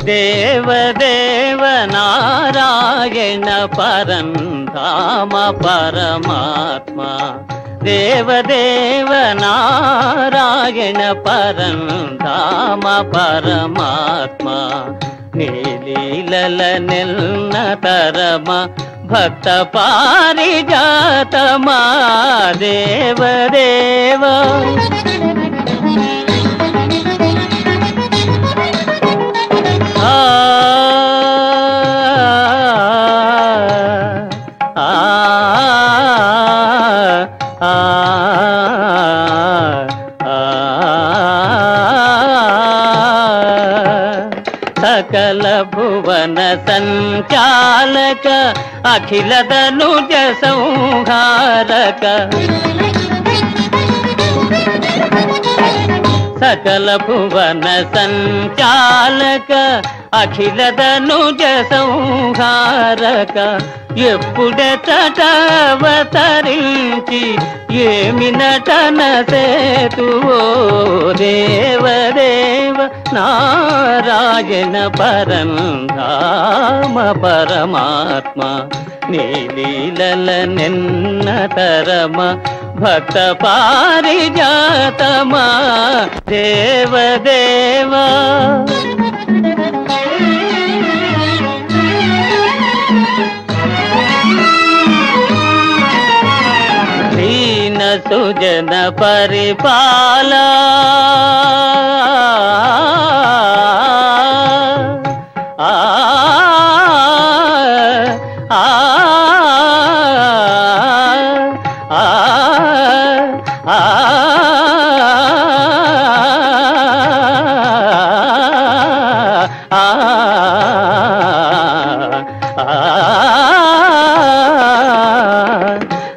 దేవదేవ నారాయణ పరంధామ పరమాత్మ దేవదేవ నారాయణ పరంధామ పరమాత్మ నీలీలల నిల్న తరమ భక్త పారిజాతమా దేవదేవ सकल भुवन संचालक अखिल तनुज संहारक सकल भुवन संचालक अखिल तनुज संहारक ఎప్పుడెతటవతరించి ఏమి నటన సేతువో దేవదేవ నారాయణ పరంధామ పరమాత్మ నీలీలల నిన్న తరమ భక్త పారిజాతమా దేవదేవా సుజన పరిపాల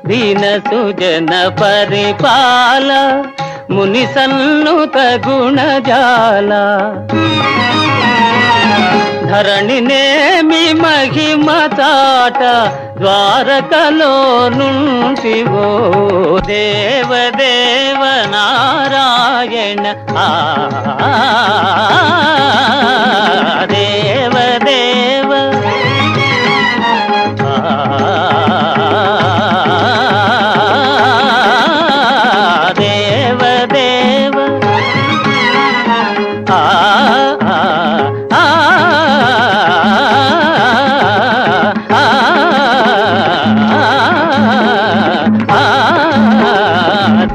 దీన సుజన పరిపాల ముని సన్నుత గుణజాల ధరణినేమి మహిమ చాట ద్వారకలో నుంటివో దేవదేవ నారాయణ దేవదేవ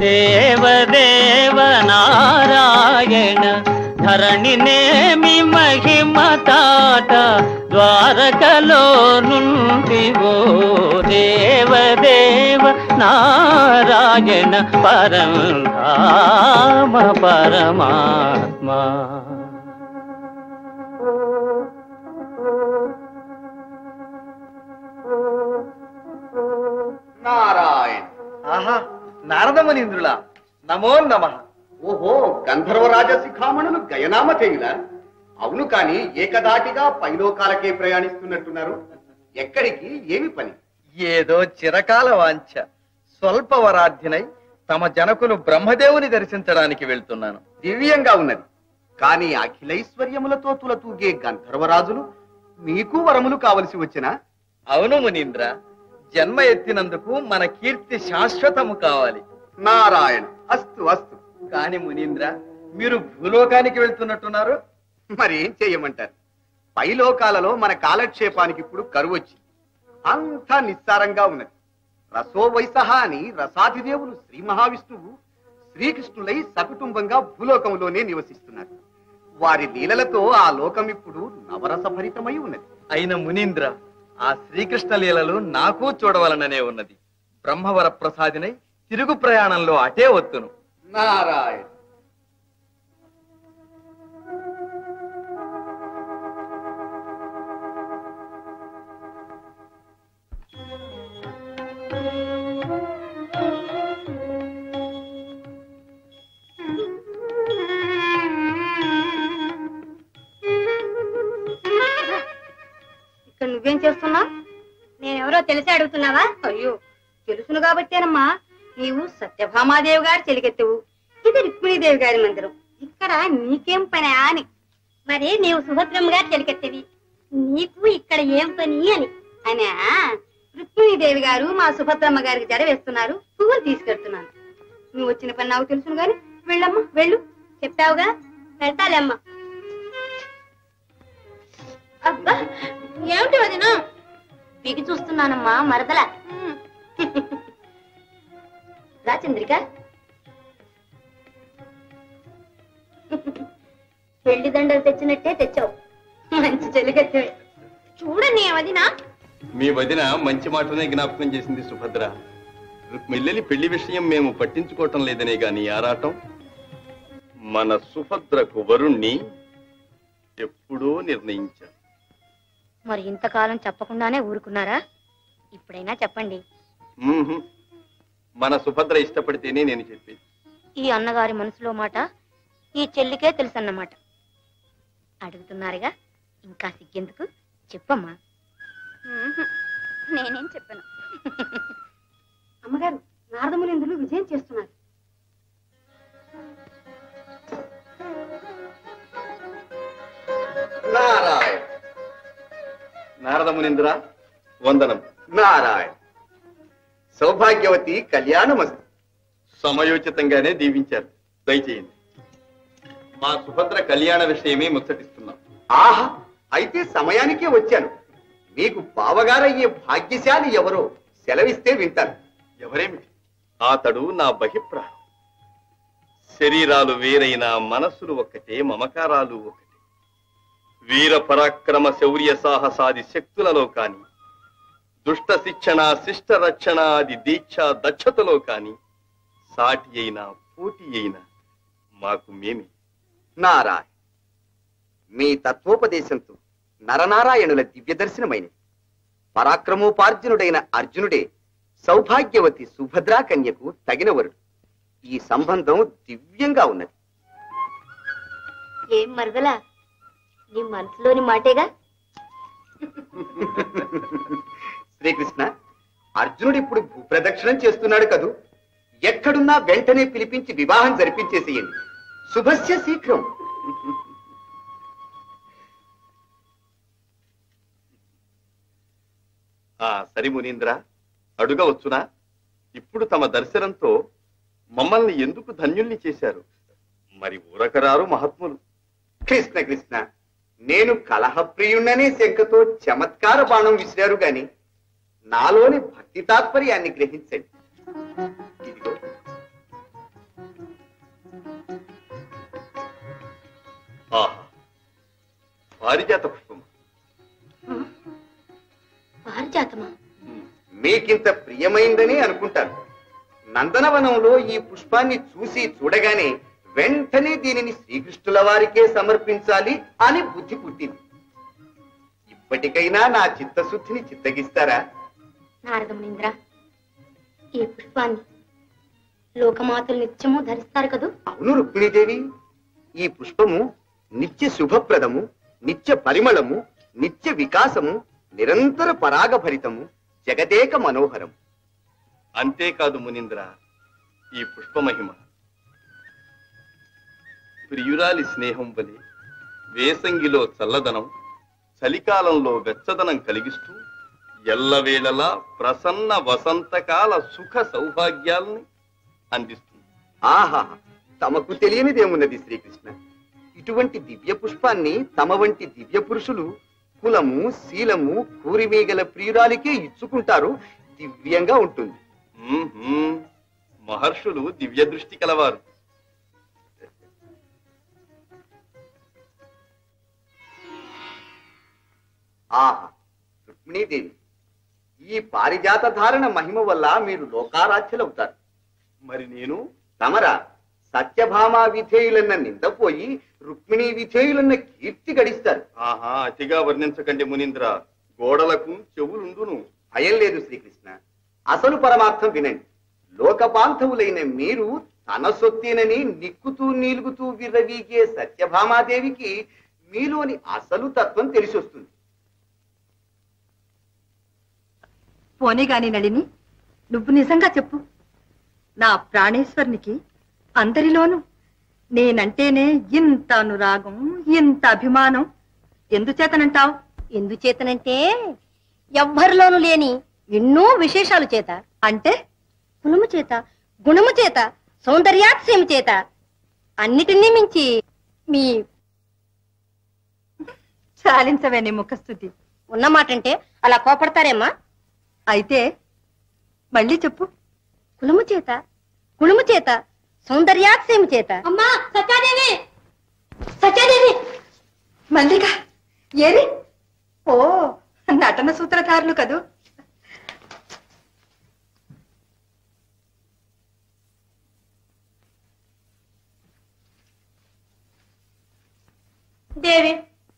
దేవదేవ నారాయణ ధరణినేమి మహిమ తాట ద్వారకలో నుండివో దేవదేవ నారాయణ పరంధామ పరమాత్మ నారాయణ. ఆహా, నారదమునీంద్రులా, నమో నమః. ఓహో, గంధర్వరాజ శిఖామణులు గయనామధేయుల? అవును, కాని ఏకదాటిగా పైలోకాలకే ప్రయాణిస్తున్నట్టున్నారు. ఎక్కడికి, ఏమి పని? ఏదో చిరకాల వాంఛ. స్వల్పవరాధ్యనై తమ జనకులు బ్రహ్మదేవుని దర్శించడానికి వెళ్తున్నాను. దివ్యంగా ఉన్నది. కాని అఖిలైశ్వర్యములతో తులతూగే గంధర్వరాజులు మీకు వరములు కావలసి వచ్చినా? అవును మునీంద్ర, జన్మ ఎత్తినందుకు మన కీర్తి శాశ్వతము కావాలి. నారాయణ, అస్తు అస్తు. కాని మునీంద్ర, మీరు భూలోకానికి వెళ్తున్నట్టున్నారు. మరి ఏం చెయ్యమంటారు? పైలోకాలలో మన కాలక్షేపానికి ఇప్పుడు కరువు వచ్చింది. అంతా నిస్సారంగా ఉన్నది. రసో వైసహ అని రసాధిదేవులు శ్రీ మహావిష్ణువు శ్రీకృష్ణులై సకుటుంబంగా భూలోకంలోనే నివసిస్తున్నారు. వారి లీలలతో ఆ లోకం ఇప్పుడు నవరసభరితమై ఉన్నది. అయిన మునీంద్ర, ఆ శ్రీకృష్ణ లీలలు నాకు చూడవలననే ఉన్నది. బ్రహ్మవర ప్రసాదినై తిరుగు ప్రయాణంలో అటే వత్తును. నారాయణ. నేనెవరో తెలిసి అడుగుతున్నావా? అయ్యో, తెలుసును కాబట్టేనమ్మా. నీవు సత్యభామాదేవి గారి చెలికెత్తువు, ఇది రుక్మిణీదేవి గారి మందిరం. ఇక్కడ నీకేం పని అని. మరి నీవు సుభద్రమ్మ గారి చెలికెత్తేవి, నీకు ఇక్కడ ఏం పని అని. అనా రుక్మిణీదేవి గారు మా సుభద్రమ్మ గారికి జడ వేస్తున్నారు, పువ్వులు తీసుకెళ్తున్నాను. నువ్వు వచ్చిన పని నాకు తెలుసును గాని వెళ్ళమ్మా, వెళ్ళు. చెప్తావుగా, వెళ్తాలేమ్మా. అబ్బా, ఏమిటి వదిన? పీకి చూస్తున్నానమ్మా, మరదల. రా చంద్రిక. పెళ్లి దండలు తెచ్చినట్టే తెచ్చావు, మంచి చెలికెత్తే. చూడండి వదిన. మీ వదిన మంచి మాటనే జ్ఞాపకం చేసింది సుభద్ర. రుక్మిల్లెలి పెళ్లి విషయం మేము పట్టించుకోవటం లేదనే గాని ఆరాటం. మన సుభద్రకు వరుణ్ణి ఎప్పుడో నిర్ణయించారు. మరి ఇంతకాలం చెప్పకుండానే ఊరుకున్నారా? ఇప్పుడైనా చెప్పండి. మన సుభద్ర ఇష్టపడితేనే నేను చెప్పేది. ఈ అన్నగారి మనసులో మాట ఈ చెల్లికే తెలుసన్నమాట. అడుగుతున్నారుగా, ఇంకా సిగ్గెందుకు, చెప్పమ్మా. నేనేం చెప్పను. అమ్మగారు, నారదమునిందులు విజయం చేస్తున్నారు. నారాయణ. నారదమునింద్ర, వందనం. నారాయణ. సౌభాగ్యవతి కళ్యాణమస్తు. సమయోచితంగానే దీవించారు. దయచేయండి. మా సుభద్ర కళ్యాణ విషయమే ముచ్చటిస్తున్నాం. ఆహా, అయితే సమయానికే వచ్చాను. మీకు బావగారయ్యే భాగ్యశాలి ఎవరో సెలవిస్తే వింటాను. ఎవరేమిటి? అతడు నా బహిప్రాణం. శరీరాలు వేరైన మనస్సులు ఒక్కటే, మమకారాలు ఒకటే. వీర పరాక్రమ శౌర్య సాహసాది శక్తులలో కాని, దుష్ట శిక్షణ శిష్ట రక్షణ ఆది దీక్ష దక్షతలో కాని సాటి అయినా పోటీ అయినా మాకు మేమే. నారాయణ, మీ తత్వోపదేశంతో నరనారాయణుల దివ్య దర్శనమైనది. పరాక్రమోపార్జునుడైన అర్జునుడే సౌభాగ్యవతి సుభద్రా కన్యకు తగిన వరుడు. ఈ సంబంధం దివ్యంగా ఉన్నది. ఏం మరదలా, నీ మనసులోని మాటేగా. శ్రీకృష్ణ, అర్జునుడు ఇప్పుడు భూప్రదక్షిణం చేస్తున్నాడు కదూ. ఎక్కడున్నా వెంటనే పిలిపించి వివాహం జరిపించేసేయండి. శుభస్య శీఘ్రం. సరి మునీంద్ర, అడుగవచ్చునా? ఇప్పుడు తమ దర్శనంతో మమ్మల్ని ఎందుకు ధన్యుల్ని చేశారు? మరి ఊరకరారు మహాత్ములు. కృష్ణ కృష్ణ, నేను కలహప్రియుణ్ణనే శంకతో చమత్కార బాణం విసిరారు గాని నాలోని భక్తి తాత్పర్యాన్ని గ్రహించండి. ఇదిగో. ఆహా, పారిజాత పుష్పం. పారిజాతమా? మీకింత ప్రియమైందని అనుకుంటాను. నందనవనంలో ఈ పుష్పాన్ని చూడగానే వెంటనే దీనిని శ్రీకృష్ణుల వారికే సమర్పించాలి అని బుద్ధి పుట్టింది. ఇప్పటికైనా నా చిత్తశుద్ధిని చిత్తగిస్తారా? నారదమునింద్ర, ఈ పుష్పాన్ని లోకమాతలు నిత్యము ధరిస్తారు కదూ? అవును రుక్మిణీదేవి, ఈ పుష్పము నిత్య శుభప్రదము, నిత్య పరిమళము, నిత్య వికాసము, నిరంతర పరాగభరితము, జగదేక మనోహరం. అంతేకాదు మునీంద్ర, ఈ పుష్పమహిమ ప్రియురాలి స్నేహం వలె వేసంగిలో చల్లదనం, చలికాలంలో వెచ్చదనం కలిగిస్తూ ఎల్లవేళలా ప్రసన్న వసంతకాల సుఖ సౌభాగ్యాల్ని అందిస్తుంది. ఆహా, తమకు తెలియనిదేమున్నది శ్రీకృష్ణ. ఇటువంటి దివ్య పుష్పాన్ని తమ వంటి దివ్య పురుషులు కులము శీలము కూరిమీగల ప్రియురాలికే ఇచ్చుకుంటారు. దివ్యంగా ఉంటుంది. మహర్షులు దివ్య దృష్టి కలవారు. ఆహా, రుక్మిణీదేవి, ఈ పారిజాత ధారణ మహిమ వల్ల మీరు లోకారాధ్యులవుతారు. మరి నేను తమరా సత్యభామా విధేయులన్న నిందపోయి రుక్మిణీ విధేయులన్న కీర్తి గడిస్తారు. ఆహా, అతిగా వర్ణించకండి మునీంద్ర, గోడలకు చెవులుండును. భయం లేదు శ్రీకృష్ణ. అసలు పరమార్థం వినండి. లోకబాంధవులైన మీరు తన సొత్తేనని నిక్కుతూ నీలుగుతూ విర్రవీగే సత్యభామాదేవికి మీలోని అసలు తత్వం తెలిసొస్తుంది. పోనీ గాని నళిని, నువ్వు నిజంగా చెప్పు. నా ప్రాణేశ్వరునికి అందరిలోనూ నేనంటేనే ఇంత అనురాగం, ఇంత అభిమానం ఎందుచేతనంటావు? ఎందుచేతనంటే ఎవ్వరిలోనూ లేని ఎన్నో విశేషాలు చేత. అంటే కులము చేత, గుణము చేత, సౌందర్యాతిశయము చేత, అన్నిటినీ మించి మీ చాలించవే నీ ముఖస్థుతి. ఉన్నమాటంటే అలా కోపడతారేమ్మా? అయితే మళ్ళీ చెప్పు. కులము చేత, గుణము చేత, సౌందర్యాతిశయము చేత. అమ్మా సత్యాదేవి, సత్యాదేవి! మల్లిక ఏరి? ఓ, నటన సూత్రధారులు కదూ. దేవి,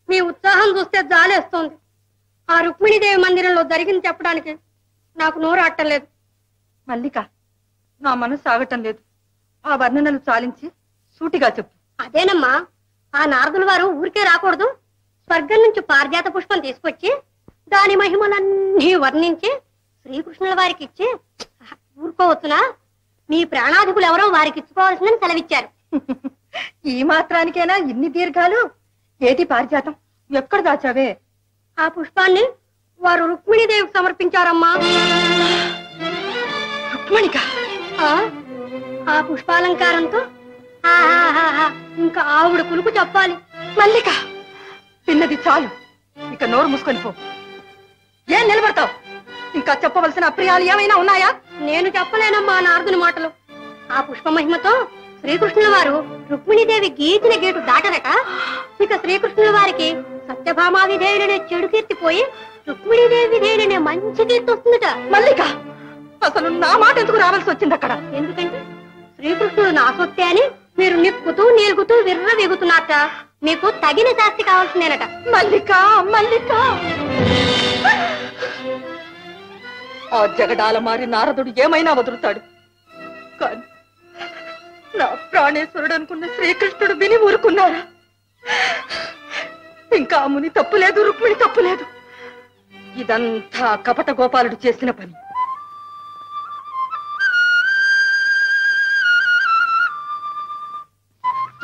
మీ ఉత్సాహం చూస్తే జాలేస్తోంది. ఆ రుక్మిణీదేవి మందిరంలో జరిగింది చెప్పడానికి నాకు నోరు అట్టలేదు. మల్లిక, నా మనసు ఆగటం లేదు. ఆ వర్ణనలు చాలించి సూటిగా చెప్పు. అదేనమ్మా, ఆ నారదుల వారు ఊరికే రాకూడదు. స్వర్గం నుంచి పారిజాత పుష్పం తీసుకొచ్చి దాని మహిమలన్నీ వర్ణించి శ్రీకృష్ణుల వారికి ఇచ్చి ఊరుకోవచ్చునా? మీ ప్రాణాధికులు ఎవరో వారికి ఇచ్చుకోవాల్సిందని సెలవిచ్చారు. ఈ మాత్రానికైనా ఇన్ని దీర్ఘాలు? ఏటి పారిజాతం? ఎక్కడ దాచావే? ఆ పుష్పాన్ని వారు రుక్మిణీదేవికి సమర్పించారమ్మా. రుక్మిణిక? ఆ పుష్పాలంకారంతో ఆహాహాహా, ఇంకా ఆవిడ కులుకు చెప్పాలి. మల్లిక, తిన్నది చాలు, ఇక నోరు మూసుకొని పో. ఏం నిలబడతావు? ఇంకా చెప్పవలసిన అప్రియాలు ఏమైనా ఉన్నాయా? నేను చెప్పలేనమ్మా నారదుని మాటలు. ఆ పుష్ప మహిమతో శ్రీకృష్ణుల వారు రుక్మిణీదేవి గీచిన గేటు దాటరట. ఇక శ్రీకృష్ణుల వారికి సత్యభామా విధేయులనే చెడు కీర్తిపోయి రుక్మిణీదేవి విధేయులనే మంచి కీర్తి వస్తుందట. మల్లిక, అసలు నా మాట ఎందుకు రావాల్సి వచ్చింది అక్కడ? ఎందుకంటే శ్రీకృష్ణుడు నా సొత్తే అని మీరు నిప్పుతూ నీలుగుతూ విర్ర వెగుతున్నారట. మీకు తగిన శాస్తి కావాల్సిందేనట. మల్లిక, మల్లిక! ఆ జగడాల మారి నారదుడు ఏమైనా వదులుతాడు, కానీ నా ప్రాణేశ్వరుడు అనుకున్న శ్రీకృష్ణుడు విని ఊరుకున్నారా? ఇంకా ముని తప్పులేదు, రుక్మిణి తప్పులేదు. ఇదంతా కపట గోపాలుడు చేసిన పని.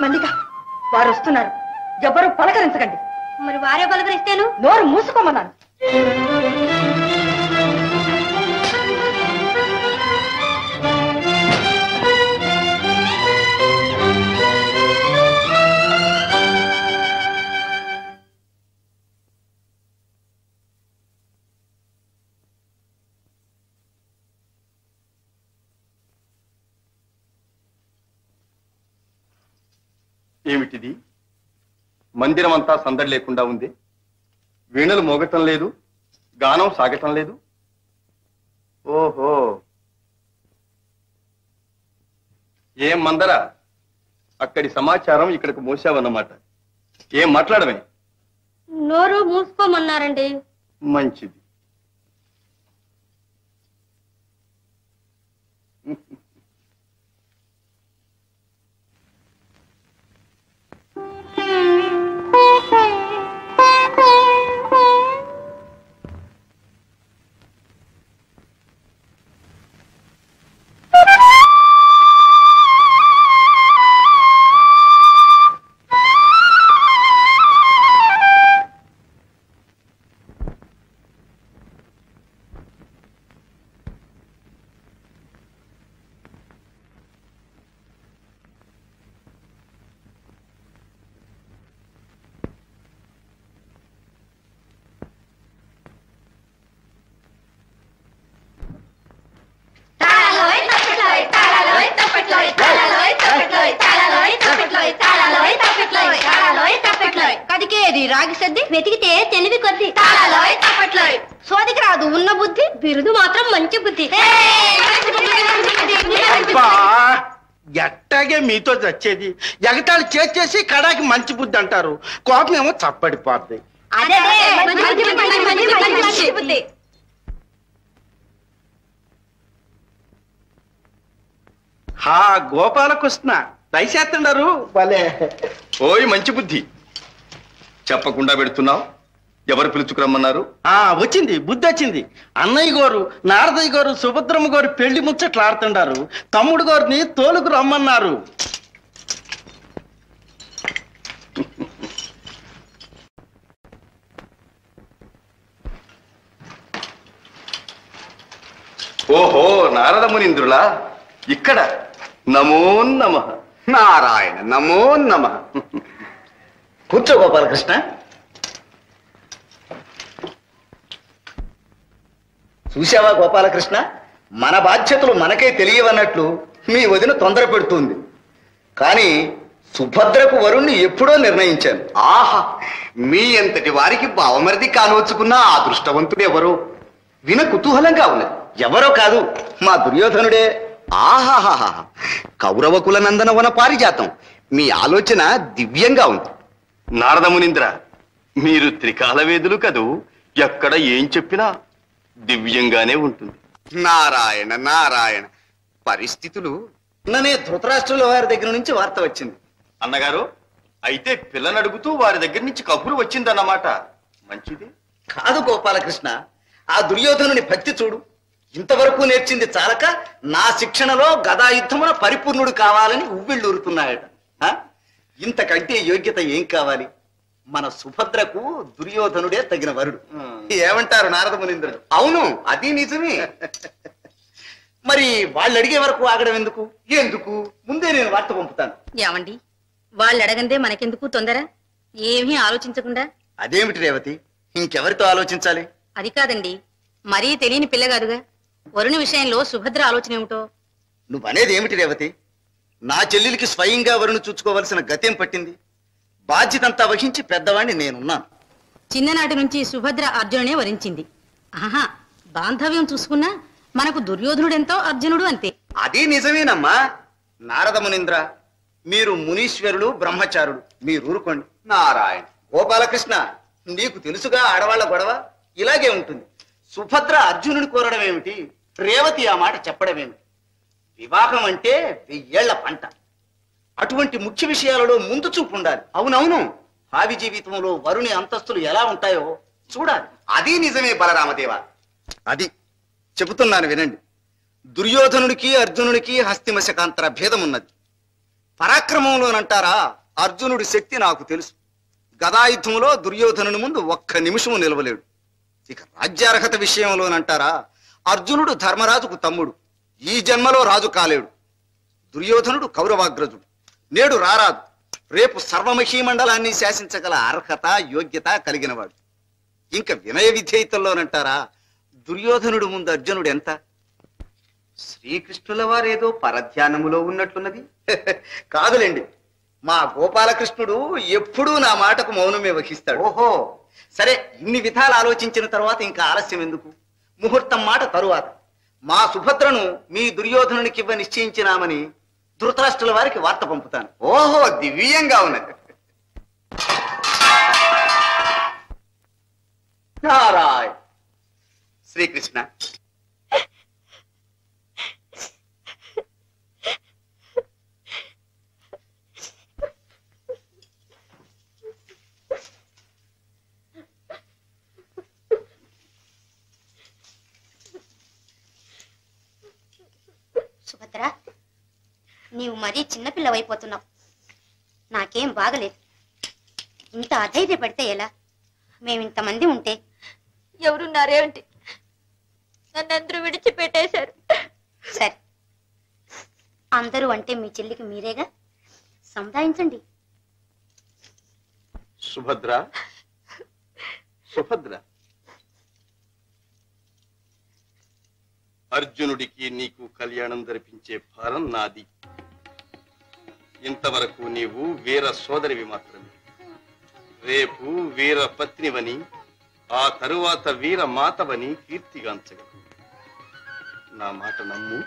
మల్లిక, వారు వస్తున్నారు. ఎవరు పలకరించకండి. మరి వారే పలకరిస్తేను? నోరు మూసుకోమన్నాను. ఏమిటిది? మందిరం అంతా సందడి లేకుండా ఉంది. వీణలు మోగటం లేదు, గానం సాగటం లేదు. ఓహో, ఏం మందర, అక్కడి సమాచారం ఇక్కడికి మోసావన్నమాట. ఏం మాట్లాడమే? నోరు మూసుకోమన్నారండి. మంచిది. కదికేది రాగి సద్ది, వెతికితే తెలివి కొద్ది. సోదికి రాదు ఉన్న బుద్ధి, బిరుదు మాత్రం మంచి బుద్ధి. ఎట్టాగే మీతో చచ్చేది? ఎగతాళి చేసి కడాకి మంచి బుద్ధి అంటారు, కోపం ఏమో చప్పడిపోద్ది. హా గోపాలకృష్ణ దయచేస్తున్నారు భలే. ఓయ్ మంచి బుద్ధి, చెప్పకుండా పెడుతున్నావు. ఎవరు పిలుచుకురమ్మన్నారు? వచ్చింది, బుద్ధి వచ్చింది. అన్నయ్య గారు, నారదయ్య గారు, సుభద్రమ్మ గారు పెళ్లి ముచ్చట్లు ఆడుతుండారు. తమ్ముడు గారిని తోలుకు రమ్మన్నారు. ఓహో, నారద మునీంద్రులా ఇక్కడ. నమో నమః. నారాయణ నమో నమః. కూర్చో గోపాలకృష్ణ. చూశావా గోపాలకృష్ణ, మన బాధ్యతలు మనకే తెలియవన్నట్లు మీ వదిన తొందర పెడుతుంది. కానీ సుభద్రకు వరుణ్ణి ఎప్పుడో నిర్ణయించాను. ఆహా, మీ అంతటి వారికి బావమరిది కానవచ్చుకున్న ఆ అదృష్టవంతుడు ఎవరు? విన కుతూహలంగా ఉన్నది. ఎవరో కాదు, మా దుర్యోధనుడే. ఆహాహాహా, కౌరవ కుల నందనవన పారిజాతం. మీ ఆలోచన దివ్యంగా ఉంది. నారద మునీంద్ర, మీరు త్రికాలవేదులు కదూ. ఎక్కడ ఏం చెప్పినా దివ్యంగానే ఉంటుంది. నారాయణ నారాయణ. పరిస్థితులు నిన్ననే ధృతరాష్ట్రుల వారి దగ్గర నుంచి వార్త వచ్చింది. అన్నగారు, అయితే పిల్లని అడుగుతూ వారి దగ్గర నుంచి కబురు వచ్చిందన్నమాట. మంచిది. కాదు గోపాలకృష్ణ, ఆ దుర్యోధనుని భక్తి చూడు. ఇంతవరకు నేర్చింది చాలక నా శిక్షణలో గదాయుద్ధమున పరిపూర్ణుడు కావాలని ఉవ్విళ్ళూరుతున్నాయట. ఇంతకంటే యోగ్యత ఏం కావాలి? మన సుభద్రకు దుర్యోధనుడే తగిన వరుడు. ఏమంటారు నారద మునీంద్రుడు? అవును, అది నిజమే. మరి వాళ్ళు అడిగే వరకు ఆగడం ఎందుకు? ఎందుకు? ముందే నేను వార్త పంపుతాను. ఏమండి, వాళ్ళు అడగందే మనకెందుకు తొందర? ఏమీ ఆలోచించకుండా. అదేమిటి రేవతి, ఇంకెవరితో ఆలోచించాలి? అది కాదండి, మరీ తెలియని పిల్లగాదుగా. వరుణి విషయంలో సుభద్ర ఆలోచన ఏమిటో. నువ్వనేది ఏమిటి రేవతి? నా చెల్లెలికి స్వయంగా వరుణు చూసుకోవలసిన గతేం పట్టింది? బాధ్యతంతా వహించి పెద్దవాణ్ణి నేనున్నాను. చిన్ననాటి నుంచి సుభద్ర అర్జునునే వరించింది. ఆహా, బాంధవ్యం చూసుకున్నా మనకు దుర్యోధనుడెంతో అర్జునుడు అంతే. అది నిజమేనమ్మా. నారద మునీంద్ర, మీరు మునీశ్వరులు, బ్రహ్మచారులు, మీరు ఊరుకోండి. నారాయణ. గోపాలకృష్ణ, నీకు తెలుసుగా ఆడవాళ్ల గొడవ ఇలాగే ఉంటుంది. సుభద్ర అర్జునుని కోరడం ఏమిటి? రేవతి ఆ మాట చెప్పడం ఏమిటి? వివాహం అంటే 1000 ఏళ్ల పంట. అటువంటి ముఖ్య విషయాలలో ముందు చూపు ఉండాలి. అవునవును, భావి జీవితంలో వరుని అంతస్తులు ఎలా ఉంటాయో చూడాలి. అది నిజమే బలరామదేవ. అది చెబుతున్నాను వినండి. దుర్యోధనుడికి అర్జునుడికి హస్తిమశకాంతర భేదం ఉన్నది. పరాక్రమంలోనంటారా, అర్జునుడి శక్తి నాకు తెలుసు. గదాయుద్ధంలో దుర్యోధనుని ముందు ఒక్క నిమిషము నిలవలేడు. ఇక రాజ్యార్హత విషయంలోనంటారా, అర్జునుడు ధర్మరాజుకు తమ్ముడు, ఈ జన్మలో రాజు కాలేడు. దుర్యోధనుడు కౌరవాగ్రజుడు, నేడు రారాదు, రేపు సర్వమహీమండలాన్ని శాసించగల అర్హత యోగ్యత కలిగినవాడు. ఇంకా వినయ విధేయతల్లోనంటారా, దుర్యోధనుడు ముందు అర్జునుడు ఎంత? శ్రీకృష్ణుల వారేదో పరధ్యానములో ఉన్నట్లున్నది. కాదులేండి, మా గోపాలకృష్ణుడు ఎప్పుడూ నా మాటకు మౌనమే వహిస్తాడు. ఓహో, సరే, ఇన్ని విధాలు ఆలోచించిన తర్వాత ఇంకా ఆలస్యం ఎందుకు? ముహూర్తం మాట తరువాత మా సుభద్రను మీ దుర్యోధనునికి ఇవ్వ నిశ్చయించినామని ధృతరాష్ట్రుల వారికి వార్త పంపుతాను. ఓహో, దివ్యంగా ఉన్నది. నారాయణ. శ్రీకృష్ణ, సుభద్ర, నీవు మరీ చిన్నపిల్లవైపోతున్నావు. నాకేం బాగలేదు. ఇంత అధైర్యపడితే ఎలా? మేమింతమంది ఉంటే. ఎవరున్నారేంటి? నన్నందరూ విడిచిపెట్టేశారు. సరే, అందరూ అంటే మీ చెల్లికి మీరేగా, సముదాయించండి. సుభద్ర, సుభద్ర, అర్జునుడికి నీకు కళ్యాణం జరిపించే భారం నాది. ఇంతవరకు నీవు వీర సోదరివి మాత్రమే. రేపు వీర పత్నివని, ఆ తరువాత వీర మాతవని కీర్తిగాంచగలవు. నా మాట నమ్ము.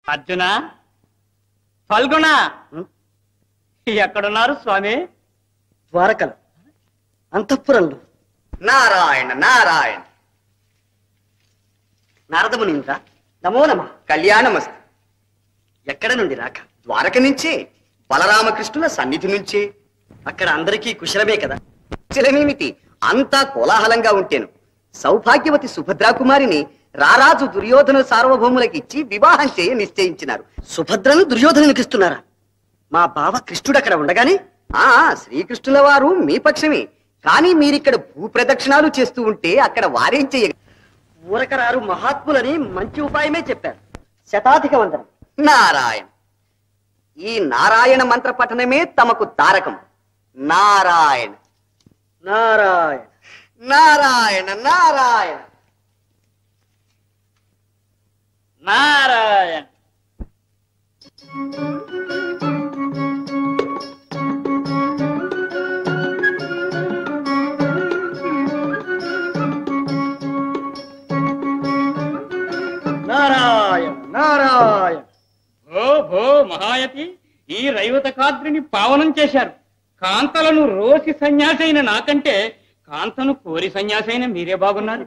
అర్జున, ఫల్గుణ, ఎక్కడున్నారు స్వామి? ద్వారకలు, అంతఃపురంలో. నారాయణ నారాయణ. నారద మునీంద్ర, నమో నమ. కళ్యాణమస్తు. ఎక్కడ నుండి రాక? ద్వారక నుంచే, బలరామకృష్ణుల సన్నిధి నుంచే. అక్కడ అందరికీ కుశలమే కదా? కుశలమేమిటి, అంతా కోలాహలంగా ఉంటేను. సౌభాగ్యవతి సుభద్రాకుమారిని రారాజు దుర్యోధన సార్వభౌములకిచ్చి వివాహం చేయ నిశ్చయించినారు. సుభద్రను దుర్యోధనునికి ఇస్తున్నారా? మా బావ కృష్ణుడు అక్కడ ఉండగానే? శ్రీకృష్ణుల వారు మీ పక్షమే, కానీ మీరిక్కడ భూప్రదక్షిణాలు చేస్తూ ఉంటే అక్కడ వారేం చెయ్య. ఊరకరారు మహాత్ములని మంచి ఉపాయమే చెప్పారు. శతాధిక వందనం. నారాయణ. ఈ నారాయణ మంత్ర పఠనమే తమకు తారకం. నారాయణ నారాయణ నారాయణ నారాయణ నారాయణ. నారాయణ నారాయణ. భో మహాయతి, ఈ రైవతకాద్రిని పావనం చేశారు. కాంతలను రోసి సన్యాసైన నాకంటే కాంతను కోరి సన్యాసైన మీరే బాగున్నారు.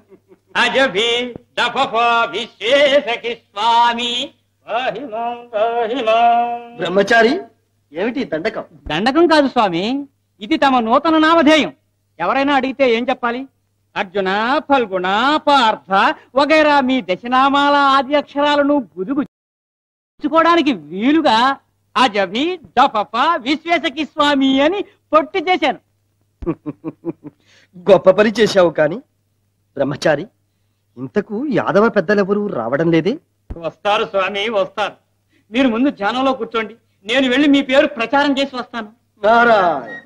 అజభి దఫఫా విశ్వేశకి స్వామి. బ్రహ్మచారి, ఏమిటి దండకం? దండకం కాదు స్వామి, ఇది తమ నూతన నామధేయం. ఎవరైనా అడిగితే ఏం చెప్పాలి? అర్జున, ఫల్గుణ, పార్థ వగైరా మీ దశనామాల ఆది అక్షరాలను గుదుగుచ్చుకోవడానికి వీలుగా అజభి దఫఫ విశ్వేశకి స్వామి అని పొట్టి చేశాను. గొప్ప పని చేశావు. కాని బ్రహ్మచారి, ఇంతకు యాదవ పెద్దలెవరూ రావడం లేదే? వస్తారు స్వామి, వస్తారు. మీరు ముందు ధ్యానంలో కూర్చోండి, నేను వెళ్ళి మీ పేరు ప్రచారం చేసి వస్తాను. నారాయణ.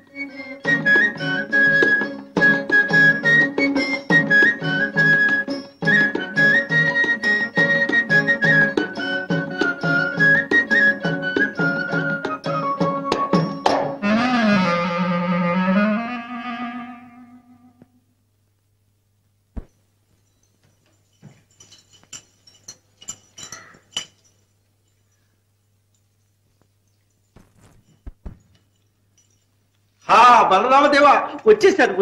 బలరామదేవా, వచ్చేసారు.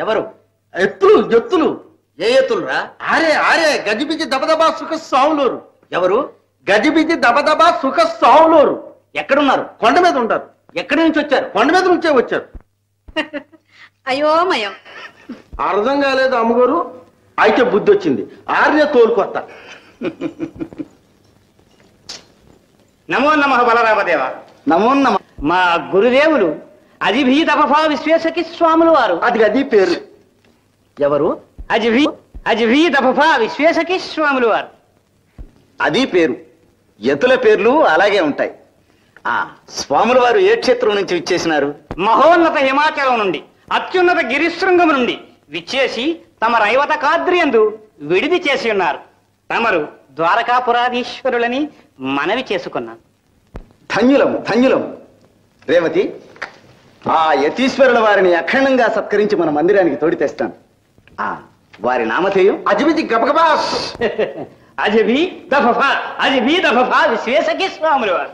ఎవరు? ఎత్తులు. ఏ ఎత్తులురా? ఆరే గజిబిజి దబదబా సుఖ సావులోరు. ఎవరు? గజిబిజి దబదబా సుఖ సావులోరు. ఎక్కడున్నారు? కొండ మీద ఉంటారు. ఎక్కడి నుంచి వచ్చారు? కొండ మీద నుంచే వచ్చారు. అయోమయం. అర్థం కాలేదు అమ్మగారు. అయితే బుద్ధి వచ్చింది. ఆర్య తోలుకొత్త. నమో నమః బలరామదేవ. నమో నమ. మా గురుదేవులు అజిభి దఫఫ విశ్వేశకి స్వాములు వారు. అది పేరు. ఎవరు? అజిభి దఫఫ విశ్వేశకి స్వాములు వారు. అది పేరు. ఎత్తుల పేర్లు అలాగే ఉంటాయి. స్వాముల వారు ఏ క్షేత్రం నుంచి విచ్చేసినారు? మహోన్నత హిమాచలం నుండి, అత్యున్నత గిరిశృంగం నుండి విచ్చేసి తమ రైవత కాద్రియందు విడిది చేసి ఉన్నారు. తమరు ద్వారకాపురాధీశ్వరులని మనవి చేసుకున్నాను. ధన్యులము. రేవతి, ఆ యతీశ్వరుల వారిని అఖండంగా సత్కరించి మన మందిరానికి తోడి తెస్తాను. వారి నామధేయం అజిబిజి గబగబా అజిభి దఫఫ విశ్వేశకి స్వాములు వారు.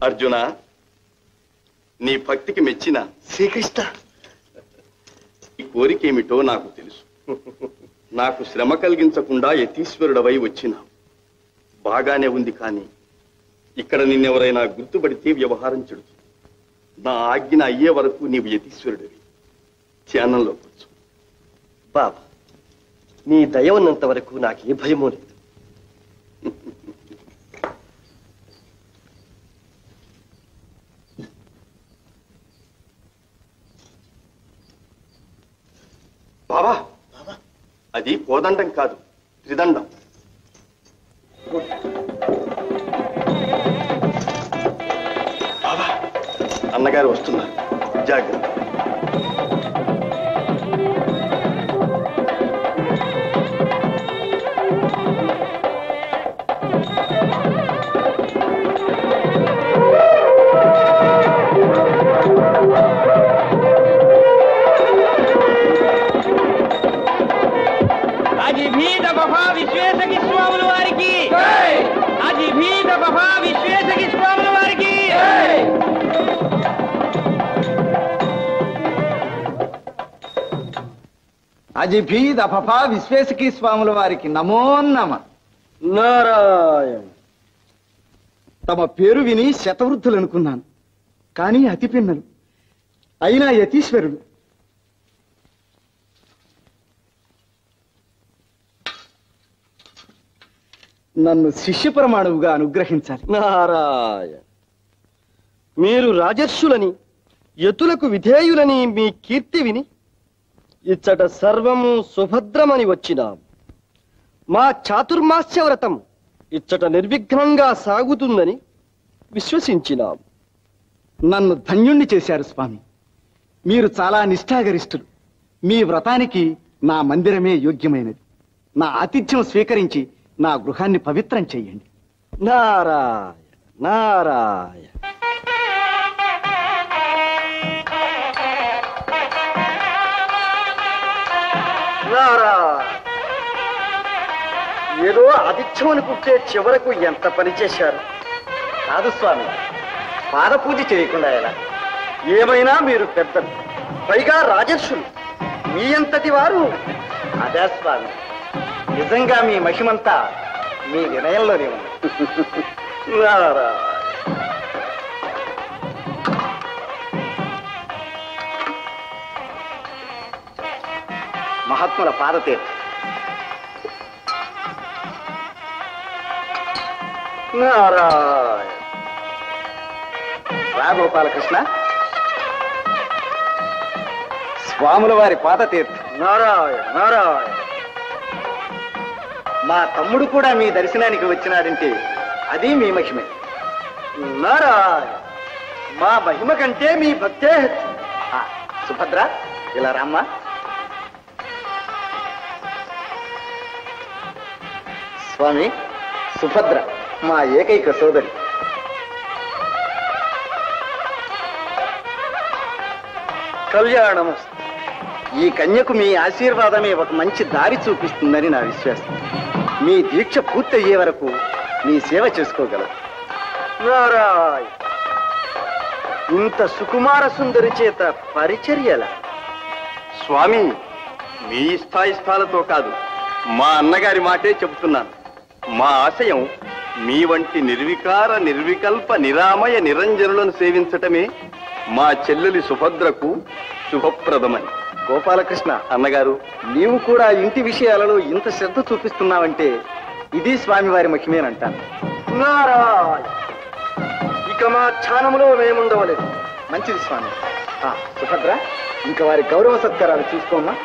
అర్జున, నీ భక్తికి మెచ్చిన శ్రీకృష్ణ, ఈ కోరికేమిటో నాకు తెలుసు. నాకు శ్రమ కలిగించకుండా యతీశ్వరుడవై వచ్చినా బాగానే ఉంది. కానీ ఇక్కడ నిన్నెవరైనా గుర్తుపడితే వ్యవహారం చెడుతుంది. నా ఆజ్ఞ అయ్యే వరకు నీవు యతీశ్వరుడివి. ధ్యానంలో కూర్చో. బాబా, నీ దయ ఉన్నంత వరకు నాకు ఏ భయమూ లేదు. బాబా, అది కోదండం కాదు, త్రిదండం. బాబా, అన్నగారు వస్తున్నారు, జాగ్రత్త. అజిభి దఫఫ విశ్వేశకి స్వాముల వారికి. అజిభి దఫఫ విశ్వేశకి స్వాముల వారికి. అజిభీదఫ విశ్వేశకీ స్వాముల వారికి నమో నమ. నారాయణ. తమ పేరు విని శతవృద్ధులు అనుకున్నాను, కానీ అతి పిన్నలు అయినా యతీశ్వరుడు. నన్ను శిష్యపరమాణువుగా అనుగ్రహించాలి. నారాయణ. మీరు రాజర్షులని యతులకు విధేయులని మీ కీర్తి విని ఇచ్చట సర్వము సుభద్రమని వచ్చినాం. మా చాతుర్మాస్య వ్రతం ఇచ్చట నిర్విఘ్నంగా సాగుతుందని విశ్వసించినాం. నన్ను ధన్యుణ్ణి చేశారు స్వామి. మీరు చాలా నిష్ఠాగరిష్ఠులు. మీ వ్రతానికి నా మందిరమే యోగ్యమైనది. నా ఆతిథ్యం స్వీకరించి నా గృహాన్ని పవిత్రం చెయ్యండి. నారాయణ నారాయణ. నారాయణ. ఏదో ఆతిథ్యం అనుకుంటే చివరకు ఎంత పని చేశారు. కాదు స్వామి, పాద పూజ చేయకుండా ఎలా? ఏమైనా మీరు పెద్దలు, పైగా రాజర్షులు. మీ అంతటి వారు. అదే స్వామి, నిజంగా మీ మహిమంతా మీ వినయంలోనే ఉంది. నారాయణ. మహాత్ముల పాదతీర్థ. నారాయణ. రా గోపాలకృష్ణ, స్వాముల వారి పాదతీర్థ. నారాయణ నారాయణ. మా తమ్ముడు కూడా మీ దర్శనానికి వచ్చినాడంటే అది మీ మహిమే. నారాయణ. మా మహిమ కంటే మీ భక్తే. సుభద్ర, ఇలా రామ్మా. స్వామి, సుభద్ర మా ఏకైక సోదరి. కళ్యాణము. ఈ కన్యకు మీ ఆశీర్వాదమే ఒక మంచి దారి చూపిస్తుందని నా విశ్వాసం. మీ దీక్ష పూర్తయ్యే వరకు మీ సేవ చేసుకోగలరు. నారాయణ. ఇంత సుకుమార సుందరి చేత పరిచర్యల. స్వామి, మీ ఇష్టాయిష్టాలతో కాదు, మా అన్నగారి మాటే చెబుతున్నాను. మా ఆశయం మీ వంటి నిర్వికార నిర్వికల్ప నిరామయ నిరంజనులను సేవించటమే మా చెల్లెలి సుభద్రకు శుభప్రదమని. గోపాలకృష్ణ అన్నగారు, నీవు కూడా ఇంటి విషయాలలో ఇంత శ్రద్ధ చూపిస్తున్నావంటే ఇది స్వామివారి మహిమేనంటాను. నారాయణ. ఇక మా ధ్యానములో మేముండవలేదు. మంచిది స్వామి. సుభద్ర, ఇంకా వారి గౌరవ సత్కారాలు చూసుకోమ్మా.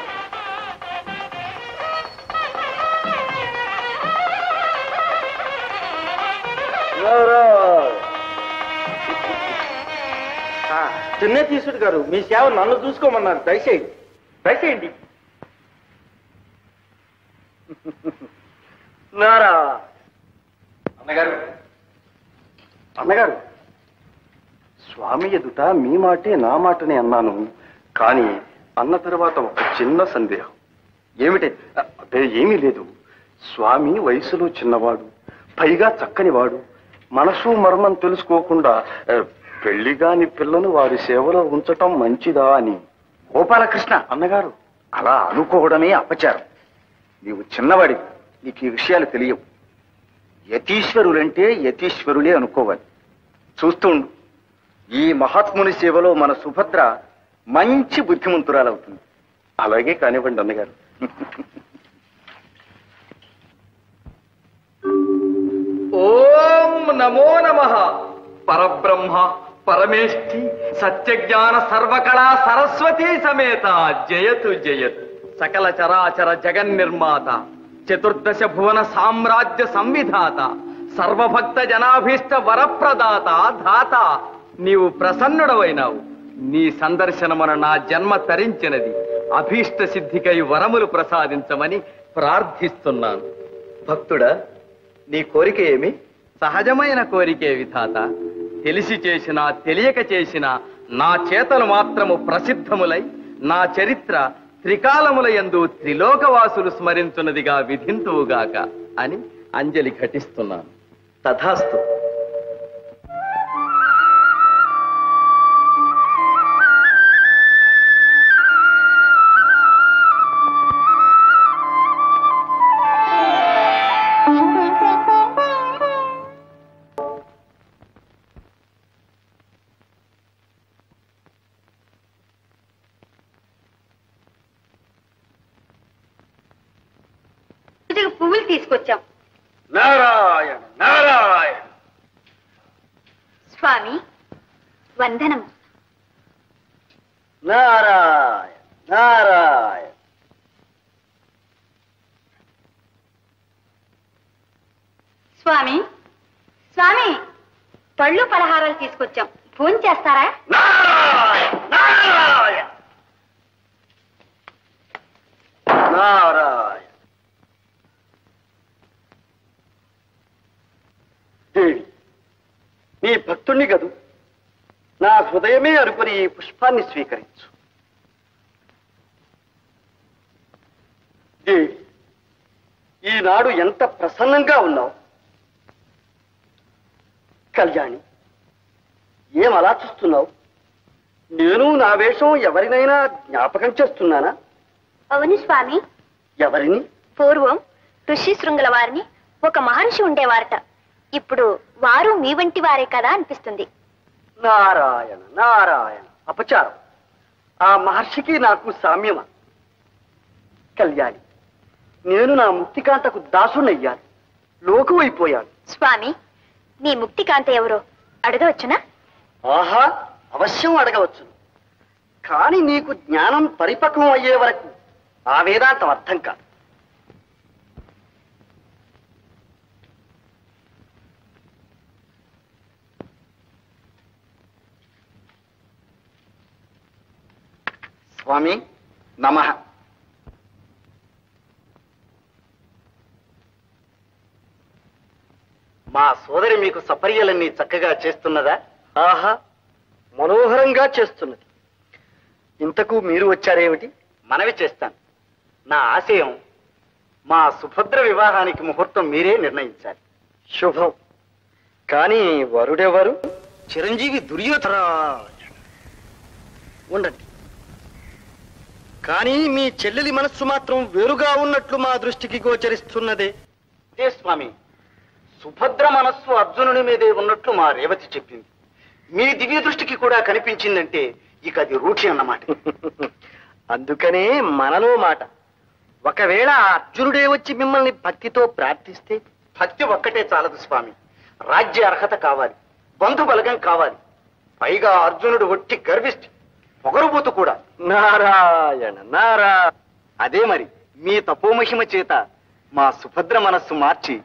చిన్న తీసుడు గారు, మీ సేవ నన్ను చూసుకోమన్నారు. దయచేయండి దయచేయండి. నారా. అన్నగారు, అన్నగారు, స్వామి ఎదుట మీ మాటే నా మాటనే అన్నాను. కానీ అన్న తర్వాత ఒక చిన్న సందేహం. ఏమిటి? అదే ఏమీ లేదు. స్వామి వయసులో చిన్నవాడు, పైగా చక్కనివాడు. మనసు మర్మం తెలుసుకోకుండా పెళ్లిగాని పిల్లను వారి సేవలో ఉంచటం మంచిదా అని. గోపాలకృష్ణ, అన్నగారు, అలా అనుకోవడమే అపచారం. నీవు చిన్నవాడి, నీకు ఈ విషయాలు తెలియవు. యతీశ్వరులంటే యతీశ్వరులే అనుకోవాలి. చూస్తుండు, ఈ మహాత్ముని సేవలో మన సుభద్ర మంచి బుద్ధిమంతురాలవుతుంది. అలాగే కానివ్వండి అన్నగారు. ఓం నమో నమః. పరబ్రహ్మ పరమేష్ఠి సత్యజ్ఞాన సర్వకళా సరస్వతీ సమేత జయతు జయతు. సకల చరాచర జగన్నిర్మాత, చతుర్దశ భువన సామ్రాజ్య సంవిధాత, సర్వభక్త జనాభీష్ట వరప్రదాత ధాత. నీవు ప్రసన్నుడవైనావు. నీ సందర్శనమున నా జన్మ తరించినది. అభీష్ట సిద్ధికై వరములు ప్రసాదించమని ప్రార్థిస్తున్నాను. భక్తుడా, నీ కోరిక ఏమి? సహజమైన కోరికే విధాత. తెలిసి చేసినా తెలియక చేసినా నా చేతలు మాత్రము ప్రసిద్ధములై నా చరిత్ర త్రికాలముల యందు త్రిలోకవాసులు స్మరించున్నదిగా విధింతువుగాక అని అంజలి ఘటిస్తున్నాను. తథాస్తు. పువ్వులు తీసుకొచ్చాం. నారాయణ నారాయణ. స్వామి వందనం. నారాయణ నారాయణ. స్వామి స్వామి పళ్ళు పలహారాలు తీసుకొచ్చాం. ఫోన్ చేస్తారా? నారాయణ నారాయణ నారాయణ. దేవి, నీ భక్తుణ్ణి గదు, నా హృదయమే అనుకుని ఈ పుష్పాన్ని స్వీకరించు. దేవి, ఈనాడు ఎంత ప్రసన్నంగా ఉన్నావు. కళ్యాణి, ఏం అలా చూస్తున్నావు? నేను నా వేషం ఎవరినైనా జ్ఞాపకం చేస్తున్నానా? అవును స్వామి. ఎవరిని? పూర్వం ఋషి శృంగుల వారిని ఒక మహర్షి ఉండేవారట. ఇప్పుడు వారు మీ వంటి వారే కదా అనిపిస్తుంది. నారాయణ నారాయణ. అపచారం. ఆ మహర్షికి నాకు సామ్యమా? కళ్యాణి, నేను నా ముక్తికాంతకు దాసునయ్యాను, లోకువైపోయాను. స్వామి, నీ ముక్తికాంత ఎవరో అడగవచ్చునా? ఆహా, అవశ్యం అడగవచ్చును. కానీ నీకు జ్ఞానం పరిపక్వం అయ్యే వరకు ఆ వేదాంతం అర్థం కాదు. స్వామి నమః. మా సోదరి మీకు సపర్యలన్నీ చక్కగా చేస్తున్నదా? ఆహా, మనోహరంగా చేస్తున్నది. ఇంతకు మీరు వచ్చారేమిటి? మనవి చేస్తాను. నా ఆశయం మా సుభద్ర వివాహానికి ముహూర్తం మీరే నిర్ణయించాలి. శుభం. కానీ వరుడెవరు? చిరంజీవి దుర్యోధన. ఉండండి. కానీ మీ చెల్లెలి మనస్సు మాత్రం వేరుగా ఉన్నట్లు మా దృష్టికి గోచరిస్తున్నదే. అదే స్వామి, సుభద్ర మనస్సు అర్జునుని మీదే ఉన్నట్లు మా రేవతి చెప్పింది. మీ దివ్య దృష్టికి కూడా కనిపించిందంటే ఇక అది రూఢి అన్నమాట. అందుకనే మనలో మాట. ఒకవేళ అర్జునుడే వచ్చి మిమ్మల్ని భక్తితో ప్రార్థిస్తే? భక్తి ఒక్కటే చాలదు స్వామి, రాజ్య అర్హత కావాలి, బంధు బలగం కావాలి. పైగా అర్జునుడు ఒట్టి గర్విష్టి, పొగరుబోతు కూడా. నారాయణ నారాయణ. అదే మరి, మీ తపోమహిమ చేత మా సుభద్ర మనస్సు మార్చి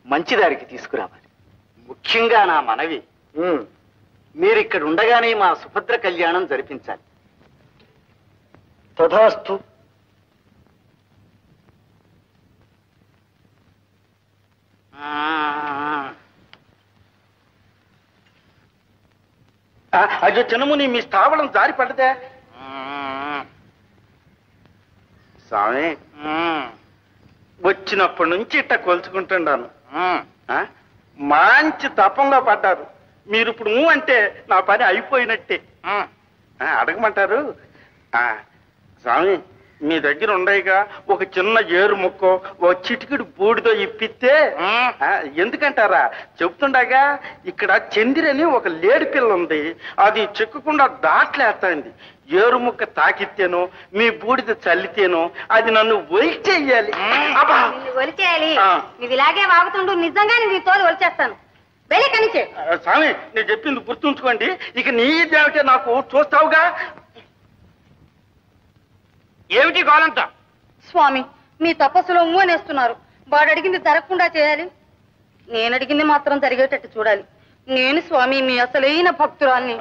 మంచిదారికి తీసుకురావాలి. ముఖ్యంగా నా మనవి, మీరిక్కడ ఉండగానే మా సుభద్ర కళ్యాణం జరిపించాలి. తథాస్తు. అయ్యో చిన్నముని, మీ స్థావరం జారి పడ్డదే. స్వామి, వచ్చినప్పటి నుంచి ఇట్ట కొలుచుకుంటున్నాను. మంచి తపంలో పడ్డారు మీరు. ఇప్పుడు అంటే నా పని అయిపోయినట్టే. అడగమంటారు? స్వామి, మీ దగ్గర ఉండయిగా ఒక చిన్న ఏరు ముక్కో ఓ చిటికిడి బూడితో ఇప్పిస్తే. ఎందుకంటారా, చెప్తుండగా ఇక్కడ చందిరని ఒక లేడి పిల్ల ఉంది, అది చెక్కకుండా దాట్లేస్తాంది. ఏరు ముక్క తాకితేనో మీ బూడిద చల్లితేనో అది నన్ను ఒలిచేయాలి. ఒలిచేయాలి? నువ్వు ఇలాగే వాగుతుండు, నిజంగానే నీ తోలు ఒలిచేస్తాను. వెళ్ళి కనిచే. స్వామి, నేను చెప్పింది గుర్తుంచుకోండి. ఇక నీ దేవటే నాకు చూస్తావుగా. ఏమిటి కావాలంట? స్వామి, మీ తపస్సులో మూనేస్తున్నారు. వాడు అడిగింది జరగకుండా చేయాలి, నేను అడిగింది మాత్రం జరిగేటట్టు చూడాలి. నేను స్వామి మీ అసలైన భక్తురాల్ని.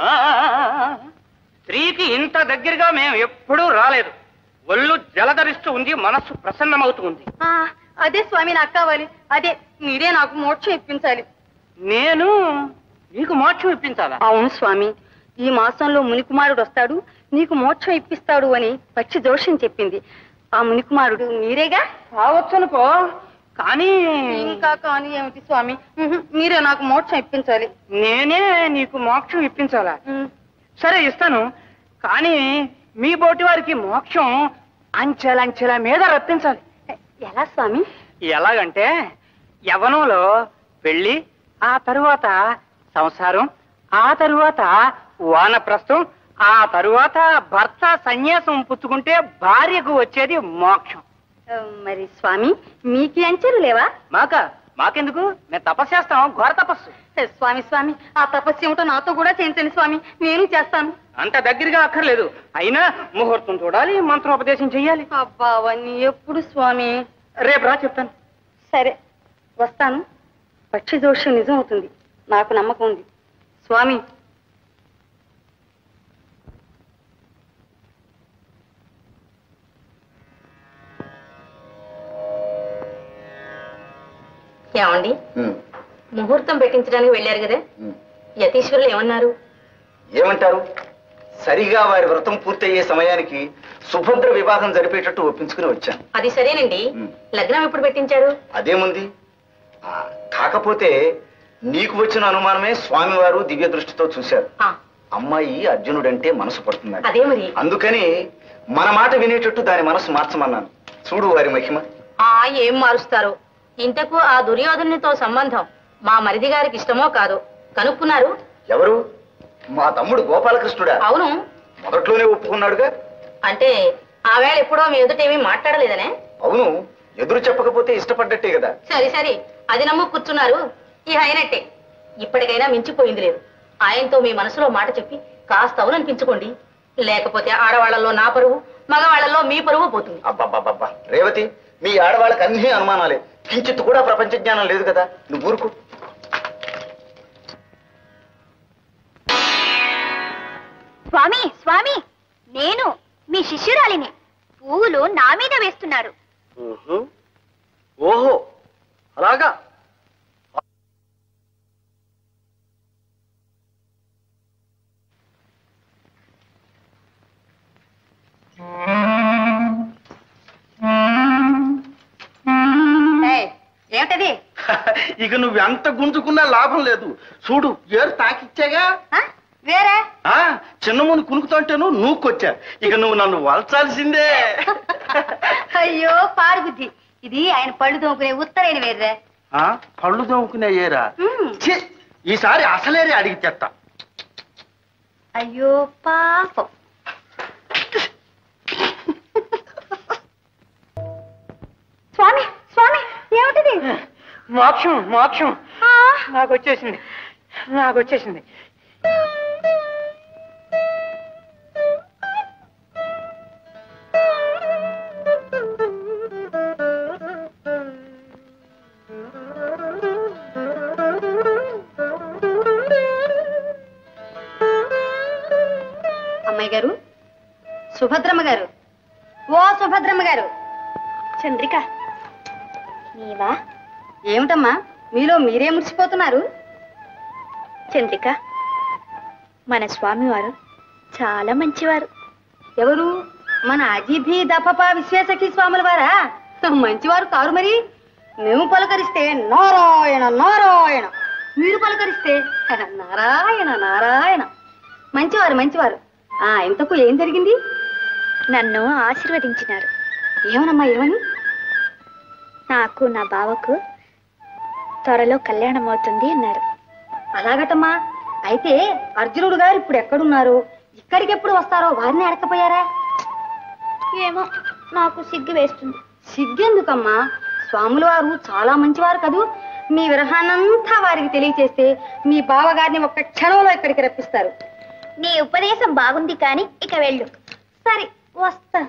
స్త్రీకి ఇంత దగ్గరగా మేము ఎప్పుడూ రాలేదు. ఒళ్ళు జలధరిస్తూ ఉంది, మనస్సు ప్రసన్నమవుతూ ఉంది. అదే స్వామి నాకు కావాలి. అదే, మీరే నాకు మోక్షం ఇప్పించాలి. నేను నీకు మోక్షం ఇప్పించాలా? అవును స్వామి, ఈ మాసంలో మునికుమారుడు వస్తాడు, నీకు మోక్షం ఇప్పిస్తాడు అని పక్షి జోషం చెప్పింది. ఆ మునికుమారుడు మీరేగా? కావచ్చునుకో, కానీ ఇంకా కానీ ఏమిటి స్వామి, మీరే నాకు మోక్షం ఇప్పించాలి. నేనే నీకు మోక్షం ఇప్పించాలా? సరే, ఇస్తాను. కానీ మీ బోటి వారికి మోక్షం అంచెలంచెల మీద రప్పించాలి. ఎలా స్వామి? ఎలాగంటే, యవ్వనంలో పెళ్లి, ఆ తరువాత సంసారం, ఆ తరువాత వానప్రస్థం, ఆ తరువాత భర్త సన్యాసం పుచ్చుకుంటే భార్యకు వచ్చేది మోక్షం. మరి స్వామి మీకే అంచెలు లేవా? మాకెందుకు? మేము తపస్సు చేస్తాం, ఘోర తపస్సు. స్వామి స్వామి ఆ తపస్సు ఏమిటో నాతో కూడా చేయించండి స్వామి, నేను చేస్తాను. అంత దగ్గరగా అక్కర్లేదు, అయినా ముహూర్తం చూడాలి, మంత్రోపదేశం చెయ్యాలి. అబ్బా అవన్నీ ఎప్పుడు స్వామి? రేపు రా చెప్తాను. సరే వస్తాను. పక్షి దోషం నిజం అవుతుంది, నాకు నమ్మకం ఉంది. స్వామి ఏమండి, ముహూర్తం పెట్టించడానికి వెళ్ళారు కదా, యతీశ్వరులు ఏమన్నారు? ఏమంటారు? సరిగా వారి వ్రతం పూర్తయ్యే సమయానికి సుభద్ర వివాహం జరిపేటట్టు ఒప్పించుకుని వచ్చాను. అది సరేనండి, లగ్నం ఎప్పుడు పెట్టించారు? అదేముంది, కాకపోతే నీకు వచ్చిన అనుమానమే స్వామివారు దివ్య దృష్టితో చూశారు. అమ్మాయి అర్జునుడంటే మనసు పడుతున్నాడు. అదే మరి. అందుకని మన మాట వినేటట్టు దాని మనసు మార్చమన్నాను. చూడు వారి మహిమ. ఏం మారుస్తారు? ఇంతకు ఆ దుర్యోధనునితో సంబంధం మా మరిది గారికి ఇష్టమో కాదో కనుక్కున్నారు? ఎవరు? మా తమ్ముడు గోపాలకృష్ణుడా? అవును. మొదట్లోనే ఒప్పుకున్నాడుగా. అంటే ఆ వేళ ఎప్పుడో మీ ఎదుటేమీ మాట్లాడలేదనే? అవును, ఎదురు చెప్పకపోతే ఇష్టపడ్డట్టే కదా. సరే సరే, అది నమ్ము కూర్చున్నారు. ఈ అయినట్టే, ఇప్పటికైనా మించిపోయింది లేదు. ఆయనతో మీ మనసులో మాట చెప్పి కాస్త అవుననిపించుకోండి, లేకపోతే ఆడవాళ్లలో నా పరువు, మగవాళ్లలో మీ పరువు పోతుంది. అబ్బబ్బబ్బబ్బా రేవతి, మీ ఆడవాళ్ళకి అన్ని అనుమానాలే, కించిత్ కూడా ప్రపంచ జ్ఞానం లేదు కదా. నువ్వు ఊరుకు. స్వామి స్వామి, నేను మీ శిష్యురాలిని. పువ్వులు నా మీద వేస్తున్నారు. ఓహో అలాగా. ఏమిటది? ఇక నువ్వు ఎంత గుంజుకున్నా లాభం లేదు. చూడు, ఏరు తాకిచ్చాగా. వేరే చిన్నముని కునుకుతుంటేను నూక్కొచ్చా. ఇక నువ్వు నన్ను వలచాల్సిందే. అయ్యో పాడుబుద్ధి, ఇది ఆయన పళ్ళు తోముకునే ఉత్తరైన వేర్రే. పళ్ళు తోముకునే ఏరా? ఈసారి అసలేరే అడిగి తెస్తా. అయ్యో పాపం. స్వామి స్వామి ఏమిటిది? మోక్షం మోక్షం నాకు వచ్చేసింది, నాకు వచ్చేసింది. అమ్మాయి గారు, సుభద్రమ్మ గారు, ఓ సుభద్రమ్మ గారు. చంద్రిక నీవా? ఏమిటమ్మా మీలో మీరే మురిసిపోతున్నారు? చంద్రిక, మన స్వామివారు చాలా మంచివారు. ఎవరు? మన అజిభి దపప విశ్వేశకి స్వాముల వారా? మంచివారు కారు మరి. మేము పలకరిస్తే నారాయణ నారాయణ, మీరు పలకరిస్తే నారాయణ నారాయణ. మంచివారు మంచివారు. ఇంతకు ఏం జరిగింది? నన్ను ఆశీర్వదించినారు. ఏమనమ్మా ఏమని? నాకు నా బావకు త్వరలో కళ్యాణం అవుతుంది అన్నారు. అలాగటమ్మా. అయితే అర్జునుడు గారు ఇప్పుడు ఎక్కడున్నారు, ఇక్కడికి ఎప్పుడు వస్తారో వారిని అడకపోయారా? ఏమో, నాకు సిగ్గు వేస్తుంది. సిగ్గెందుకమ్మా? స్వాముల వారు చాలా మంచివారు కదూ. మీ విరహాన్నంతా వారికి తెలియచేస్తే మీ బావగారిని ఒక్క క్షణంలో ఇక్కడికి రప్పిస్తారు. నీ ఉపదేశం బాగుంది, కానీ ఇక వెళ్ళు. సరే వస్తా.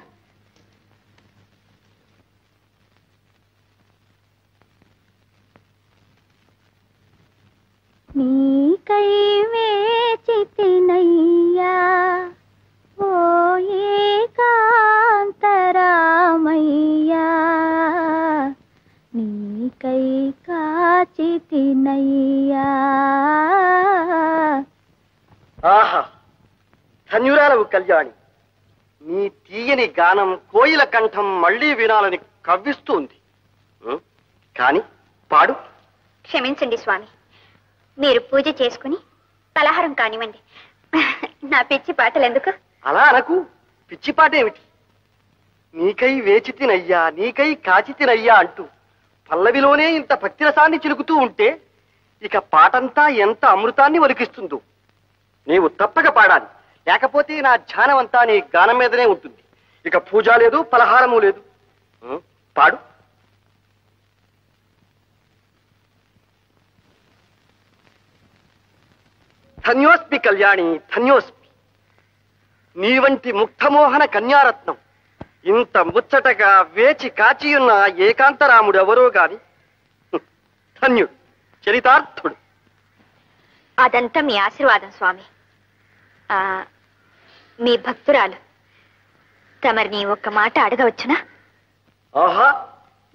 నీకై వేచితినయ్యా ఓ ఏకాంతరామయ్యా, నీకై కాచితినయ్యా. ఆహా, ధన్యురాలవు కళ్యాణి. నీ తీయని గానం కోయిల కంఠం మళ్లీ వినాలని కవ్విస్తుంది. కాని పాడు. క్షమించండి స్వామి, మీరు పూజ చేసుకుని పలహారం కానివ్వండి. నా పిచ్చి పాటలు ఎందుకు? అలా అనకు. పిచ్చి పాట ఏమిటి? నీకై వేచితినయ్యా, నీకై కాచితినయ్యా అంటూ పల్లవిలోనే ఇంత భక్తిరసాన్ని చిలుకుతూ ఉంటే ఇక పాటంతా ఎంత అమృతాన్ని ఒలికిస్తుందో. నీవు తప్పక పాడాలి, లేకపోతే నా ధ్యానం అంతా నీ గానం మీదనే ఉంటుంది. ఇక పూజ లేదు, పలహారము లేదు. పాడు. ధన్యోస్మి కళ్యాణి, ధన్యోస్మి. నీ వంటి ముక్తమోహన కన్యారత్నం ఇంత ముచ్చటగా వేచి కాచియున్న ఏకాంతరాముడు ఎవరో గాని ధన్యుడు, చరితార్థుడు. అదంతా మీ ఆశీర్వాదం స్వామి. మీ భక్తురాలు తమరిని ఒక్క మాట అడగవచ్చునా? ఆహా,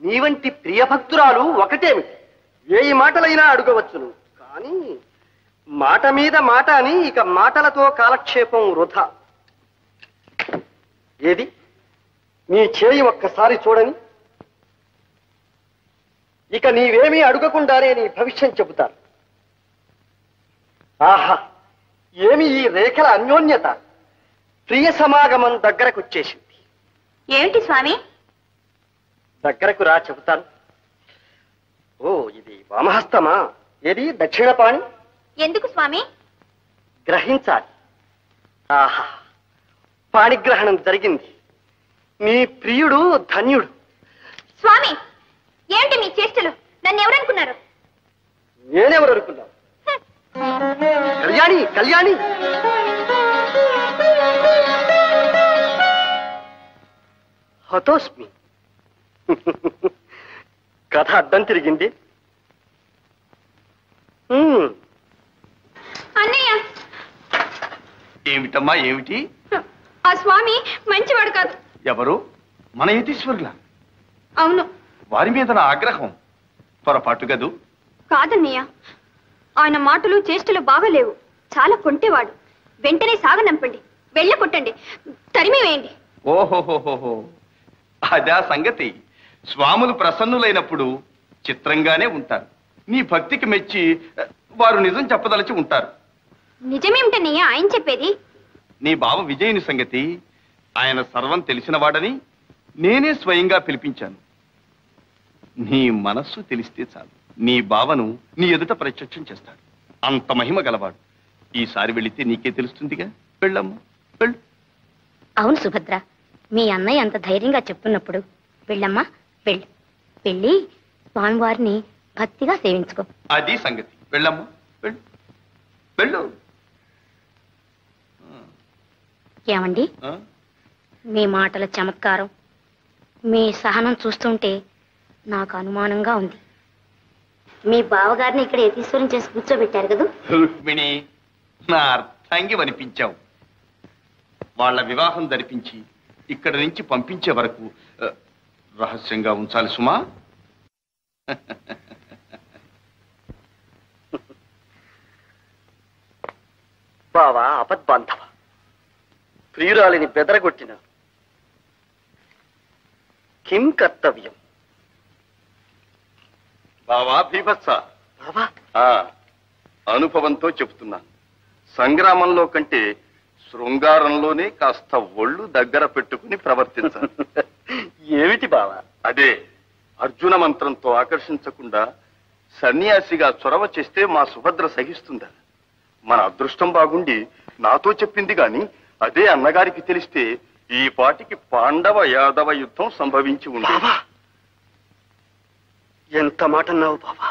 నీ వంటి ప్రియ భక్తురాలు ఒకటేమిటి, 1000 మాటలైనా అడగవచ్చును. కానీ మాట మీద మాట అని ఇక మాటలతో కాలక్షేపం వృధా. ఏది నీ చేయి ఒక్కసారి చూడని. ఇక నీవేమీ అడగకుండానే నీ భవిష్యం చెబుతారు. ఆహా, ఏమి ఈ రేఖల అన్యోన్యత! ప్రియ సమాగమం దగ్గరకొచ్చేసింది. ఏమిటి స్వామి? దగ్గరకు రా, చెబుతాను. ఓ, ఇది వామహస్తమా? ఏది దక్షిణపాణి? ఎందుకు స్వామి? గ్రహించాలి. ఆహా, పాణిగ్రహణం జరిగింది. నీ ప్రియుడు ధన్యుడు. స్వామి, ఏమిటి మీ చేష్టలు? నన్ను ఎవరనుకున్నారు? నేనెవరు అనుకున్నావు? కళ్యాణి, కళ్యాణి, హతోస్మి. కథ అడ్డం తిరిగింది. అన్నయ్య, ఏమిటమ్మా ఏమిటి? ఆ స్వామి మంచివాడు కాదు. ఎవరు? మన యతీశ్వరుల? అవును. వారి మీద నా ఆగ్రహం పొరపాటు గదు. కాదన్నయ్య, ఆయన మాటలు చేష్టలు బాగాలేవు. చాలా కొంటేవాడు. వెంటనే సాగనంపండి, వెళ్ళ కొట్టండి, తరిమి వేయండి. ఓహోహోహో, అదా సంగతి. స్వాములు ప్రసన్నులైనప్పుడు చిత్రంగానే ఉంటారు. నీ భక్తికి మెచ్చి వారు నిజం చెప్పదలిచి ఉంటారు. నిజమేమిటన్నయ్య ఆయన చెప్పేది? నీ బావ విజయుని సంగతి ఆయన సర్వం తెలిసినవాడని నేనే స్వయంగా పిలిపించాను. నీ మనస్సు తెలిస్తే చాలు, నీ బావను నీ ఎదుట ప్రత్యక్షం చేస్తాడు. అంత మహిమ గలవాడు. ఈసారి వెళితే నీకే తెలుస్తుందిగా. వెళ్ళమ్మా, వెళ్ళు. అవును సుభద్ర, మీ అన్నయ్య అంత ధైర్యంగా చెప్తున్నప్పుడు వెళ్ళమ్మా, వెళ్ళు. వెళ్ళి స్వామివారిని భక్తిగా సేవించుకో. అది సంగతి. వెళ్ళమ్మా, వెళ్ళు, వెళ్ళు. ఏమండి, మీ మాటల చమత్కారం, మీ సహనం చూస్తుంటే నాకు అనుమానంగా ఉంది. మీ బావగారిని ఇక్కడ యతీశ్వరం చేసి కూర్చోబెట్టారు కదా? రుక్మిణి, నా అర్థాంగి వనిపించావు. వాళ్ళ వివాహం జరిపించి ఇక్కడి నుంచి పంపించే వరకు రహస్యంగా ఉంచాలి సుమా. బావా అపద్బాంధవ, ప్రియురాలిని బెదరగొట్టిన కిం కర్తవ్యం? బావా భీభత్స, బావా అనుభవంతో చెప్తున్నాను. సంగ్రామంలో కంటే శృంగారంలోనే కాస్త ఒళ్ళు దగ్గర పెట్టుకుని ప్రవర్తించాలి. ఏమిటి బావా? అదే, అర్జున మంత్రంతో ఆకర్షించకుండా సన్యాసిగా చొరవ చేస్తే మా సుభద్ర సహిస్తుందా? మన అదృష్టం బాగుండి నాతో చెప్పింది గాని అదే అన్నగారికి తెలిస్తే ఈ పాటికి పాండవ యాదవ యుద్ధం సంభవించి ఉండేది. ఎంత మాట అన్నావు బావా?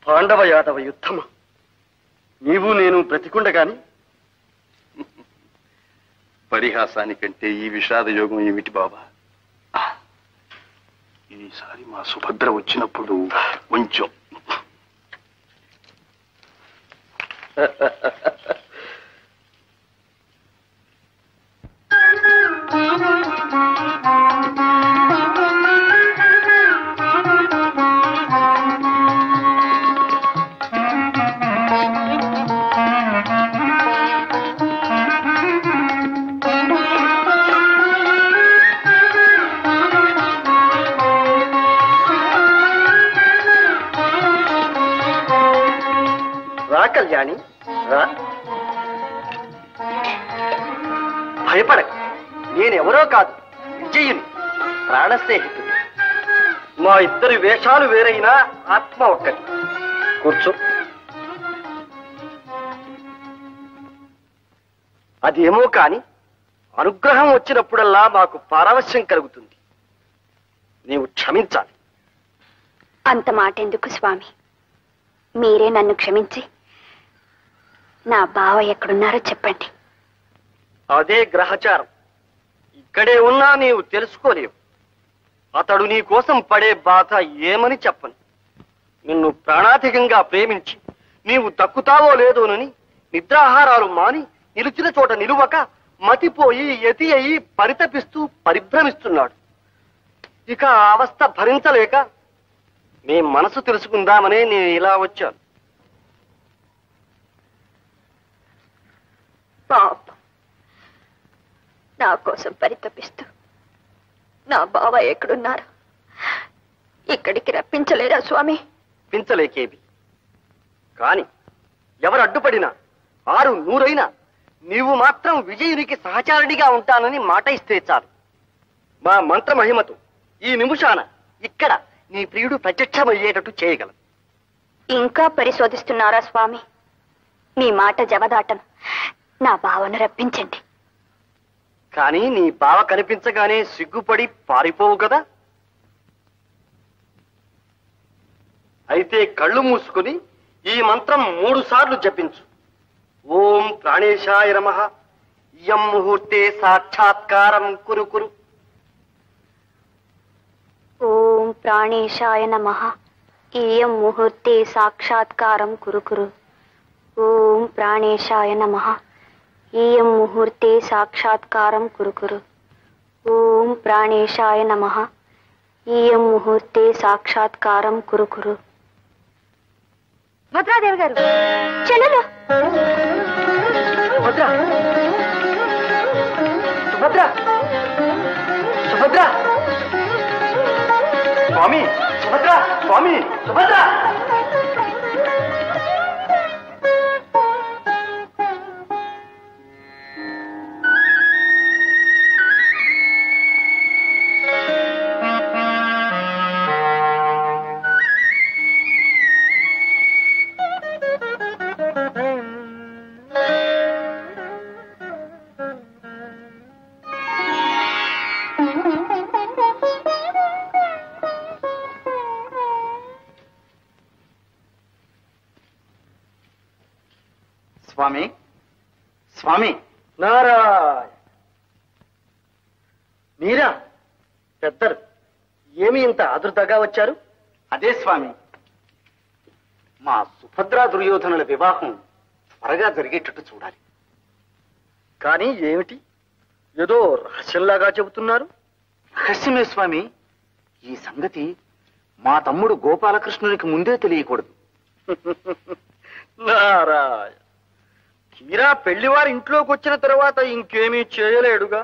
పాండవ యాదవ యుద్ధమా? నీవు నేను బ్రతికుండగాని? పరిహాసానికంటే ఈ విషాద యోగం ఏమిటి బాబా? ఈసారి మా సుభద్ర వచ్చినప్పుడు కొంచెం రా కళ్యాణి, రా. భయపడక, నేనెవరో కాదు, విజయుని ప్రాణ స్నేహితుడు. మా ఇద్దరి వేషాలు వేరైనా ఆత్మ ఒక్కటి. కూర్చో. అదేమో కాని అనుగ్రహం వచ్చినప్పుడల్లా మాకు పారవశ్యం కలుగుతుంది. నీవు క్షమించాలి. అంత మాట ఎందుకు స్వామి? మీరే నన్ను క్షమించి నా బావ ఎక్కడున్నారో చెప్పండి. అదే గ్రహచారం. ఇక్కడే ఉన్నా నీవు తెలుసుకోలేవు. అతడు నీ కోసం పడే బాధ ఏమని చెప్పను. నిన్ను ప్రాణాధికంగా ప్రేమించి నీవు దక్కుతావో లేదోనని నిద్రాహారాలు మాని నిలిచిన చోట నిలువక మతిపోయి యతి అయి పరితపిస్తూ పరిభ్రమిస్తున్నాడు. ఇక ఆ అవస్థ భరించలేక నీ మనసు తెలుసుకుందామనే నేను ఇలా వచ్చాను. పాపం, నా కోసం పరితపిస్తూ నా బావ ఎక్కడున్నారు? ఇక్కడికి రప్పించలేరా స్వామి? పించలేకేవి. కాని ఎవరు అడ్డుపడినా 6 100 నీవు మాత్రం విజయునికి సహచారుడిగా ఉంటానని మాట ఇస్తే చాలు. మా మంత్ర మహిమతో ఈ నిమిషాన ఇక్కడ నీ ప్రియుడు ప్రత్యక్షమయ్యేటట్టు చేయగలం. ఇంకా పరిశోధిస్తున్నారా స్వామి? మీ మాట జవదాటను. నా బావను రప్పించండి. కానీ నీ బావ కనిపించగానే సిగ్గుపడి పారిపోవు కదా? అయితే కళ్ళు మూసుకుని ఈ మంత్రం 3 సార్లు జపించు. ఓం ప్రాణేశాయ నమః ఇయం ముహూర్తే సాక్షాత్కారం కురు కురు. ఓం ప్రాణేశాయ నమః ఇయం ముహూర్తే సాక్షాత్కారం కురు కురు. ఓం ప్రాణేశాయ నమః ఇయం ముహూర్తే సాక్షాత్కారం కురు కురు. ఓం ప్రాణేశాయ నమః ఇయం ముహూర్తే సాక్షాత్కారం కురు కురు. భద్రాదేవి గారు, చెల్లెలు. సుభద్ర, సుభద్ర, సుభద్ర, స్వామి, సుభద్ర, స్వామి, సుభద్ర. స్వామి, స్వామి. నారాయణ, మీరా? పెద్దలు ఏమి ఇంత ఆదుర్తగా వచ్చారు? అదే స్వామి, మా సుభద్రా దుర్యోధనుల వివాహం త్వరగా జరిగేటట్టు చూడాలి. కానీ ఏమిటి, ఏదో రహస్యంలాగా చెబుతున్నారు? రహస్యమే స్వామి. ఈ సంగతి మా తమ్ముడు గోపాలకృష్ణునికి ముందే తెలియకూడదు. నారాయణ, తీరా పెళ్లివారి ఇంట్లోకి వచ్చిన తర్వాత ఇంకేమీ చేయలేడుగా.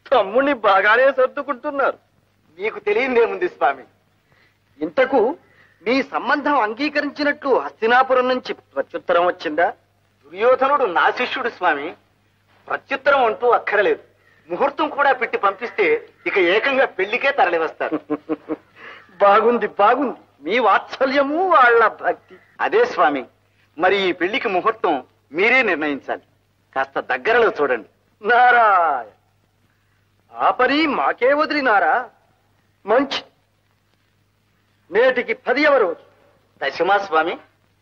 తమ్ముణ్ణి బాగానే సర్దుకుంటున్నారు. మీకు తెలియదేముంది స్వామి. ఇంతకు మీ సంబంధం అంగీకరించినట్లు హస్తినాపురం నుంచి ప్రత్యుత్తరం వచ్చిందా? దుర్యోధనుడు నా శిష్యుడు స్వామి. ప్రత్యుత్తరం అంటూ అక్కరలేదు. ముహూర్తం కూడా పెట్టి పంపిస్తే ఇక ఏకంగా పెళ్లికే తరలి వస్తారు. బాగుంది, బాగుంది. మీ వాత్సల్యము వాళ్ళ భక్తి. అదే స్వామి, మరి ఈ పెళ్లికి ముహూర్తం మీరే నిర్ణయించాలి. కాస్త దగ్గరలో చూడండి. నారాయణ, ఆ పని మాకే వదిలినారా? మంచి. నేటికి 10వ రోజు. దశమా స్వామి?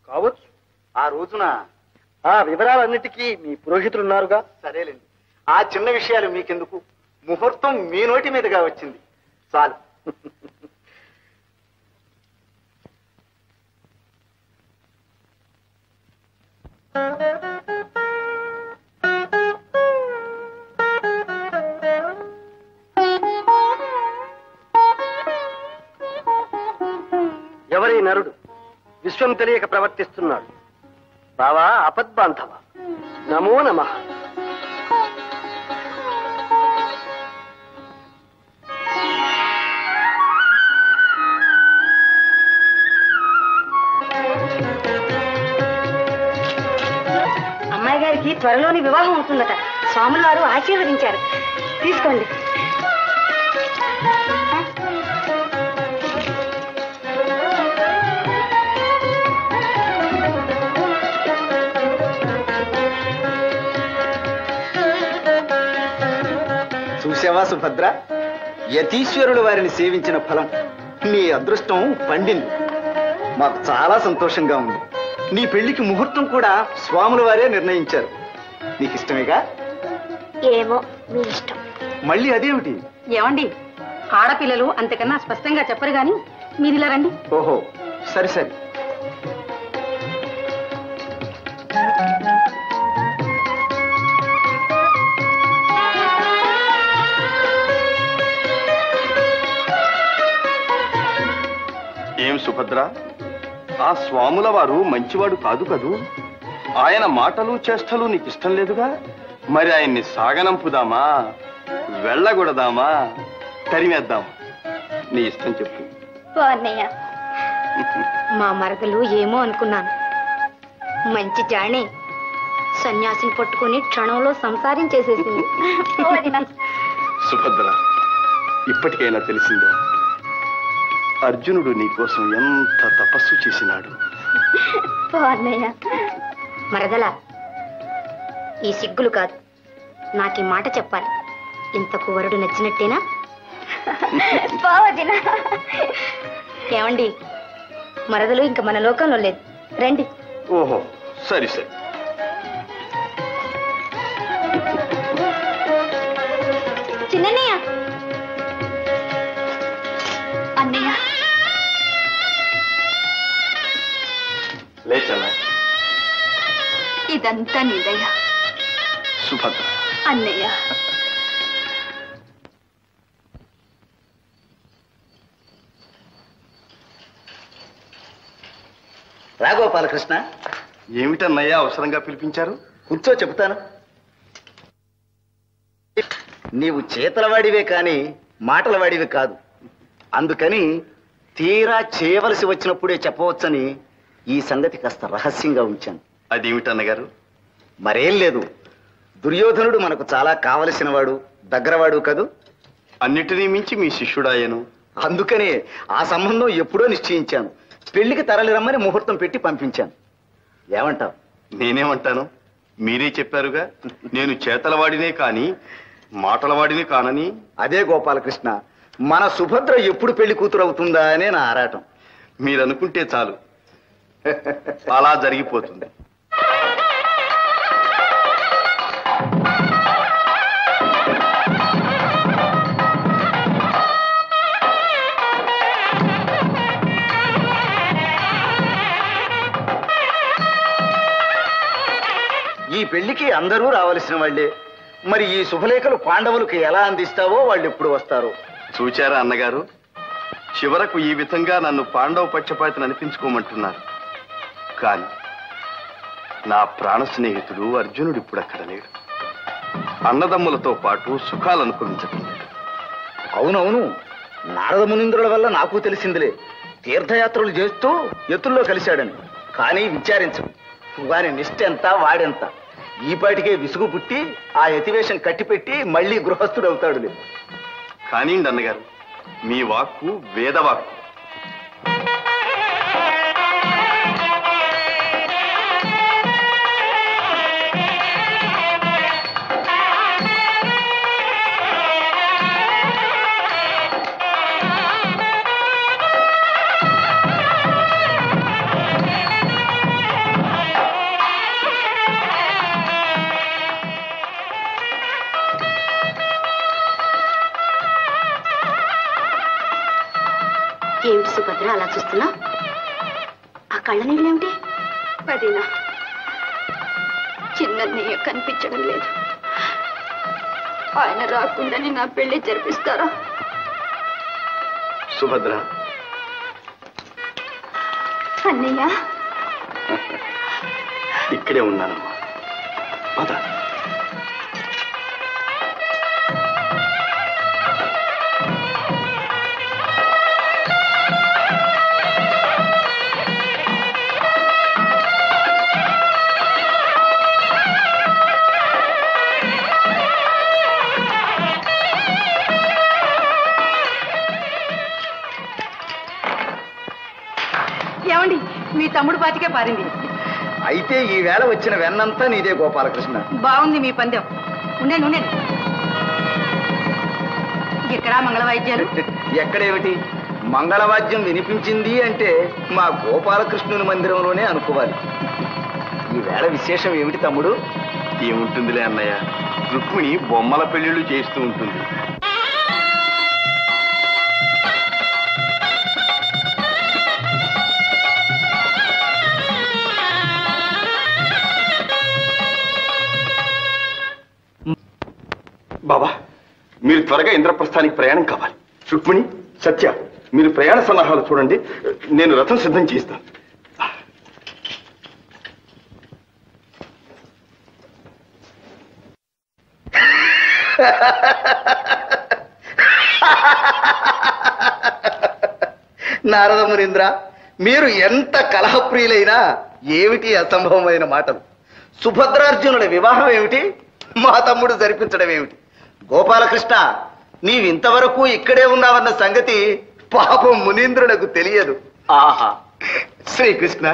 కావచ్చు. ఆ రోజున ఆ వివరాలన్నిటికీ మీ పురోహితులున్నారుగా. సరేలేండి, ఆ చిన్న విషయాలు మీకెందుకు. ముహూర్తం మీ నోటి మీదుగా వచ్చింది చాలు. ఎవరి నరుడు విశ్వం తెలియక ప్రవర్తిస్తున్నాడు? బావా ఆపద్బాంధవ, నమో నమః. అమ్మాయి గారికి త్వరలోని వివాహం అవుతుందట. స్వాముల వారు ఆశీర్వదించారు. తీసుకోండి. చూసావా సుభద్ర, యతీశ్వరుడు వారిని సేవించిన ఫలం. నీ అదృష్టం పండింది. మాకు చాలా సంతోషంగా ఉంది. నీ పెళ్లికి ముహూర్తం కూడా స్వాముల వారే నిర్ణయించారు. నీకు ఇష్టమేగా? ఏమో మీ ఇష్టం. మళ్ళీ అదేమిటి? ఏమండి, ఆడపిల్లలు అంతకన్నా స్పష్టంగా చెప్పరు గాని మీరు ఇలా రండి. ఓహో, సరే సరే. ఏం సుభద్ర, ఆ స్వాముల వారు మంచివాడు కాదు కదూ? ఆయన మాటలు చేష్టలు నీకు ఇష్టం లేదుగా? మరి ఆయన్ని సాగనంపుదామా, వెళ్ళగొడదామా, తరిమేద్దామా? నీ ఇష్టం చెప్పు. అన్నయ్య, మా మరదలు ఏమో అనుకున్నాను. మంచి జాణి సన్యాసిని పట్టుకుని క్షణంలో సంసారం చేసేసింది. సుభద్ర, ఇప్పటికైనా తెలిసిందా అర్జునుడు నీకోసం ఎంత తపస్సు చేసినాడు? అన్నయ్య, మరదల ఈ సిగ్గులు కాదు, నాకు ఈ మాట చెప్పాలి. ఇంతకు వరుడు నచ్చినట్టేనా? ఏమండి, మరదలు ఇంక మన లోకంలో లేదు. రండి. ఓహో, సరి సరి. చిన్నయ్య, అన్నయ్య, లేచలా. ఇదంతా నీదయ్యా. సుభద్ర, అన్నయ్య, రాగోపాలకృష్ణ. ఏమిటన్నయ్యా అవసరంగా పిలిపించారు? కూర్చో, చెబుతాను. నీవు చేతలవాడివే కాని మాటలవాడివి కాదు. అందుకని తీరా చేయవలసి వచ్చినప్పుడే చెప్పవచ్చని ఈ సంగతి కాస్త రహస్యంగా ఉంచాను. అదేమిటన్నగారు? మరేం లేదు, దుర్యోధనుడు మనకు చాలా కావలసిన వాడు, దగ్గరవాడు కదూ. అన్నిటినీ మించి మీ శిష్యుడాయను. అందుకనే ఆ సంబంధం ఎప్పుడో నిశ్చయించాను. పెళ్లికి తరలి రమ్మని ముహూర్తం పెట్టి పంపించాను. ఏమంటావు? నేనేమంటాను? మీరే చెప్పారుగా నేను చేతలవాడినే కాని మాటలవాడిని కానని. అదే గోపాలకృష్ణ, మన సుభద్ర ఎప్పుడు పెళ్లి కూతురు అవుతుందా అనే నా ఆరాటం. మీరనుకుంటే చాలు, అలా జరిగిపోతుంది. ఈ పెళ్లికి అందరూ రావలసిన వాళ్లే. మరి ఈ శుభలేఖలు పాండవులకు ఎలా అందిస్తావో వాళ్ళు ఎప్పుడు వస్తారో. చూచారా అన్నగారు, చివరకు ఈ విధంగా నన్ను పాండవ పక్షపాతిని అనిపించుకోమంటున్నారు. కాని నా ప్రాణ స్నేహితుడు అర్జునుడు ఇప్పుడు అక్కడ లేడు. అన్నదమ్ములతో పాటు సుఖాలు అనుభవించడం లేదు. అవునవును, నారద మునీంద్రుల వల్ల నాకు తెలిసిందిలే. తీర్థయాత్రలు చేస్తూ ఎత్తుల్లో కలిశాడని. కానీ విచారించు, వారి నిష్ఠ ఎంత, వాడెంత. ఈ పాటికే విసుగు పుట్టి ఆ యతివేషం కట్టిపెట్టి మళ్ళీ గృహస్థుడు అవుతాడు. కానీ అన్నగారు, మీ వాక్కు వేదవాక్కు. ఏమిటి సుభద్ర అలా చూస్తున్నా? ఆ కళ్ళ నీళ్ళేమిటి? అదేనా, చిన్నయ్య కనిపించడం లేదు. ఆయన రాకుండానే నా పెళ్లి జరిపిస్తారా? సుభద్ర, అన్నయ్య, ఇక్కడే ఉన్నానమ్మా. పద. ఏమండి, మీ తమ్ముడు బాతికే పారింది. అయితే ఈ వేళ వచ్చిన వెన్నంతా నీదే గోపాలకృష్ణ. బాగుంది మీ పందెం. ఉండండి ఉండండి. ఎక్కడ ఎక్కడా మంగళవాయిద్యాలు? ఎక్కడేమిటి, మంగళవాద్యం వినిపించింది అంటే మా గోపాలకృష్ణుని మందిరంలోనే అనుకోవాలి. ఈవేళ విశేషం ఏమిటి తమ్ముడు? ఏముంటుందిలే అన్నయ్య, రుక్మిణి బొమ్మల పెళ్లిళ్ళు చేస్తూ ఉంటుంది. బాబా, మీరు త్వరగా ఇంద్రప్రస్థానికి ప్రయాణం కావాలి. రుక్మిణి, సత్య, మీరు ప్రయాణ సలహాలు చూడండి, నేను రథం సిద్ధం చేస్తాను. నారద మునీంద్ర, మీరు ఎంత కలహప్రియులైనా ఏమిటి అసంభవమైన మాటలు? సుభద్రార్జునుల వివాహం ఏమిటి, మా తమ్ముడు జరిపించడం ఏమిటి? గోపాలకృష్ణ, నీవింతవరకు ఇక్కడే ఉన్నావన్న సంగతి పాపం మునీంద్రులకు తెలియదు. ఆహా, శ్రీకృష్ణ,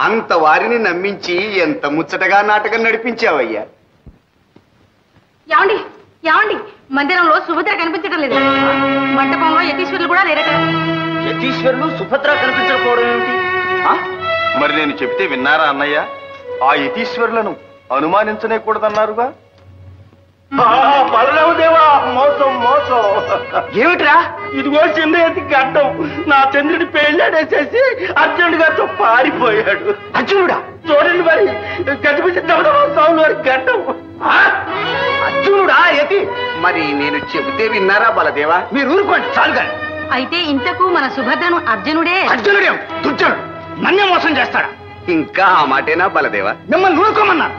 అంత వారిని నమ్మించి ఎంత ముచ్చటగా నాటకం నడిపించావయ్యా. ఏమండి ఏమండి, మందిరంలో సుభద్ర కనిపించడం లేదు. మంటపంలో యతీశ్వరులు కూడా లేరట. యతీశ్వరులు సుభద్ర కనిపించకపోవడం ఏమిటి? మరి నేను చెబితే విన్నారా అన్నయ్య? ఆ యతీశ్వరులను అనుమానించనే కూడదన్నారుగా. బలరామదేవా, మోసం మోసం. ఏమిట్రా? ఇదిగో చిన్న ఎత్తి గడ్డం, నా చంద్రుడి పెళ్ళాడేసేసి అర్జునుడి గారితో పారిపోయాడు. అర్జునుడా? చూడండి మరి, కనిపించి స్వామి వారి గడ్డం. అర్జునుడా యతి? మరి నేను చెబితే విన్నారా బలదేవా? మీరు ఊరుకోండి చాలుగా. అయితే ఇంతకు మన సుభద్రను అర్జునుడే? అర్జునుడే దుర్జనుడు, నన్నే మోసం చేస్తాడా? ఇంకా ఆ మాటేనా బలదేవా? మిమ్మల్ని ఊరుకోమన్నారు.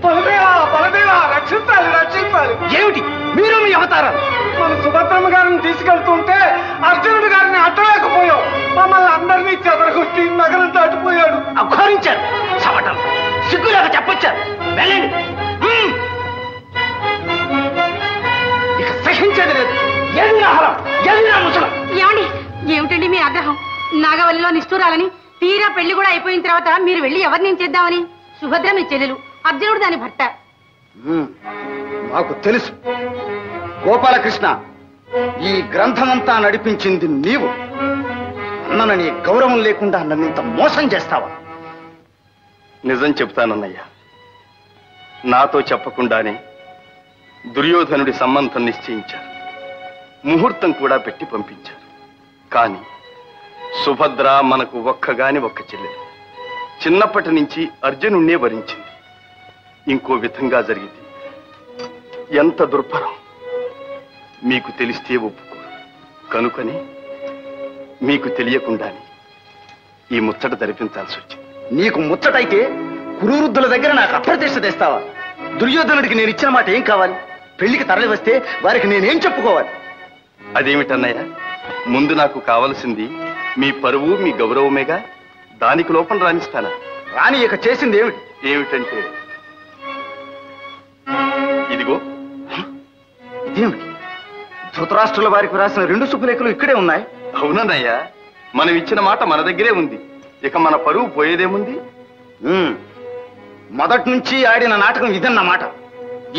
బలదేవా బలదేవా, రక్షించాలి రక్షించాలి. ఏమిటి మీరు మీ అవతారాలు? మన సుభద్రమ్మ గారిని తీసుకెళ్తుంటే అర్జునుడి గారిని అట్టలేకపోయాం. మమ్మల్ని అందరినీ చెదరగొట్టి నగరం దాటిపోయాడు. అఘోరించారు, చవటం సిగ్గులాగా చెప్పొచ్చారు. వెళ్ళండి. ఇక సహించేది లేదు. ఏది నా హరం, ఏది నా ముసలం? ఏమండి, ఏమిటండి మీ ఆగ్రహం? నాగవల్లిలో నిష్ఠూరాలని, తీరా పెళ్లి కూడా అయిపోయిన తర్వాత మీరు వెళ్ళి ఎవరిని చేద్దామని? సుభద్ర మీ చెల్లెలు, అర్జునుడు దాని భర్త. నాకు తెలుసు గోపాలకృష్ణ, ఈ గ్రంథమంతా నడిపించింది నీవు. అన్నను నీ గౌరవం లేకుండా నన్నింత మోసం చేస్తావా? నిజం చెప్తానన్నయ్య, నాతో చెప్పకుండానే దుర్యోధనుడి సంబంధం నిశ్చయించారు. ముహూర్తం కూడా పెట్టి పంపించారు. కానీ సుభద్ర మనకు ఒక్కగాని ఒక్క చెల్లెలు. చిన్నప్పటి నుంచి అర్జునుణ్ణే వరించింది. ఇంకో విధంగా జరిగింది ఎంత దుర్భరం. మీకు తెలిస్తే ఒప్పుకోరు. కనుకనే మీకు తెలియకుండానే ఈ ముచ్చట జరిపించాల్సి వచ్చింది. నీకు ముచ్చటైతే కురువృద్ధుల దగ్గర నాకు అప్రతిష్ట తెస్తావా? దుర్యోధనుడికి నేను ఇచ్చిన మాట ఏం కావాలి? పెళ్లికి తరలి వస్తే వారికి నేనేం చెప్పుకోవాలి? అదేమిటన్నయ్య, ముందు నాకు కావలసింది మీ పరువు మీ గౌరవమేగా. దానికి లోపం రాణిస్తానా? రాని ఇక చేసింది ఏమిటి? ఏమిటంటే ఇదిగో. ఇదేమిటి? ధృతరాష్ట్రుల వారికి రాసిన 2 శుభలేఖలు ఇక్కడే ఉన్నాయి. అవునన్నయ్య, మనం ఇచ్చిన మాట మన దగ్గరే ఉంది. ఇక మన పరువు పోయేదేముంది? మొదటి నుంచి ఆడిన నాటకం ఇదన్నమాట.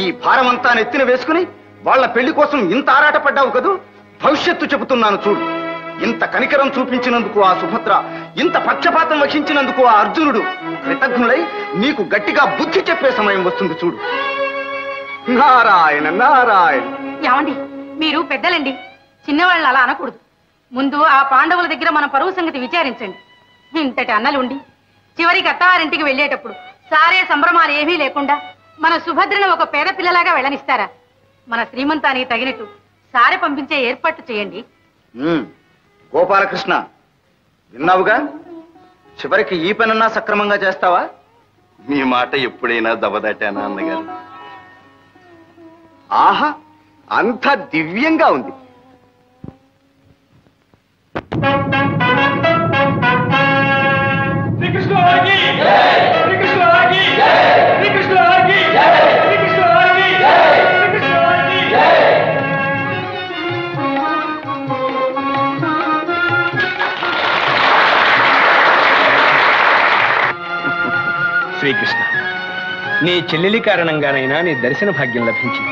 ఈ భారమంతా నెత్తిన వేసుకుని వాళ్ళ పెళ్లి కోసం ఇంత ఆరాటపడ్డావు కదూ. భవిష్యత్తు చెబుతున్నాను చూడు. ఇంత కనికరం చూపించినందుకు ఆ సుభద్ర, ఇంత పక్షపాతం వహించినందుకు ఆ అర్జునుడు కృతజ్ఞులై నీకు గట్టిగా బుద్ధి చెప్పే సమయం వస్తుంది చూడు. నారాయణ నారాయణ. ఏమండి, మీరు పెద్దలండి, చిన్నవాళ్ళని అలా అనకూడదు. ముందు ఆ పాండవుల దగ్గర మన పరువు సంగతి విచారించండి. ఇంతటి అన్నలుండి చివరికి అత్తవారింటికి వెళ్ళేటప్పుడు సారే సంభ్రమాలు ఏమీ లేకుండా మన సుభద్రను ఒక పేద పిల్లలాగా వెళ్ళనిస్తారా? మన శ్రీమంతానికి తగినట్టు సారే పంపించే ఏర్పాటు చేయండి. గోపాలకృష్ణ, విన్నావుగా? చివరికి ఈ పనన్నా సక్రమంగా చేస్తావా? మీ మాట ఎప్పుడైనా దబదాటానా అన్నగారు? ఆహా, అంత దివ్యంగా ఉంది. శ్రీకృష్ణ, నీ చెల్లెలి కారణంగానైనా నీ దర్శన భాగ్యం లభించింది.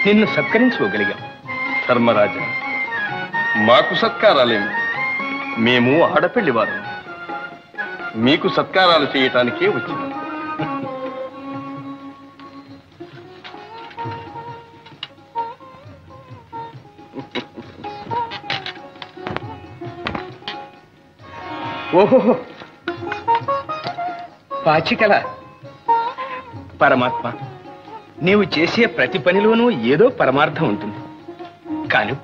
నిన్ను సత్కరించుకోగలిగాం. ధర్మరాజా, మాకు సత్కారాలేమి? మేము ఆడపెళ్లివారు, మీకు సత్కారాలు చేయటానికే వచ్చింది. ఓహో, పాచికల పరమాత్మ, నీవు చేసే ప్రతి పనిలోనూ ఏదో పరమార్థం ఉంటుంది. కాను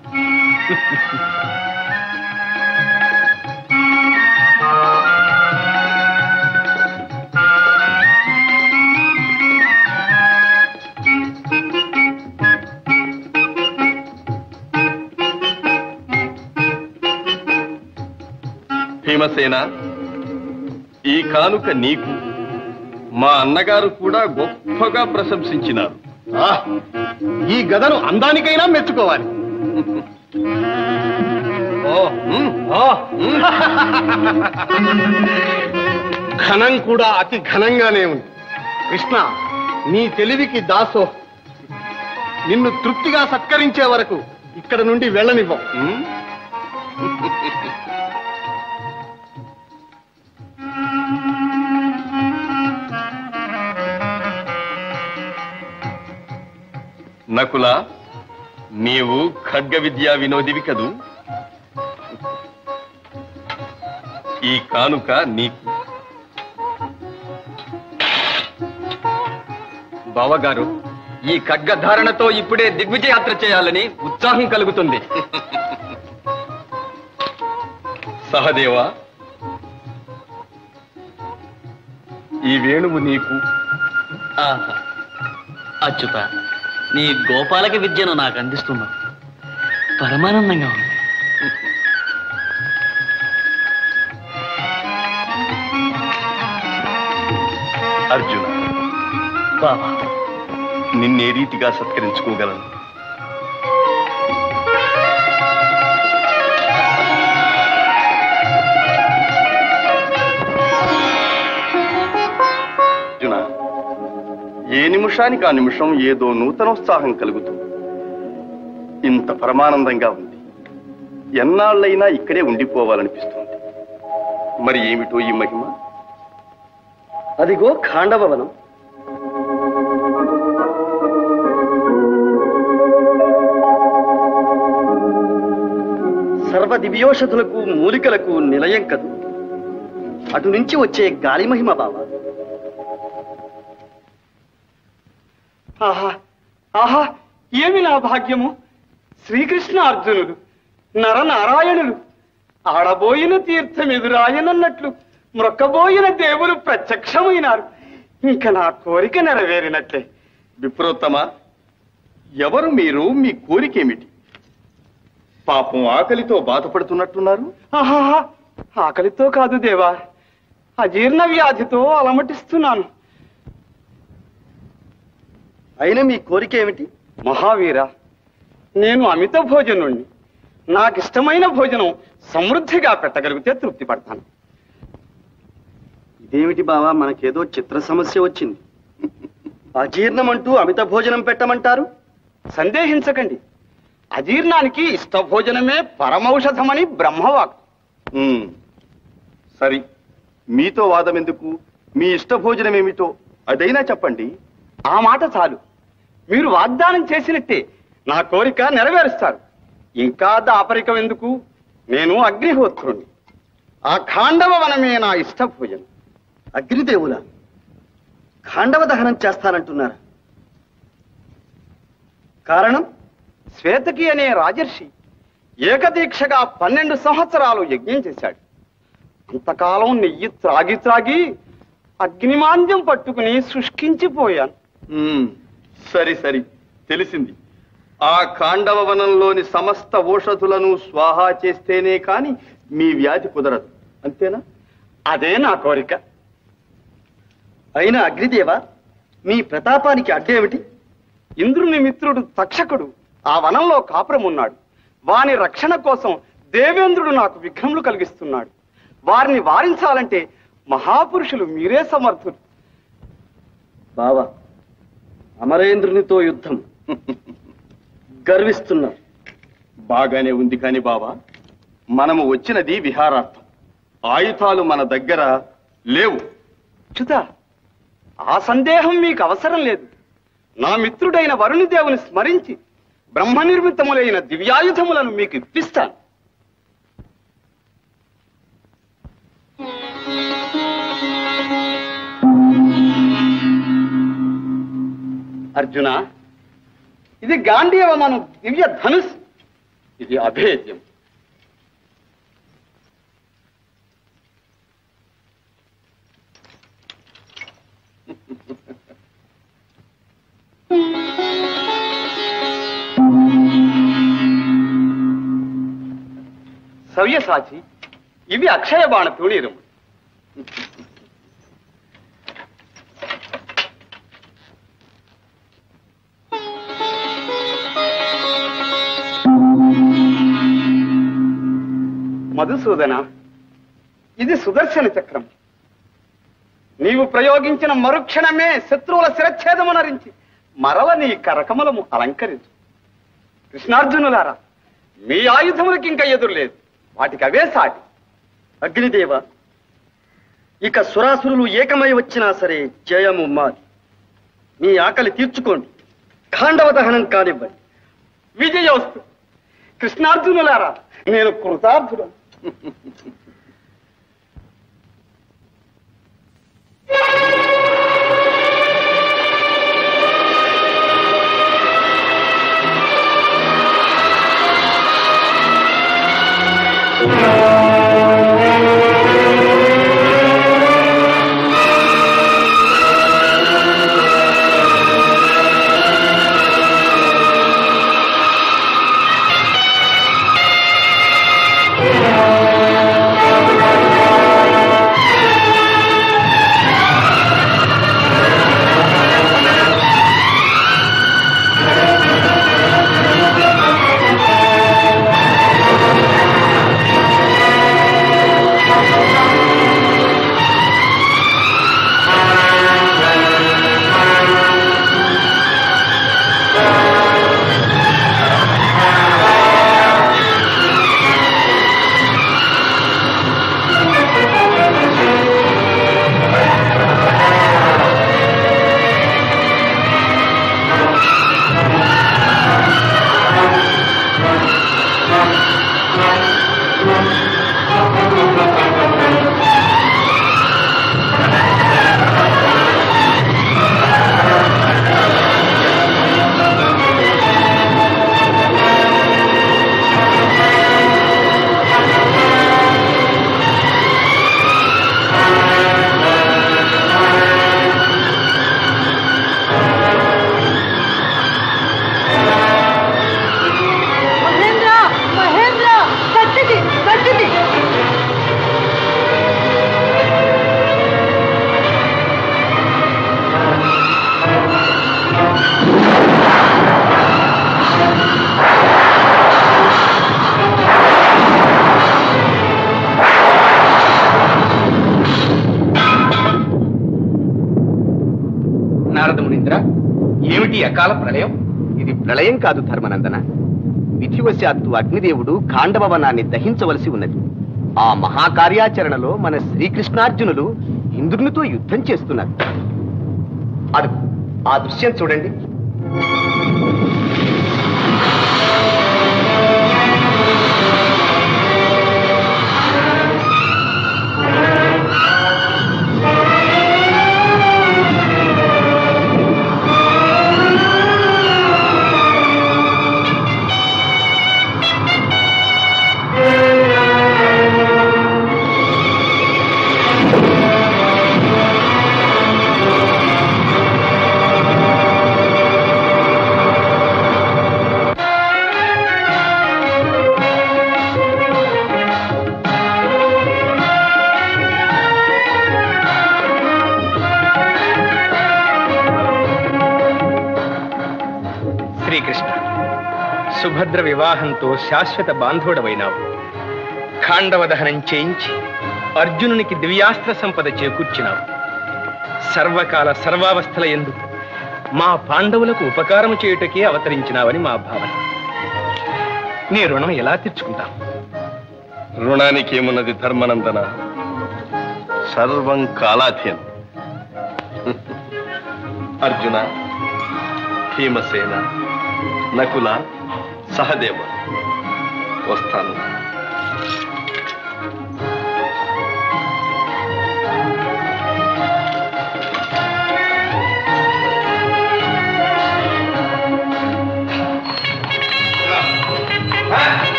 భీమసేన, ఈ కానుక నీకు మా అన్నగారు కూడా గొప్పగా ప్రశంసించినారు. ఈ గదను అందానికైనా మెచ్చుకోవాలి. ఘనం కూడా అతి ఘనంగానే ఉంది. కృష్ణ, నీ తెలివికి దాసో. నిన్ను తృప్తిగా సత్కరించే వరకు ఇక్కడ నుండి వెళ్ళనివ్వం. నకుల, నీవు ఖడ్గ విద్యా వినోదివి కదూ. ఈ కానుక నీకు. బావగారు, ఈ ఖడ్గధారణతో ఇప్పుడే దిగ్విజయాత్ర చేయాలని ఉత్సాహం కలుగుతుంది. సహదేవా, ఈ వేణువు నీకు. అచ్యుత, నీ గోపాలక విద్యను నాకు అందిస్తున్నావు. పరమానందంగా ఉంది. అర్జున, బాబా, నిన్నే రీతిగా సత్కరించుకోగలను? అర్జున, ఏ నిమిషానికి ఆ నిమిషం ఏదో నూతనోత్సాహం కలుగుతుంది. ఇంత పరమానందంగా ఉంది. ఎన్నాళ్ళైనా ఇక్కడే ఉండిపోవాలనిపిస్తుంది. మరి ఏమిటో ఈ మహిమ? అదిగో ఖాండవవనం. సర్వ దివ్యోషధులకు మూలికలకు నిలయం కదు. అటు నుంచి వచ్చే గాలి మహిమ బావా. ఆహా ఆహా, ఏమి నా భాగ్యము! శ్రీకృష్ణ అర్జునుడు నరనారాయణులు ఆడబోయిన తీర్థం ఎదురాయనన్నట్లు మ్రొక్కబోయిన దేవులు ప్రత్యక్షమైనారు. ఇంకా నా కోరిక నెరవేరినట్లే. విప్రోత్తమ, ఎవరు మీరు? మీ కోరికేమిటి? పాపం ఆకలితో బాధపడుతున్నట్టున్నారు. ఆహా, ఆకలితో కాదు దేవా, అజీర్ణ వ్యాధితో అలమటిస్తున్నాను. అయినా మీ కోరిక ఏమిటి? మహావీర, నేను అమిత భోజనుణ్ణి. నాకిష్టమైన భోజనం సమృద్ధిగా పెట్టగలిగితే తృప్తి పడతాను. ఇదేమిటి బావా, మనకేదో చిత్ర సమస్య వచ్చింది. అజీర్ణమంటూ అమిత భోజనం పెట్టమంటారు? సందేహించకండి, అజీర్ణానికి ఇష్ట భోజనమే పరమౌషధమని బ్రహ్మవాక్. సరి, మీతో వాదం ఎందుకు? మీ ఇష్ట భోజనం ఏమిటో అదైనా చెప్పండి. ఆ మాట చాలు. మీరు వాగ్దానం చేసినట్టే నా కోరిక నెరవేరుస్తారు. ఇంకా దాపరికం ఎందుకు? నేను అగ్నిహోత్రుణ్ణి. ఆ ఖాండవ వనమే నా ఇష్ట భోజనం. అగ్నిదేవుల ఖాండవ దహనం చేస్తానంటున్నారు. కారణం? శ్వేతకి అనే రాజర్షి ఏకదీక్షగా 12 సంవత్సరాలు యజ్ఞం చేశాడు. అంతకాలం నెయ్యి త్రాగి త్రాగి అగ్నిమాంద్యం పట్టుకుని శుష్కించిపోయాను. సరి సరి, తెలిసింది. ఆ ఖాండవ వనంలోని సమస్త ఔషధులను స్వాహా చేస్తేనే కాని మీ వ్యాధి కుదరదు, అంతేనా? అదే నా కోరిక. అయినా అగ్నిదేవ, మీ ప్రతాపానికి అడ్డేమిటి? ఇంద్రుని మిత్రుడు తక్షకుడు ఆ వనంలో కాపురమున్నాడు. వాని రక్షణ కోసం దేవేంద్రుడు నాకు విఘ్నములు కలిగిస్తున్నాడు. వారిని వారించాలంటే మహాపురుషులు మీరే సమర్థులు. బావా, అమరేంద్రునితో యుద్ధం గర్విస్తున్నారు. బాగానే ఉంది కాని బావా, మనము వచ్చినది విహారార్థం. ఆయుధాలు మన దగ్గర లేవు. అచ్యుత, ఆ సందేహం మీకు అవసరం లేదు. నా మిత్రుడైన వరుణదేవుని స్మరించి బ్రహ్మ నిర్మితములైన దివ్యాయుధములను మీకు ఇప్పిస్తాను. అర్జున, ఇది గాంధీవమను దివ్య ధనుస్, ఇది అభేద్యం. సవ్యసాచి, ఇవి అక్షయ బాణ తూణీరము. మధుసూదన, ఇది సుదర్శన చక్రం. నీవు ప్రయోగించిన మరుక్షణమే శత్రువుల శిరచ్ఛేదమునరించి మరల నీ కరకమలము అలంకరించు. కృష్ణార్జునులారా, మీ ఆయుధములకి ఇంకా ఎదురులేదు, వాటికి అవే సాటి. అగ్నిదేవ, ఇక సురాసురులు ఏకమై వచ్చినా సరే జయము మాది. మీ ఆకలి తీర్చుకోండి, ఖాండవ దహనం కానివ్వండి. విజయోస్తు. కృష్ణార్జునులారా, నేను కృతార్థులను. ఏమిటి అకాల ప్రళయం? ఇది ప్రళయం కాదు ధర్మనందన. విధివశాత్తు అగ్నిదేవుడు ఖాండవ వనాన్ని దహించవలసి ఉన్నది. ఆ మహాకార్యాచరణలో మన శ్రీకృష్ణార్జునులు ఇంద్రునితో యుద్ధం చేస్తున్నారు. అది ఆ దృశ్యం చూడండి. సుభద్ర వివాహంతో శాశ్వత బాంధవుడవైనావు. ఖాండవ దహనం చేయించి అర్జునునికి దివ్యాస్త్ర సంపద చేకూర్చినావు. సర్వకాల సర్వావస్థల యందు మా పాండవులకు ఉపకారము చేయుటకే అవతరించినావని మా భావన. నీ రుణం ఎలా తీర్చుకుంటాను? రుణానికి ఏమున్నది ధర్మనందన, సర్వం కాలాధీనం. అర్జున, భీమసేన, నకుల, సహదేవ, వస్తాను.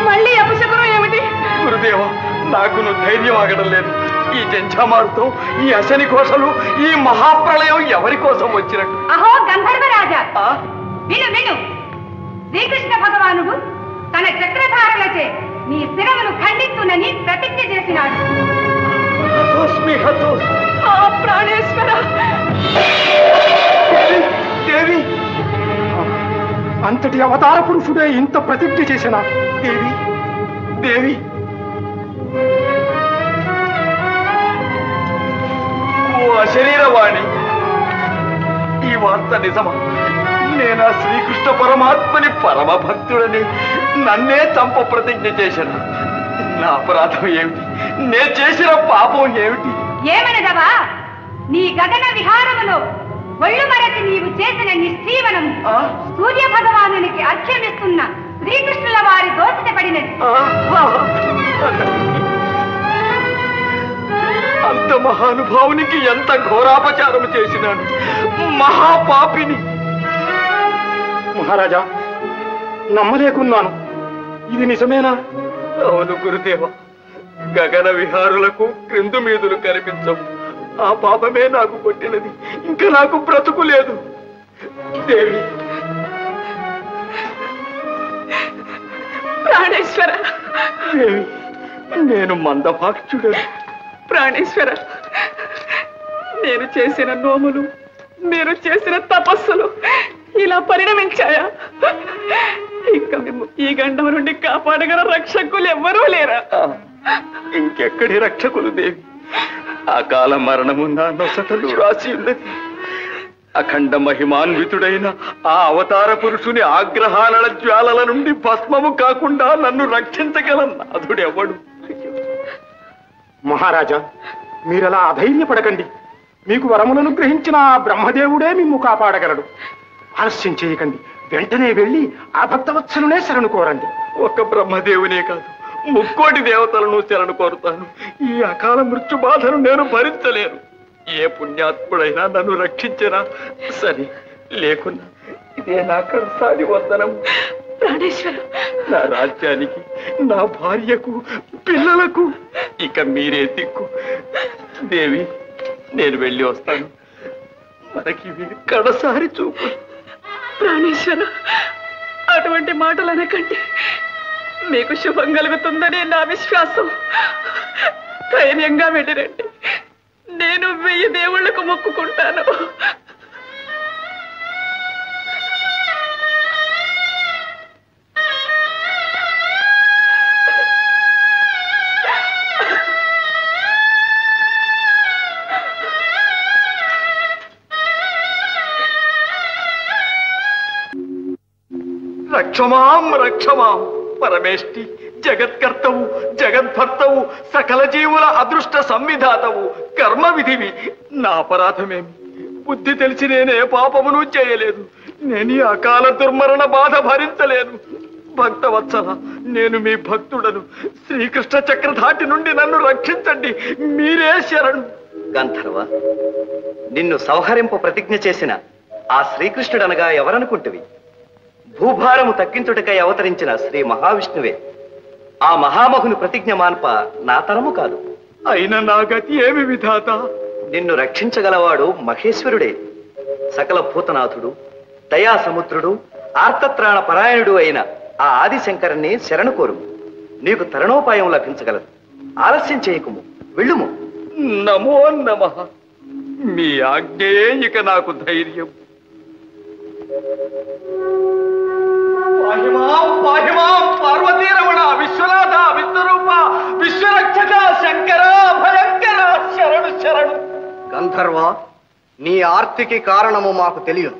మళ్ళీ అపశకునం ఏమిటి? గురుదేవ, నాకు ధైర్యం ఆగడం లేదు. ఈ జంఝామారుతో, ఈ అశని కోసలు, ఈ మహాప్రళయం ఎవరి కోసం వచ్చినట్టు? అహో గంధర్వరాజా, విను విను. శ్రీకృష్ణ భగవానుడు తన చక్రధారలచే నీ శిరమును ఖండిస్తునని ప్రతిజ్ఞ చేసినాడు. ప్రాణేశ్వర దేవి, అంతటి అవతార పురుషుడే ఇంత ప్రతిజ్ఞ చేసిన దేవి, దేవి ఓ అశరీరవాణి, ఈ వార్త నిజమా? నేనా శ్రీకృష్ణ పరమాత్మని పరమ భక్తుడని నన్నే చంప ప్రతిజ్ఞ చేశాను. నా అపరాధం ఏమిటి? నే చేసిన పాపం ఏమిటి? ఏమనదవా, నీ గగన విహారములో ఒళ్ళు మరచి నీవు చేసిన నిశ్చీవనం సూర్య భగవానునికి అర్ఘ్యమిస్తున్న శ్రీకృష్ణుల వారి దోషితపడినది. అంత మహానుభావునికి ఎంత ఘోరాపచారం చేసినాను, మహాపాపిని. మహారాజా, నమ్మలేకున్నాను. ఇది నిజమేనా? అవును గురుదేవ, గగన విహారులకు క్రిందు మీదులు కనిపించవు. ఆ పాపమే నాకు కొట్టినది. ఇంకా నాకు బ్రతుకు లేదు. దేవి, ప్రాణేశ్వర, దేవి, నేను మందభాక్షుడను. ప్రాణేశ్వర, నేను చేసిన నోములు, మీరు చేసిన తపస్సులు ఇలా పరిణమించాయా? ఇంకా మేము ఈ గండం నుండి కాపాడగల రక్షకులు ఎవ్వరూ లేరా? ఇంకెక్కడి రక్షకులు దేవి? అకాల మరణము నా నొసటలు రాసి ఉన్నది. అఖండ మహిమాన్వితుడైన ఆ అవతార పురుషుని ఆగ్రహాల జ్వాలల నుండి భస్మము కాకుండా నన్ను రక్షించగల నాథుడెవడు? మహారాజా, మీరలా అధైర్యపడకండి. మీకు వరములను గ్రహించిన ఆ బ్రహ్మదేవుడే మిమ్ము కాపాడగలడు. ఆలస్యం చేయకండి, వెంటనే వెళ్ళి ఆ భక్తవత్సలునే శరణు కోరండి. ఒక్క బ్రహ్మదేవునే కాదు, ముక్కోటి దేవతలను శరణు కోరుతాను. ఈ అకాల మృత్యు బాధను నేను భరించలేను. ఏ పుణ్యాత్ముడైనా నన్ను రక్షించరా సరే, లేకున్నా ఇదే నా కడసారి వందనం. ప్రాణేశ్వర, నా రాజ్యానికి, నా భార్యకు, పిల్లలకు ఇక మీరే దిక్కు. దేవి, నేను వెళ్ళి వస్తాను. మనకి కడసారి చూపు. ప్రాణేశ్వర, అటువంటి మాటలు అనకండి. మీకు శుభం కలుగుతుందనే నా విశ్వాసం. ధైర్యంగా వెళ్ళిరండి. నేను 1000 దేవుళ్లకు మొక్కుకుంటాను. రక్షమాం రక్షమాం పరమేష్టి, జగత్కర్తవు, జగద్భర్తవు, సకల జీవుల అదృష్ట సంవిధాతవు, కర్మ విధివి. నా అపరాధమేమి? బుద్ధి తెలిసి నేనే పాపమును చేయలేదు. నేను ఈ అకాల దుర్మరణ బాధ భరించలేను. భక్తవత్సల, నేను మీ భక్తుడను. శ్రీకృష్ణ చక్రధాటి నుండి నన్ను రక్షించండి. మీరే శరణు. గంధర్వ, నిన్ను సంహరింపు ప్రతిజ్ఞ చేసిన ఆ శ్రీకృష్ణుడనగా ఎవరనుకుంటువి? భూభారము తగ్గించుటకై అవతరించిన శ్రీ మహావిష్ణువే. ఆ మహామహుని ప్రతిజ్ఞ మాన్ప నా తరము కాదు. అయిన నా గతి ఏమి విధాత? నిన్ను రక్షించగలవాడు మహేశ్వరుడే. సకల భూతనాథుడు, దయాసముద్రుడు, ఆర్తత్రాణ పరాయణుడు అయిన ఆ ఆదిశంకరుణ్ణి శరణు కోరు. నీకు తరుణోపాయం లభించగలదు. ఆలస్యం చేయకుము, వెళ్ళుము. నమో నమః. మీ ఆజ్ఞే ఇక నాకు ధైర్యం. పార్వతీరమణ, విశ్వనాథ, విశ్వరూప, విశ్వరక్షక, శంకర, భయంకర, శరణు శరణు. గంధర్వ, నీ ఆర్తికి కారణము మాకు తెలియదు.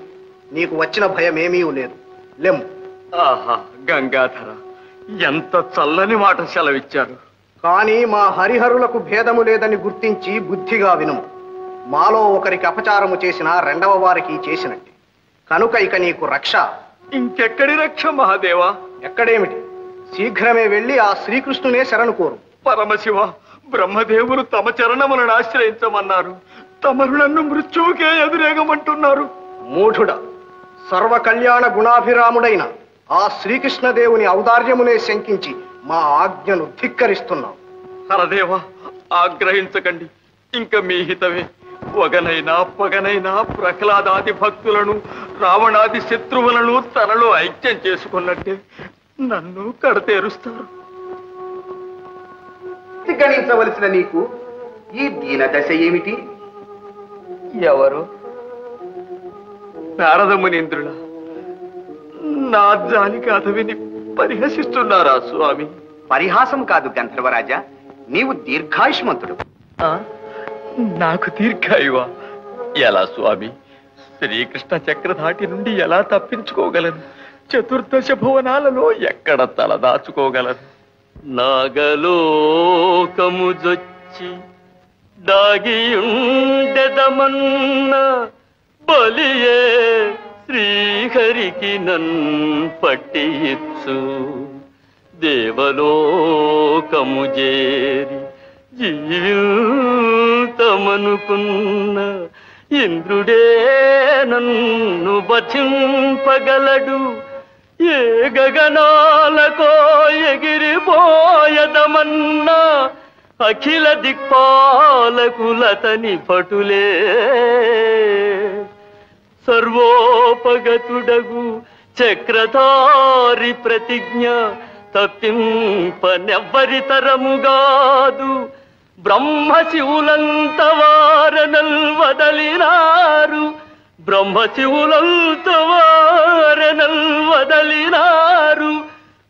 నీకు వచ్చిన భయమేమీ లేదు. లెమ్ము. ఆహా, గంగాధర, ఎంత చల్లని మాట సెలవిచ్చారు. కానీ మా హరిహరులకు భేదము లేదని గుర్తించి బుద్ధిగా వినుము. మాలో ఒకరికి అపచారము చేసినా రెండవ వారికి చేసినట్టే. కనుక ఇక నీకు రక్ష. ఇంకెక్కడి రక్ష మహాదేవా? ఎక్కడేమిటి, శీఘ్రమే వెళ్ళి ఆ శ్రీకృష్ణునే శరణు కోరు. పరమశివ, బ్రహ్మదేవులు తమ చరణములను ఆశ్రయించమన్నారు. తమరు నన్ను మృత్యువుకే ఎదురేగమంటున్నారు. మూఢుడ, సర్వ కళ్యాణ గుణాభిరాముడైన ఆ శ్రీకృష్ణదేవుని ఔదార్యమునే శంకించి మా ఆజ్ఞను ధిక్కరిస్తున్నాం. హరదేవ, ఆగ్రహించకండి. ఇంక మీ హితమే. వగనైనా పగనైనా ప్రహ్లాదాది భక్తులను, రావణాది శత్రువులను తనలో ఐక్యం చేసుకున్నట్టే నన్ను కడతేరుస్తారు. గణించవలసిన నీకు ఈ దీన దశ ఏమిటి? ఎవరు? నారద మునీంద్రుల నా జాలికి అతవిని పరిహసిస్తున్నారా స్వామి? పరిహాసం కాదు గంధర్వరాజా, నీవు దీర్ఘాయుష్మంతుడు. నాకు దీర్ఘాయువా? ఎలా స్వామి? శ్రీకృష్ణ చక్రధాటి నుండి ఎలా తప్పించుకోగలను? చతుర్దశ భువనాలలో ఎక్కడ తలదాచుకోగలను? నాగలోకము జొచ్చి దాగియుండెదమన్న బలియే శ్రీహరికి నన్ పట్టియిచ్చు. దేవలోకము జేరి జీవితమనుకున్న ఇంద్రుడే నన్ను బచింపగలడు. ఏ గగనాలకో ఎగిరిపోయదమన్నా అఖిల దిక్పాలకులతని భటులే. సర్వోపగతుడగు చక్రధారి ప్రతిజ్ఞ తప్పింపనెవ్వరితరముగాదు. బ్రహ్మశివులంత వారనల్ వదలినారు, బ్రహ్మశివులంత వారనల్ వదలినారు.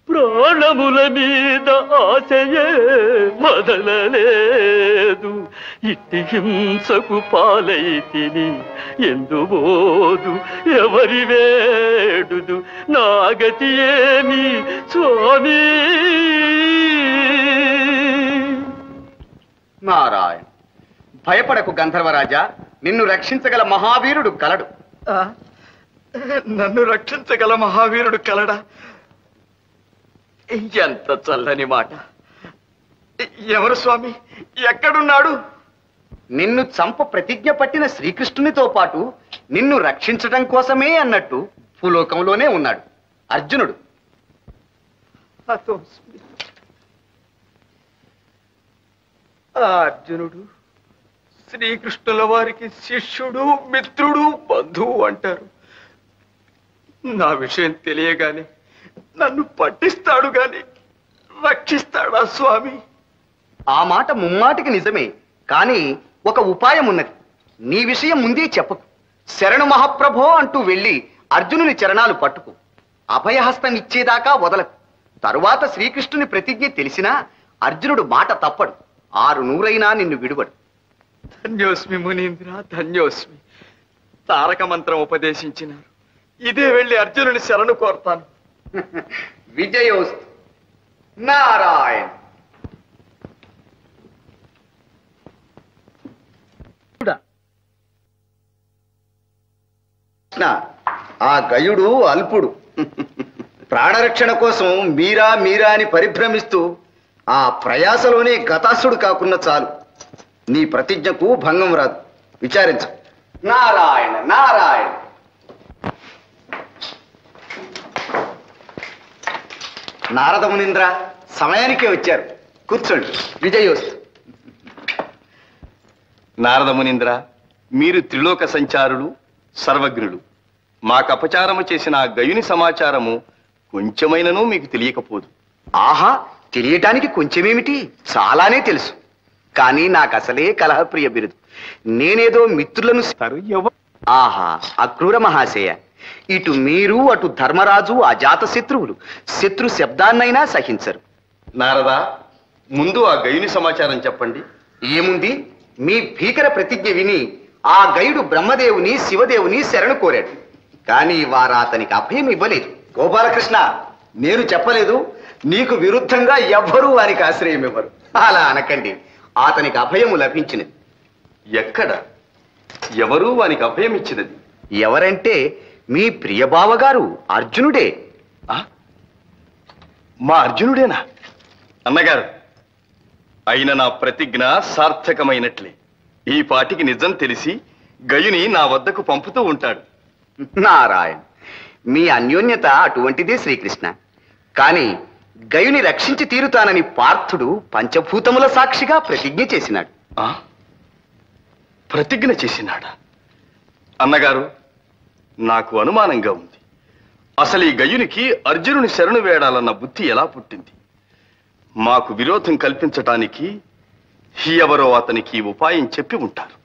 ప్రాణముల మీద ఆశయే వదలలేదు. ఇట్టి హింసకు పాలైతిని ఎందుబోదు, ఎవరి వేడుదు, నా గతి ఏమి స్వామి? నారాయణ, భయపడకు గంధర్వరాజా, నిన్ను రక్షించగల మహావీరుడు కలడు. నన్ను రక్షించగల మహావీరుడు కలడా? ఎంత చల్లని మాట. ఎవరు స్వామి? ఎక్కడున్నాడు? నిన్ను చంప ప్రతిజ్ఞ పట్టిన శ్రీకృష్ణునితో పాటు నిన్ను రక్షించటం కోసమే అన్నట్టు భూలోకంలోనే ఉన్నాడు. అర్జునుడు. అర్జునుడు శ్రీకృష్ణుల వారికి శిష్యుడు, మిత్రుడు, బంధువు అంటారు. నా విషయం తెలియగానే నన్ను పట్టిస్తాడు గాని రక్షిస్తాడా స్వామి? ఆ మాట ముమ్మాటికి నిజమే, కానీ ఒక ఉపాయం ఉన్నది. నీ విషయం ముందే చెప్పకు. శరణు మహాప్రభో అంటూ వెళ్ళి అర్జునుని చరణాలు పట్టుకు. అభయహస్తం ఇచ్చేదాకా వదలకు. తరువాత శ్రీకృష్ణుని ప్రతిజ్ఞ తెలిసినా అర్జునుడు మాట తప్పడు. 600 నిన్ను విడువడు. ధన్యోస్మి మునీంద్ర, ధన్యోస్మి. తారక మంత్రం ఉపదేశించినారు. ఇదే వెళ్ళి అర్జునుని శరణు కోరతాను. విజయోస్తు. నారాయణ. ఆ గయుడు అల్పుడు. ప్రాణరక్షణ కోసం మీరా మీరా అని పరిభ్రమిస్తూ ఆ ప్రయాసలోనే గతాసుడు కాకున్న చాలు. నీ ప్రతిజ్ఞకు భంగం రాదు. విచారించు. నారాయణ నారాయణ. నారద మునీంద్ర సమయానికే వచ్చారు. కూర్చోండి. విజయోస్తు. నారద మునీంద్ర, మీరు త్రిలోక సంచారులు, సర్వజ్ఞులు. మాకు అపచారము చేసిన ఆ గయుని సమాచారము కొంచెమైనను మీకు తెలియకపోదు. ఆహా, తెలియటానికి కొంచెమేమిటి, చాలానే తెలుసు. కానీ నాకు అసలే కలహప్రియ బిరుదు. నేనేదో మిత్రులను ఆహా, అక్రూర మహాశయ, ఇటు మీరు అటు ధర్మరాజు అజాత శత్రువులు. శత్రు శబ్దాన్నైనా సహించరు. నారదా, ముందు ఆ గయుని సమాచారం చెప్పండి. ఏముంది, మీ భీకర ప్రతిజ్ఞ విని ఆ గయుడు బ్రహ్మదేవుని శివదేవుని శరణు కోరాడు. కానీ వారు అతనికి అభయం ఇవ్వలేదు. గోపాలకృష్ణ, నేను చెప్పలేదు, నీకు విరుద్ధంగా ఎవ్వరూ వారికి ఆశ్రయం ఇవ్వరు. అలా అనకండి, అతనికి అభయము లభించినది. ఎక్కడ, ఎవరు వానికి అభయం ఇచ్చినది? ఎవరంటే మీ ప్రియబావగారు అర్జునుడే. మా అర్జునుడేనా? అన్నగారు, అయిన నా ప్రతిజ్ఞ సార్థకమైనట్లే. ఈ పాటికి నిజం తెలిసి గయుని నా వద్దకు పంపుతూ ఉంటాడు. నారాయణ, మీ అన్యోన్యత అటువంటిదే శ్రీకృష్ణ. కాని గయుని రక్షించి తీరుతానని పార్థుడు పంచభూతముల సాక్షిగా ప్రతిజ్ఞ చేసినాడు. ప్రతిజ్ఞ చేసినాడా? అన్నగారు, నాకు అనుమానంగా ఉంది. అసలు ఈ గయునికి అర్జునుని శరణు వేడాలన్న బుద్ధి ఎలా పుట్టింది? మాకు విరోధం కల్పించటానికి ఎవరో అతనికి ఉపాయం చెప్పి ఉంటారు.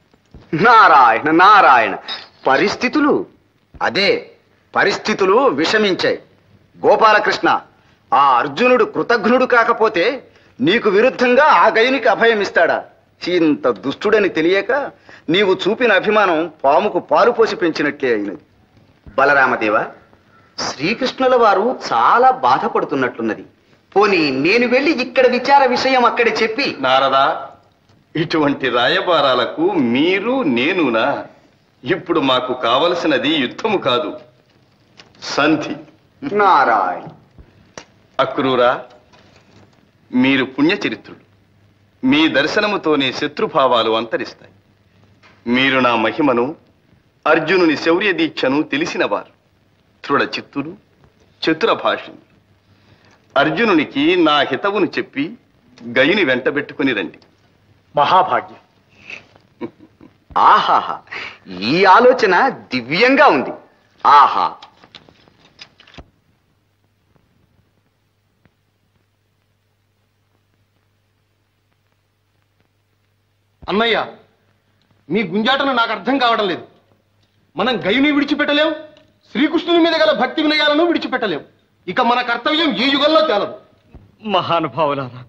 నారాయణ నారాయణ, పరిస్థితులు అదే, పరిస్థితులు విషమించాయి. గోపాలకృష్ణ, ఆ అర్జునుడు కృతజ్ఞుడు కాకపోతే నీకు విరుద్ధంగా ఆ గయునికి అభయం ఇస్తాడా? ఇంత దుష్టుడని తెలియక నీవు చూపిన అభిమానం పాముకు పాలు పోసి పెంచినట్లే అయినది. బలరామదేవ, శ్రీకృష్ణుల వారు చాలా బాధపడుతున్నట్లున్నది. పోనీ నేను వెళ్ళి ఇక్కడ విచార విషయం అక్కడే చెప్పి. నారదా, ఇటువంటి రాయబారాలకు మీరు నేనునా? ఇప్పుడు మాకు కావలసినది యుద్ధము కాదు, సంధి. నారాయణ. అక్రూరా, మీరు పుణ్యచరిత్రులు. మీ దర్శనముతోనే శత్రుభావాలు అంతరిస్తాయి. మీరు నా మహిమను, అర్జునుని శౌర్య దీక్షను తెలిసినవారు. దృఢ చిత్తులు, చతుర భాషలు. అర్జునునికి నా హితవును చెప్పి గయుని వెంటబెట్టుకుని రండి. మహాభాగ్యం. ఆహాహా, ఈ ఆలోచన దివ్యంగా ఉంది. ఆహా. అన్నయ్య, మీ గుంజాటను నాకు అర్థం కావడం లేదు. మనం గయుని విడిచిపెట్టలేం, శ్రీకృష్ణుని మీద గల భక్తి వినయాలను విడిచిపెట్టలేం. ఇక మన కర్తవ్యం ఈ యుగంలో తేలదు. మహానుభావులారా,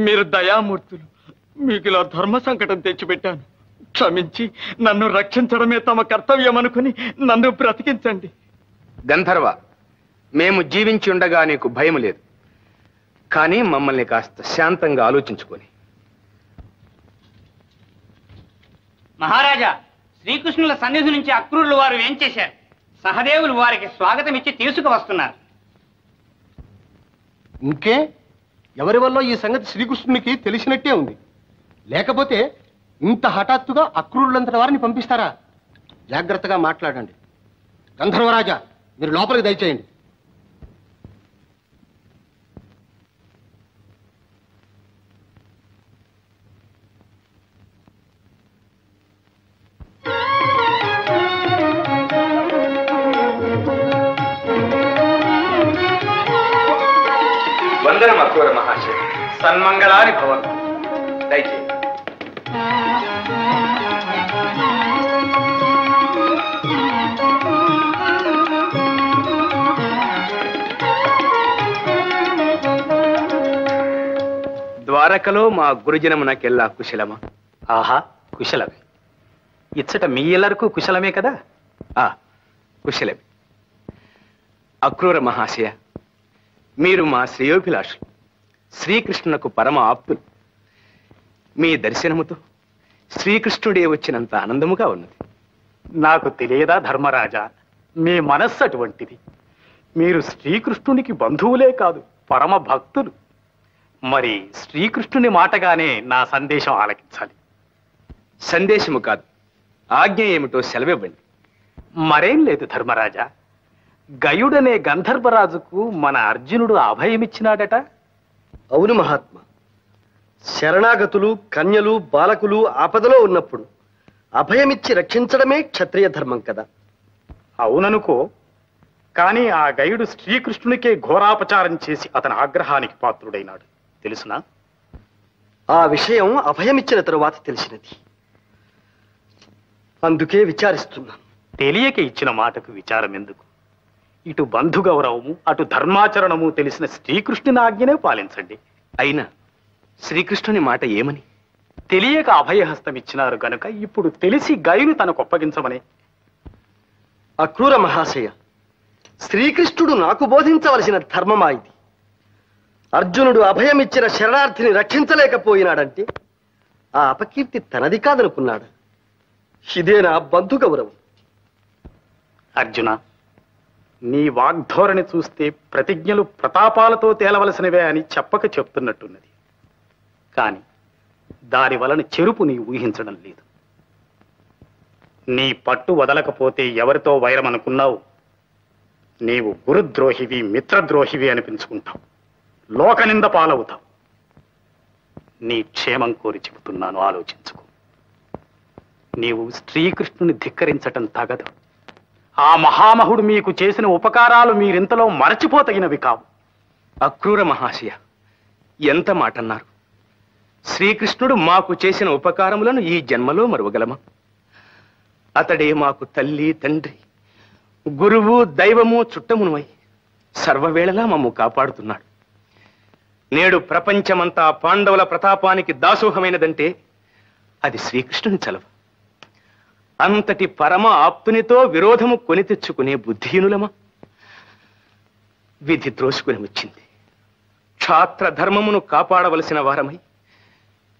మీరు దయామూర్తులు. మీకు ఇలా ధర్మ సంకటం తెచ్చిపెట్టాను. క్షమించి నన్ను రక్షించడమే తమ కర్తవ్యం అనుకుని నన్ను బ్రతికించండి. గంధర్వ, మేము జీవించి ఉండగా నీకు భయం లేదు. కానీ మమ్మల్ని కాస్త శాంతంగా ఆలోచించుకొని. మహారాజా, శ్రీకృష్ణుల సన్నిధి నుంచి అక్రూరులు వారు ఏం చేశారు? సహదేవులు వారికి స్వాగతం ఇచ్చి తీసుకువస్తున్నారు. ఇంకే, ఎవరి వల్ల ఈ సంగతి శ్రీకృష్ణునికి తెలిసినట్టే ఉంది. లేకపోతే ఇంత హఠాత్తుగా అక్రూరులంతటి వారిని పంపిస్తారా? జాగ్రత్తగా మాట్లాడండి. గంధర్వరాజా, మీరు లోపలికి దయచేయండి. వందనం అక్రూర మహాశయ, సన్మంగళాని భవంతు. దయచేయండి. ద్వారకలో మా గురుజనమునకెల్లా కుశలమా? ఆహా, కుశలమే. ఇచ్చట మీ ఎల్లరకు కుశలమే కదా? కుశలమే. అక్రూర మహాశయ, మీరు మా శ్రేయోభిలాషులు, శ్రీకృష్ణునకు పరమ ఆప్తులు. మీ దర్శనముతో శ్రీకృష్ణుడే వచ్చినంత ఆనందముగా ఉన్నది. నాకు తెలియదా ధర్మరాజా, మీ మనస్సు అటువంటిది. మీరు శ్రీకృష్ణునికి బంధువులే కాదు, పరమ భక్తులు. మరి శ్రీకృష్ణుని మాటగానే నా సందేశం ఆలకించాలి. సందేశము కాదు, ఆజ్ఞ ఏమిటో సెలవివ్వండి. మరేం లేదు ధర్మరాజా, గయుడనే గంధర్వరాజుకు మన అర్జునుడు అభయమిచ్చినాడట. అవును మహాత్మా, శరణాగతులు, కన్యలు, బాలకులు ఆపదలో ఉన్నప్పుడు అభయమిచ్చి రక్షించడమే క్షత్రియ ధర్మం కదా. అవుననుకో, కానీ ఆ గయుడు శ్రీకృష్ణునికే ఘోరాపచారం చేసి అతని ఆగ్రహానికి పాత్రుడైనాడు. తెలుసునా? ఆ విషయం అభయమిచ్చిన తరువాత తెలిసినది. అందుకే విచారిస్తున్నాను. తెలియక ఇచ్చిన మాటకు విచారం ఎందుకు? ఇటు బంధు గౌరవము అటు ధర్మాచరణము తెలిసిన శ్రీకృష్ణుని ఆజ్ఞనే పాలించండి. అయినా శ్రీకృష్ణుని మాట ఏమని? తెలియక అభయహస్తం ఇచ్చినారు గనుక ఇప్పుడు తెలిసి గైను తనకు ఒప్పగించమని. అక్రూర మహాశయ, శ్రీకృష్ణుడు నాకు బోధించవలసిన ధర్మమా ఇది? అర్జునుడు అభయమిచ్చిన శరణార్థిని రక్షించలేకపోయినాడంటే ఆ అపకీర్తి తనది కాదనుకున్నాడు. ఇదేనా బంధు గౌరవం? అర్జున, నీ వాగ్ధోరణి చూస్తే ప్రతిజ్ఞలు ప్రతాపాలతో తేలవలసినవే అని చెప్పక చెప్తున్నట్టున్నది. కాని దాని వలన చెరుపు నీ ఊహించడం లేదు. నీ పట్టు వదలకపోతే ఎవరితో వైరమనుకున్నావు? నీవు గురుద్రోహివి మిత్రద్రోహివి అనిపించుకుంటావు, లోకనింద పాలవుతావు. నీ క్షేమం కోరి చెబుతున్నాను, ఆలోచించుకో. నీవు శ్రీకృష్ణుని ధిక్కరించటం తగదు. ఆ మహామహుడు మీకు చేసిన ఉపకారాలు మీరింతలో మరచిపోతగినవి కావు. అక్రూర మహాశయ, ఎంత మాటన్నారు! శ్రీకృష్ణుడు మాకు చేసిన ఉపకారములను ఈ జన్మలో మరువగలమా? అతడే మాకు తల్లి తండ్రి గురువు దైవము చుట్టమునువై సర్వవేళలా మమ్ము కాపాడుతున్నాడు. నేడు ప్రపంచమంతా పాండవుల ప్రతాపానికి దాసోహమైనదంటే అది శ్రీకృష్ణుని చలవ. అంతటి పరమ ఆప్తునితో విరోధము కొని తెచ్చుకునే బుద్ధిహీనులమా? విధి త్రోసుకుని వచ్చింది. క్షాత్ర ధర్మమును కాపాడవలసిన వారమై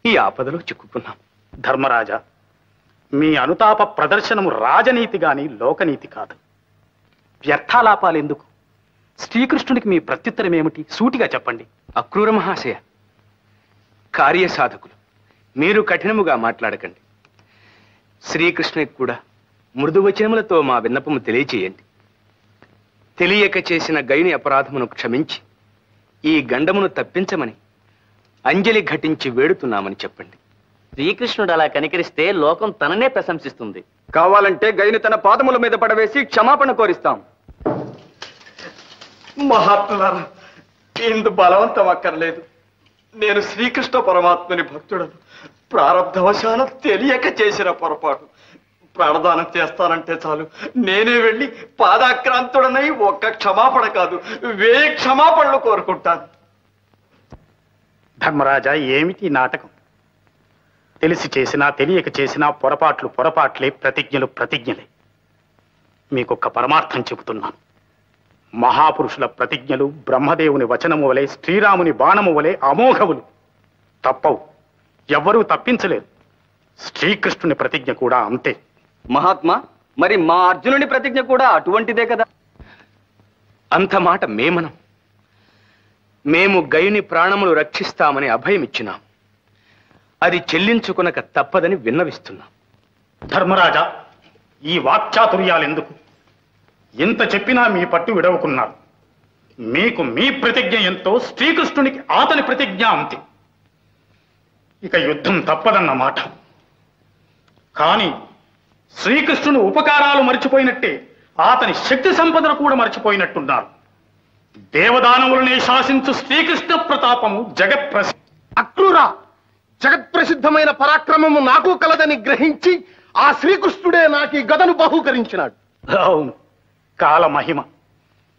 ఈ ఆపదలో చిక్కుకున్నాం. ధర్మరాజా, మీ అనుతాప ప్రదర్శనము రాజనీతి గాని లోకనీతి కాదు. వ్యర్థాలాపాలు ఎందుకు? శ్రీకృష్ణుడికి మీ ప్రత్యుత్తరం ఏమిటి? సూటిగా చెప్పండి. అక్రూర మహాశయ, కార్యసాధకులు మీరు కఠినముగా మాట్లాడకండి. శ్రీకృష్ణునికి కూడా మృదువచనములతో మా విన్నపము తెలియచేయండి. తెలియక చేసిన గైని అపరాధమును క్షమించి ఈ గండమును తప్పించమని అంజలి ఘటించి వేడుతున్నామని చెప్పండి. శ్రీకృష్ణుడు అలా కనికరిస్తే లోకం తననే ప్రశంసిస్తుంది. కావాలంటే గైని తన పాదముల మీద పడవేసి క్షమాపణ కోరిస్తాం. మహాత్ములారా, ఇందు బలవంతం అక్కర్లేదు. నేను శ్రీకృష్ణ పరమాత్మని భక్తుడను. ప్రారంధవశాన తెలియక చేసిన పొరపాటు. ప్రాణదానం చేస్తానంటే చాలు, నేనే వెళ్ళి పాదాక్రాంతుడనై ఒక్క క్షమాపణ కాదు 1000 క్షమాపణలు కోరుకుంటాను. ధర్మరాజా, ఏమిటి నాటకం? తెలిసి చేసినా తెలియక చేసినా పొరపాట్లు పొరపాట్లే, ప్రతిజ్ఞలు ప్రతిజ్ఞలే. మీకొక్క పరమార్థం చెబుతున్నాను. మహాపురుషుల ప్రతిజ్ఞలు బ్రహ్మదేవుని వచనము వలె, శ్రీరాముని బాణము వలె అమోఘములు, తప్పవు. ఎవ్వరూ తప్పించలేరు. శ్రీకృష్ణుని ప్రతిజ్ఞ కూడా అంతే. మహాత్మా, మరి మా అర్జునుని ప్రతిజ్ఞ కూడా అటువంటిదే కదా? అంత మాట మేమనం. మేము గయుని ప్రాణములు రక్షిస్తామని అభయమిచ్చినాం. అది చెల్లించుకునక తప్పదని విన్నవిస్తున్నాం. ధర్మరాజా, ఈ వాక్చాతుర్యాలెందుకు? ఎంత చెప్పినా మీ పట్టు విడవకున్నారు. మీకు మీ ప్రతిజ్ఞ ఎంతో, శ్రీకృష్ణునికి అతని ప్రతిజ్ఞ అంతే. ఇక యుద్ధం తప్పదన్న మాట. కానీ శ్రీకృష్ణుని ఉపకారాలు మర్చిపోయినట్టే అతని శక్తి సంపదను కూడా మర్చిపోయినట్టున్నారు. దేవదానవులనే శాసించు శ్రీకృష్ణ ప్రతాపము జగత్ప్రసిద్ధి. అక్రూరా, జగత్ప్రసిద్ధమైన పరాక్రమము నాకు కలదని గ్రహించి ఆ శ్రీకృష్ణుడే నాకు ఈ గదను బహూకరించినాడు. అవును, కాలమహిమ.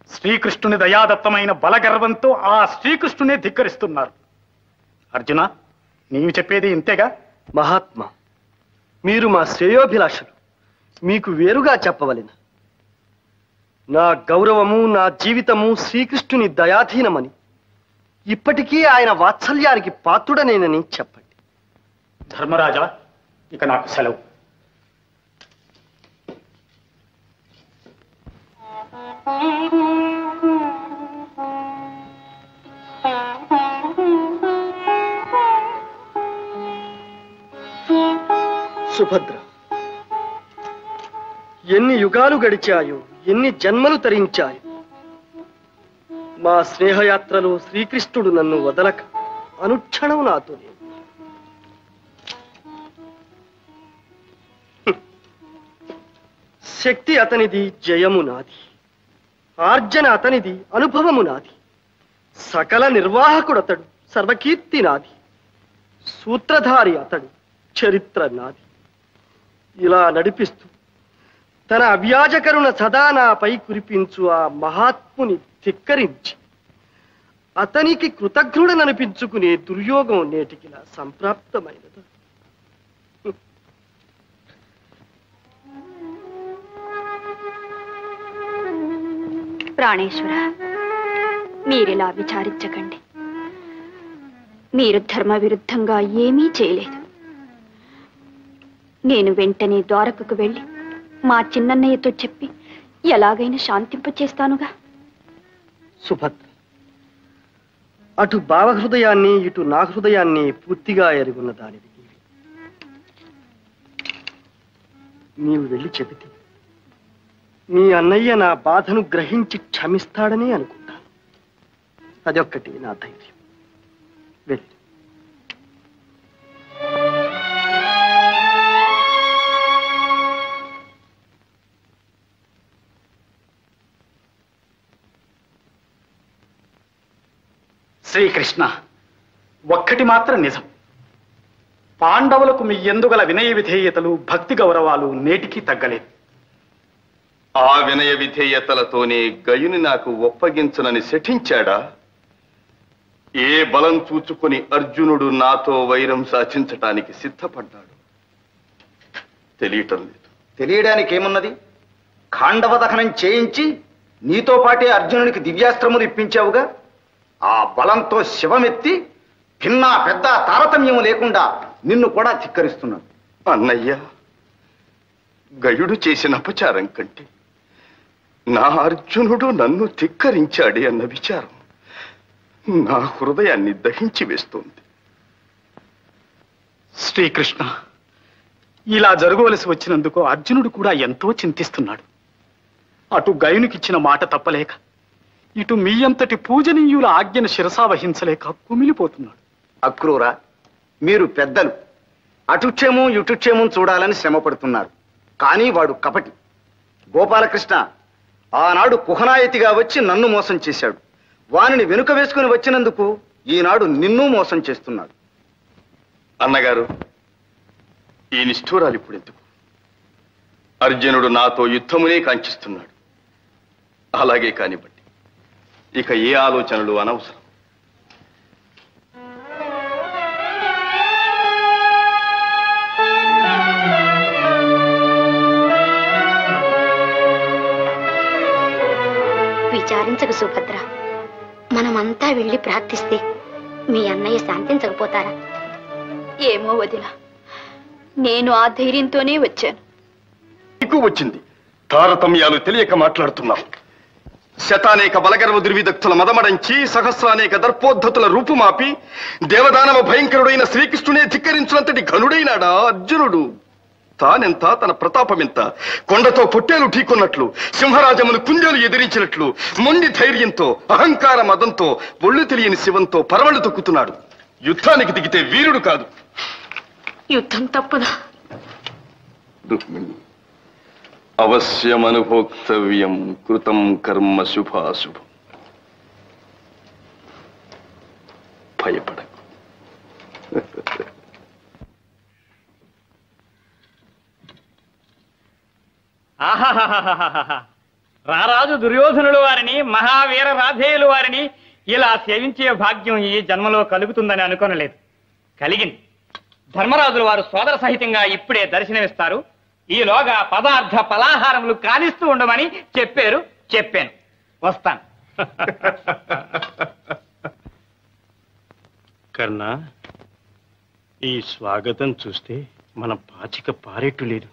శ్రీకృష్ణుని దయాదత్తమైన బలగర్వంతో ఆ శ్రీకృష్ణునే ధిక్కరిస్తున్నారు. అర్జున, నీవు చెప్పేది ఇంతేగా? మహాత్మా, మీరు మా శ్రేయోభిలాషులు, మీకు వేరుగా చెప్పవలెను. నా గౌరవము నా జీవితము శ్రీకృష్ణుని దయాధీనమని, ఇప్పటికీ ఆయన వాత్సల్యానికి పాత్రుడనేనని చెప్పండి. ధర్మరాజా, ఇక నాకు సెలవు. సుభద్ర, ఎన్ని యుగాలు గడిచాయో, ఎన్ని జన్మలు తరించాయో, మా స్నేహయాత్రలో శ్రీకృష్ణుడు నన్ను వదలక అనుక్షణం నాతోనే. శక్తి అతనిది, జయము నాది. ఆర్జన అతనిది, అనుభవము నాది. సకల నిర్వాహకుడు అతడు, సర్వకీర్తి నాది, సూత్రధారి అతడు, చరిత్ర నాది. ఇలా నడిపిస్తూ తన అవ్యాజకరుణ సదా నాపై కురిపించు ఆ మహాత్ముని ధిక్కరించి అతనికి కృతజ్ఞుడననిపించుకునే దుర్యోగం నేటికిలా సంప్రాప్తమైనది. ప్రాణేశ్వర, మీరిలా విచారించకండి. మీరు ధర్మ విరుద్ధంగా ఏమీ చేయలేదు. నేను వెంటనే ద్వారకకు వెళ్ళి మా చిన్నన్నయ్యతో చెప్పి ఎలాగైనా శాంతింపచేస్తానుగా. సుభద్ర, అటు భావహృదయాన్ని ఇటు నా హృదయాన్ని పూర్తిగా ఎరుగున్న దానివి నీవు వెళ్ళి చెబితే నీ అన్నయ్య నా బాధను గ్రహించి క్షమిస్తాడని అనుకుంటాను. అదొక్కటి నా ధైర్యం. వెళ్ళి శ్రీకృష్ణ, ఒక్కటి మాత్రం నిజం. పాండవులకు మీ ఎందుగల వినయ విధేయతలు, భక్తి గౌరవాలు నేటికి తగ్గలేదు. ఆ వినయ విధేయతలతోనే గయుని నాకు ఒప్పగించనని శఠించాడా? ఏ బలం చూచుకొని అర్జునుడు నాతో వైరం సాధించటానికి సిద్ధపడ్డాడు? తెలియటం లేదు. తెలియడానికి ఏమున్నది? ఖాండవ దహనం చేయించి నీతో పాటే అర్జునునికి దివ్యాస్త్రములు ఇప్పించావుగా. ఆ బలంతో శివమెత్తి భిన్నా పెద్ద తారతమ్యం లేకుండా నిన్ను కూడా ధిక్కరిస్తున్నాడు. అన్నయ్య, గయుడు చేసిన అపచారం కంటే నా అర్జునుడు నన్ను ధిక్కరించాడే అన్న విచారం నా హృదయాన్ని దహించి వేస్తోంది. శ్రీకృష్ణ, ఇలా జరగవలసి వచ్చినందుకు అర్జునుడు కూడా ఎంతో చింతిస్తున్నాడు. అటు గయునికిచ్చిన మాట తప్పలేక, ఇటు మీ అంతటి పూజనీయుల ఆజ్ఞను శిరసావహించలేక కుమిలిపోతున్నాడు. అక్రూర, మీరు పెద్దలు అటుక్షేమం ఇటుక్షేమం చూడాలని శ్రమ పడుతున్నారు. కానీ వాడు కపటి. గోపాలకృష్ణ ఆనాడు కుహనాయతిగా వచ్చి నన్ను మోసం చేశాడు. వానిని వెనుక వేసుకుని వచ్చినందుకు ఈనాడు నిన్ను మోసం చేస్తున్నాడు. అన్నగారు, ఈ నిష్ఠూరాలు ఇప్పుడు ఎందుకు? అర్జునుడు నాతో యుద్ధమునే కాంక్షిస్తున్నాడు. అలాగే కానివ్వండి, ఇక ఏ ఆలోచనలు అనవసరం. విచారించకు సుభద్ర, మనమంతా వెళ్ళి ప్రార్థిస్తే మీ అన్నయ్య శాంతించకపోతారా? ఏమో వదిన, నేను ఆ ధైర్యంతోనే వచ్చాను. నీకు వచ్చింది. తారతమ్యాలు తెలియక మాట్లాడుతున్నావు. శతానేక బలగర్వ దుర్విదక్తుల మదమడంచి సహస్రానేక దర్పోద్ధతుల రూపుమాపి దేవదానవ భయంకరుడైన శ్రీకృష్ణునే ధిక్కరించినంతటి ఘనుడైనాడా అర్జునుడు? తానెంత, తన ప్రతాపమెంత? కొండతో పొట్టేలు ఢీకొన్నట్లు, సింహరాజమును కుంజలు ఎదిరించినట్లు మొండి ధైర్యంతో, అహంకార మదంతో, ఒళ్ళు తెలియని శివంతో పరవళ్ళు తొక్కుతున్నాడు. యుద్ధానికి దిగితే వీరుడు కాదు. యుద్ధం తప్పదా? రుక్మిణి, అవశ్యమనుభోక్తవ్యం కృతం కర్మ శుభాశుభం. భయపడకు. ఆహాహాహాహాహా. రారాజు దుర్యోధనులు వారిని, మహావీర రాధేయులు వారిని ఇలా సేవించే భాగ్యం ఈ జన్మలో కలుగుతుందని అనుకోనలేదు. కలిగింది. ధర్మరాజులు వారు సోదర సహితంగా ఇప్పుడే దర్శనమిస్తారు. ఈలోగా పదార్థ పలాహారములు కానిస్తూ ఉండమని చెప్పాను. వస్తాను. కర్ణ, ఈ స్వాగతం చూస్తే మన పాచిక పారేట్టు లేదు.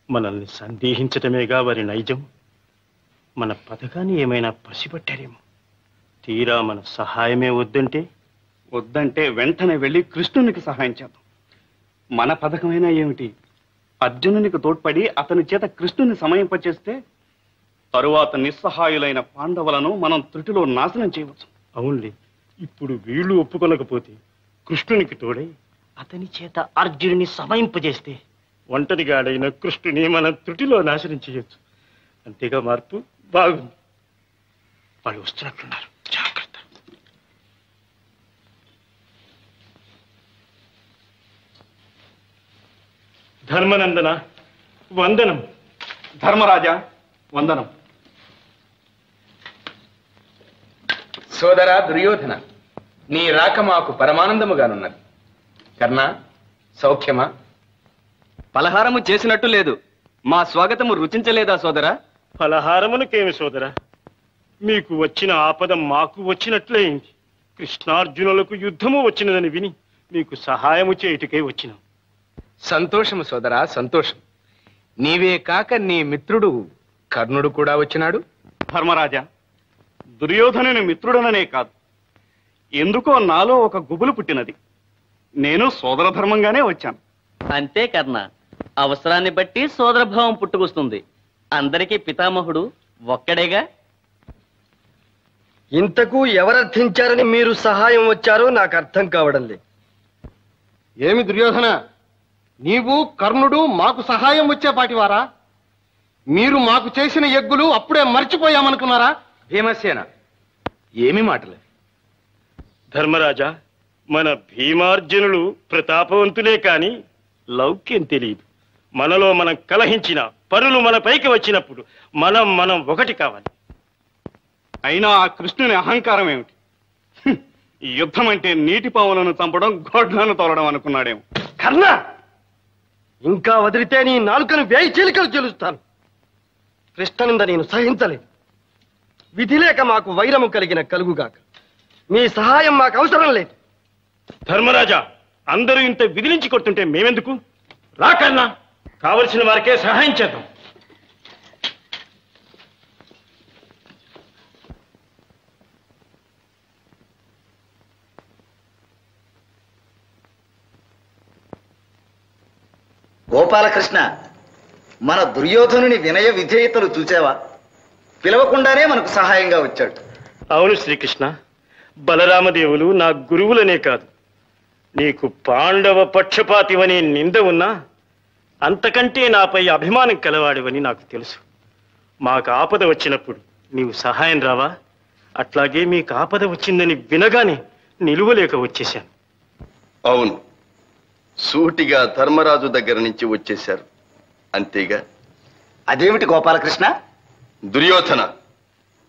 మనల్ని సందేహించటమేగా వారి నైజం. మన పథకాన్ని ఏమైనా పసిపట్టారేమో. తీరా మన సహాయమే వద్దంటే వెంటనే వెళ్ళి కృష్ణునికి సహాయం చేద్దాం. మన పథకమైనా ఏమిటి, అర్జునునికి తోడ్పడి అతని చేత కృష్ణుని సమయింపచేస్తే తరువాత నిస్సహాయులైన పాండవులను మనం త్రుటిలో నాశనం చేయవచ్చు. అవునులే, ఇప్పుడు వీళ్ళు ఒప్పుకొనకపోతే కృష్ణునికి తోడై అతని చేత అర్జునుని సమయింపజేస్తే ఒంటరిగాడైన కృష్ణుని మనం త్రుటిలో నాశనం చేయొచ్చు. అంతేగా మార్పు? బాగుంది. వాళ్ళు వస్తున్నట్లున్నారు, జాగ్రత్త. ధర్మనందన వందనం. ధర్మరాజా వందనం. సోదరా దుర్యోధన, నీ రాక మాకు పరమానందముగానున్నది. కర్ణ, సౌఖ్యమా? పలహారము చేసినట్టు లేదు. మా స్వాగతము రుచించలేదా సోదరా? ఫలహారమునకేమి సోదరా, మీకు వచ్చిన ఆపద మాకు వచ్చినట్లయింది. కృష్ణార్జునులకు యుద్ధము వచ్చినదని విని మీకు సహాయము చేయుటకై వచ్చినాం. సంతోషము సోదరా, సంతోషం. నీవే కాక నీ మిత్రుడు కర్ణుడు కూడా వచ్చినాడు. ధర్మరాజా, దుర్యోధనుని మిత్రుడననే కాదు, ఎందుకో నాలో ఒక గుబులు పుట్టినది. నేను సోదర ధర్మంగానే వచ్చాను. అంతే కర్ణ, అవసరాన్ని బట్టి సోదరభావం పుట్టుకొస్తుంది. అందరికీ పితామహుడు ఒక్కడేగా. ఇంతకు ఎవరర్థించారని మీరు సహాయం వచ్చారో నాకు అర్థం కావడం లేదు. ఏమి దుర్యోధన, నీవు కర్ణుడు మాకు సహాయం వచ్చేపాటివారా? మీరు మాకు చేసిన యజ్ఞులు అప్పుడే మర్చిపోయామనుకున్నారా? భీమసేన, ఏమి మాటలే? ధర్మరాజా, మన భీమార్జునులు ప్రతాపవంతులే కాని లౌక్యం తెలియదు. మనలో మనం కలహించిన పరులు మన పైకి వచ్చినప్పుడు మనం ఒకటి కావాలి. అయినా ఆ కృష్ణుని అహంకారం ఏమిటి? ఈ యుద్ధం అంటే నీటి పావులను చంపడం, గోడ్లను తోలడం అనుకున్నాడేమో. కర్ణ, ఇంకా వదిలితే నీ నాలుకను వేయి చీలికలు చెలుస్తాను. కృష్ణనింద నేను సహించలేదు. విధి లేక మాకు వైరము కలిగిన కలుగుగాక. మీ సహాయం మాకు అవసరం లేదు. ధర్మరాజా, అందరూ ఇంత విదిలించి కొడుతుంటే మేమెందుకు? రాకన్నా, కావలసిన వారికే సహాయం చేద్దాం. గోపాలకృష్ణ, మన దుర్యోధనుని వినయ విధేయతలు చూచావా? పిలవకుండానే మనకు సహాయంగా వచ్చాడు. అవును శ్రీకృష్ణ, బలరామదేవులు నా గురువులనే కాదు, నీకు పాండవ పక్షపాతివని నింద ఉన్నా అంతకంటే నాపై అభిమానం కలవాడివని నాకు తెలుసు. మాకు ఆపద వచ్చినప్పుడు నీవు సహాయం రావా? అట్లాగే మీకు ఆపద వచ్చిందని వినగానే నిలువలేక వచ్చేశాను. అవును, సూటిగా ధర్మరాజు దగ్గర నుంచి వచ్చేశారు, అంతేగా? అదేమిటి గోపాలకృష్ణ? దుర్యోధన,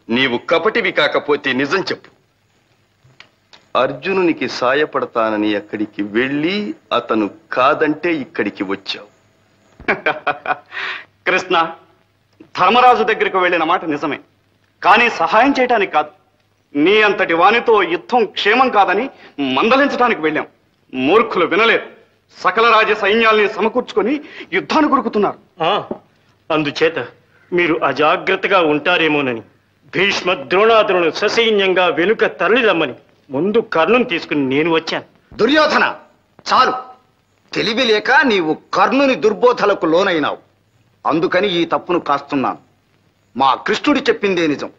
నీవు కపటివి కాకపోతే నిజం చెప్పు. అర్జునునికి సాయపడతానని అక్కడికి వెళ్ళి అతను కాదంటే ఇక్కడికి వచ్చావు. కృష్ణ, ధర్మరాజు దగ్గరికి వెళ్ళిన మాట నిజమే, కానీ సహాయం చేయటానికి కాదు. నీ అంతటి వానితో యుద్ధం క్షేమం కాదని మందలించడానికి వెళ్ళాం. మూర్ఖులు వినలేదు. సకల రాజ్య సైన్యాల్ని సమకూర్చుకొని యుద్ధాన్ని గురుకుతున్నారు. అందుచేత మీరు అజాగ్రత్తగా ఉంటారేమోనని భీష్మ ద్రోణాదులను ససైన్యంగా వెనుక తరలిరమ్మని ముందు కర్ణుని తీసుకుని నేను వచ్చాను. దుర్యోధన, చాలు. తెలివి లేక నీవు కర్ణుని దుర్బోధలకు లోనైనావు. అందుకని ఈ తప్పును కాస్తున్నాను. మా కృష్ణుడు చెప్పిందే నిజం.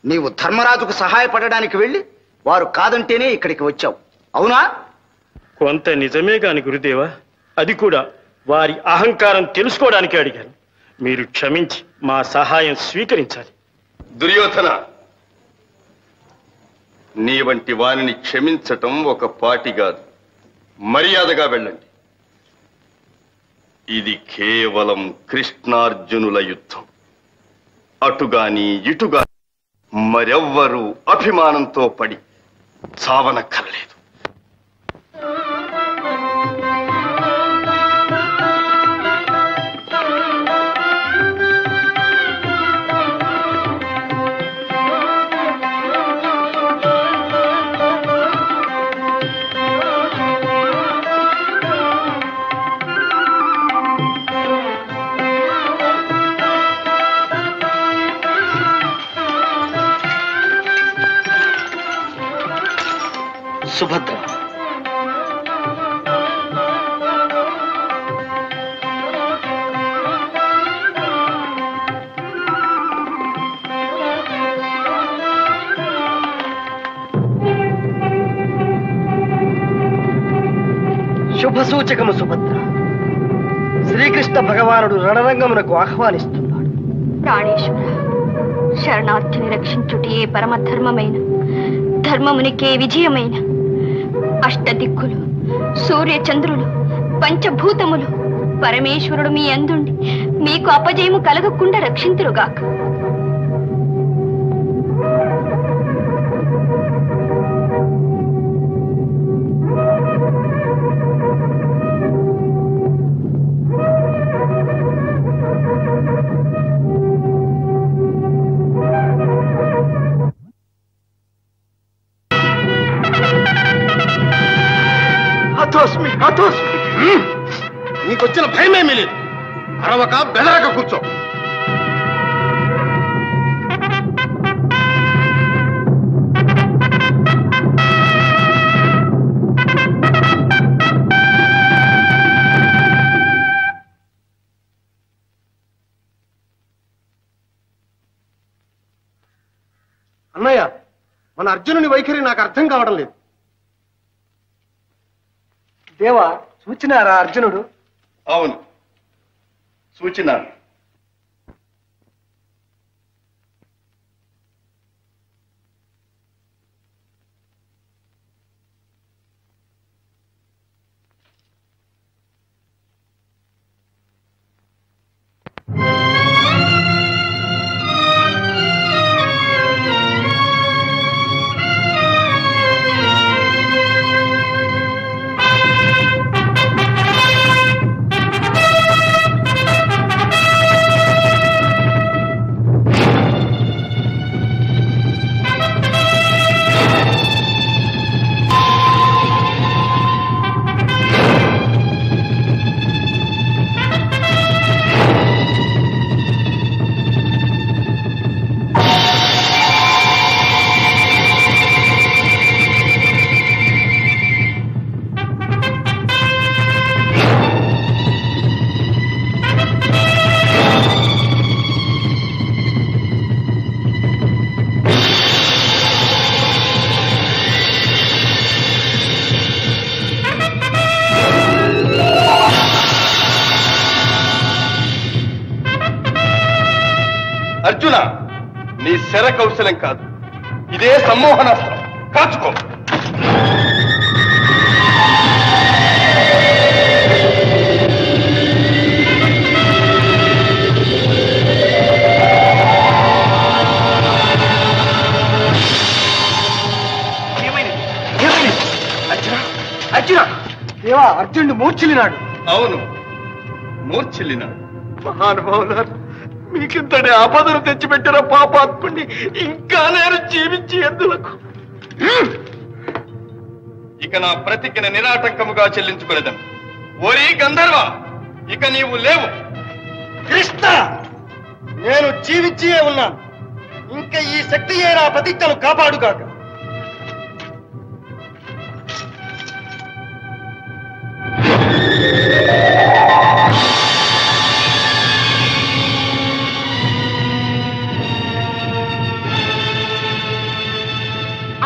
నీవు ధర్మరాజుకు సహాయపడడానికి వెళ్ళి వారు కాదంటేనే ఇక్కడికి వచ్చావు, అవునా? కొంత నిజమే కాని గురుదేవా, అది కూడా వారి అహంకారం తెలుసుకోవడానికి అడిగాను. మీరు క్షమించి మా సహాయం స్వీకరించాలి. దుర్యోధన, నీ వంటి వారిని క్షమించటం ఒక పాటి కాదు. మర్యాదగా వెళ్ళండి. ఇది కేవలం కృష్ణార్జునుల యుద్ధం. అటుగాని ఇటుగాని మరెవ్వరూ అభిమానంతో పడి చావనక్కర్లేదు. సుభద్ర, శుభ సూచకము సుభద్ర. శ్రీకృష్ణ భగవానుడు రణరంగమునకు ఆహ్వానిస్తున్నాడు. ప్రాణేశ్వర, శరణార్థిని రక్షించుటే పరమధర్మమైన, ధర్మమునికే విజయమైన, అష్టదిక్కులు, సూర్య చంద్రులు, పంచభూతములు, పరమేశ్వరుడు మీ అందుండి మీకు అపజయము కలగకుండా రక్షింతురుగాక. నీకొచ్చిన భయమేమీ లేదు. అరవక బెదరక కూర్చో. అన్నయ్య, మన అర్జునుని వైఖరి నాకు అర్థం కావడం లేదు. దేవా, చూచినారా అర్జునుడు? అవును, సూచనాలు. అర్జున, నీ శర కౌశలం కాదు, ఇదే సమ్మోహనాస్త్రం. కాచుకో. అర్జున, దేవా, అర్జునుడు మూర్ఛిల్లినాడు. అవును, మూర్ఛిల్లినాడు. మహానుభావులారు, మీకింతటి ఆపదను తెచ్చిపెట్టిన పాపాత్ముడిని ఇంకా నేను జీవించి ఎందులకు? ఇక నా ప్రతిజ్ఞ నిరాటంకముగా చెల్లించుకునేదను. ఓరి గంధర్వ, ఇక నీవు లేవు. కృష్ణ, నేను జీవించియే ఉన్నాను. ఇంకా ఈ శక్తియే నా ప్రతిజ్ఞను కాపాడుగాక.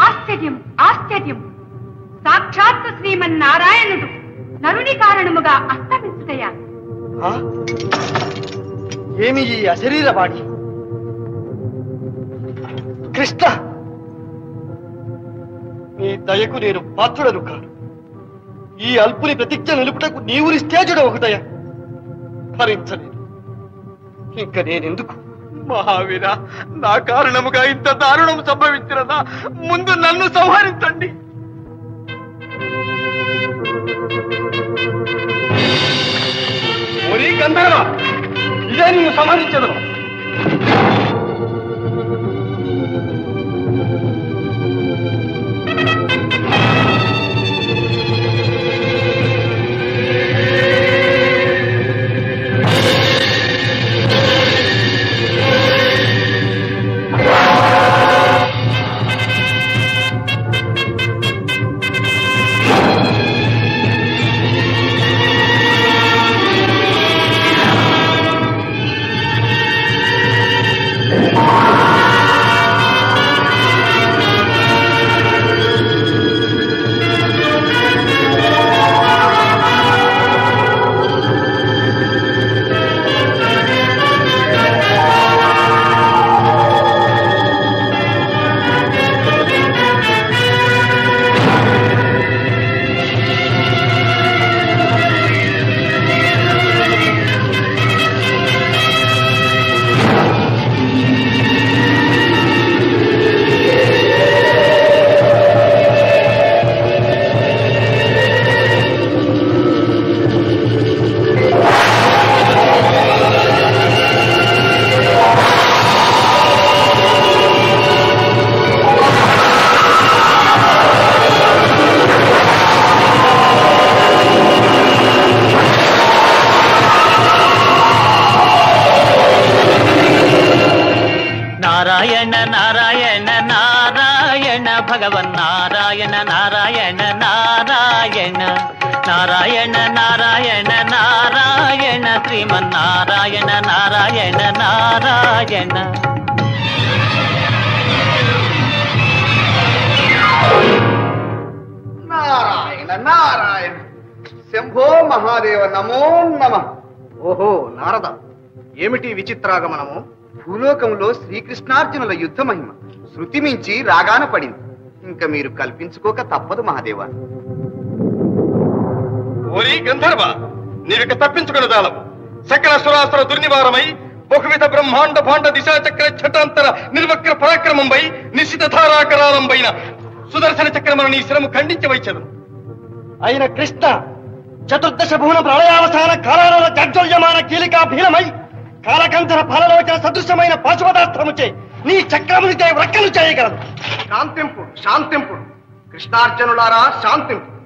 ఆశ్చర్యం, ఆశ్చర్యం! సాక్షాత్తు శ్రీమన్నారాయణుడు నరుని కారణముగా అస్తమించుటయా? ఏమి ఈ అశరీర వాణి? కృష్ణ, నీ దయకు నేను పాత్రుడను కాను. ఈ అల్పుని ప్రతిజ్ఞ నిలుపుటకు నీవు నిస్తేజుడ ఒకదయ భరించలేదు. ఇంక నేనెందుకు? మహావీర, నా కారణముగా ఇంత దారుణం సంభవించినదా? ముందు నన్ను సంహరించండి. ఓరి గంధర్వ, ఇదే నిన్ను సంహరించదు. నారాయణ నారాయణ నారాయణ భగవన్నారాయణ నారాయణ నారాయణ నారాయణ నారాయణ నారాయణ శ్రీమన్నారాయణ నారాయణ నారాయణ. నారాయణ నారాయణ శంభో మహాదేవ నమో నమః. ఓహో నారద, ఏమిటి విచిత్రాగమనము? భూలోకంలో శ్రీకృష్ణార్జునుల యుద్ధ మహిమ శృతి మించి రాగాన పడింది. ఇంకా మీరు కల్పించుకోక తప్పదు మహాదేవ. ఓరి గంధర్వ, నీవిక తప్పించుకునదాలవు. సకల సురాసుర దుర్నివారమై బహువిధ బ్రహ్మాండ భాండ దిశాచక్ర ఛటాంతర నిర్వక్ర పరాక్రమంపై నిశ్చిత ధారాకరాలంపైన సుదర్శన చక్రమును నీ శిరము ఖండించవైచదు. అయిన కృష్ణ చతుర్దశ భువన ప్రళయావసాన కాలాల జర్జల్యమాన కీలికా భీలమై కాలకంధర ఫలలోచన సదృశమైన పాశుపదాస్త్రముచే నీ చక్రమునిచే వ్రక్కలు చేయగలదు. శాంతింపుడు శాంతింపుడు కృష్ణార్జునులారా శాంతింపుడు.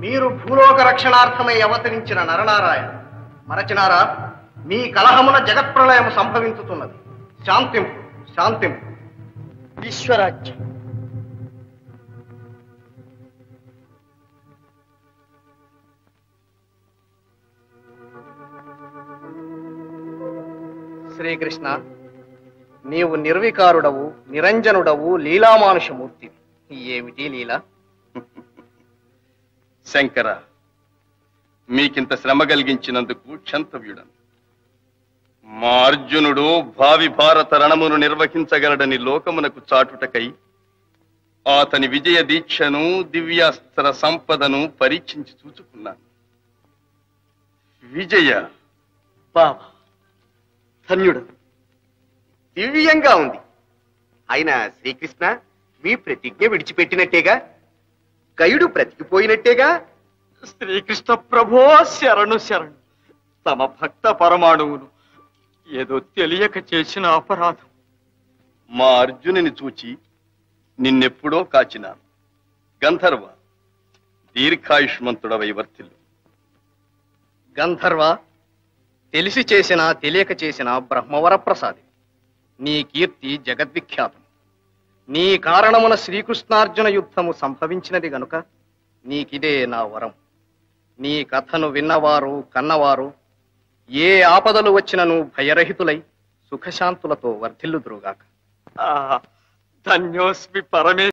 మీరు భూలోక రక్షణార్థమై అవతరించిన నరనారాయణ మరచినారా? మీ కలహమున జగత్ప్రళయము సంభవించుతున్నది. శాంతింపుడు శాంతింపుడు. విశ్వరాజ్యం శ్రీకృష్ణ, నీవు నిర్వికారుడవు, నిరంజనుడవు, లీలామానుషమూర్తివి. ఏమిటి లీల? శంకర, మీకింత శ్రమ కలిగించినందుకు క్షంతవ్యుడను. మా అర్జునుడు భావి భారత రణమును నిర్వహించగలడని లోకమునకు చాటుటకై అతని విజయ దీక్షను దివ్యాస్త్ర సంపదను పరీక్షించి చూచుకున్నాను. విజయ బాబా ధన్యుడు. దివ్యంగా ఉంది. అయినా శ్రీకృష్ణ, మీ ప్రతిజ్ఞ విడిచిపెట్టినట్టేగా? గయుడు బ్రతికిపోయినట్టేగా? శ్రీకృష్ణ ప్రభో శరణు శరణు. తమ భక్త పరమాణువును ఏదో తెలియక చేసిన అపరాధం. మా అర్జునుని చూచి నిన్నెప్పుడో కాచినాను. గంధర్వ, దీర్ఘాయుష్మంతుడవై వర్తిల్లు. గంధర్వ, తెలిసి చేసినా తెలియక చేసిన బ్రహ్మవర ప్రసాది. నీ కీర్తి జగద్విఖ్యాతం. నీ కారణమున శ్రీకృష్ణార్జున యుద్ధము సంభవించినది గనుక నీకిదే నా వరం. నీ కథను విన్నవారు కన్నవారు ఏ ఆపదలు వచ్చినను భయరహితులై సుఖశాంతులతో వర్ధిల్లుదురుగాక. ధన్యోస్మి పరమే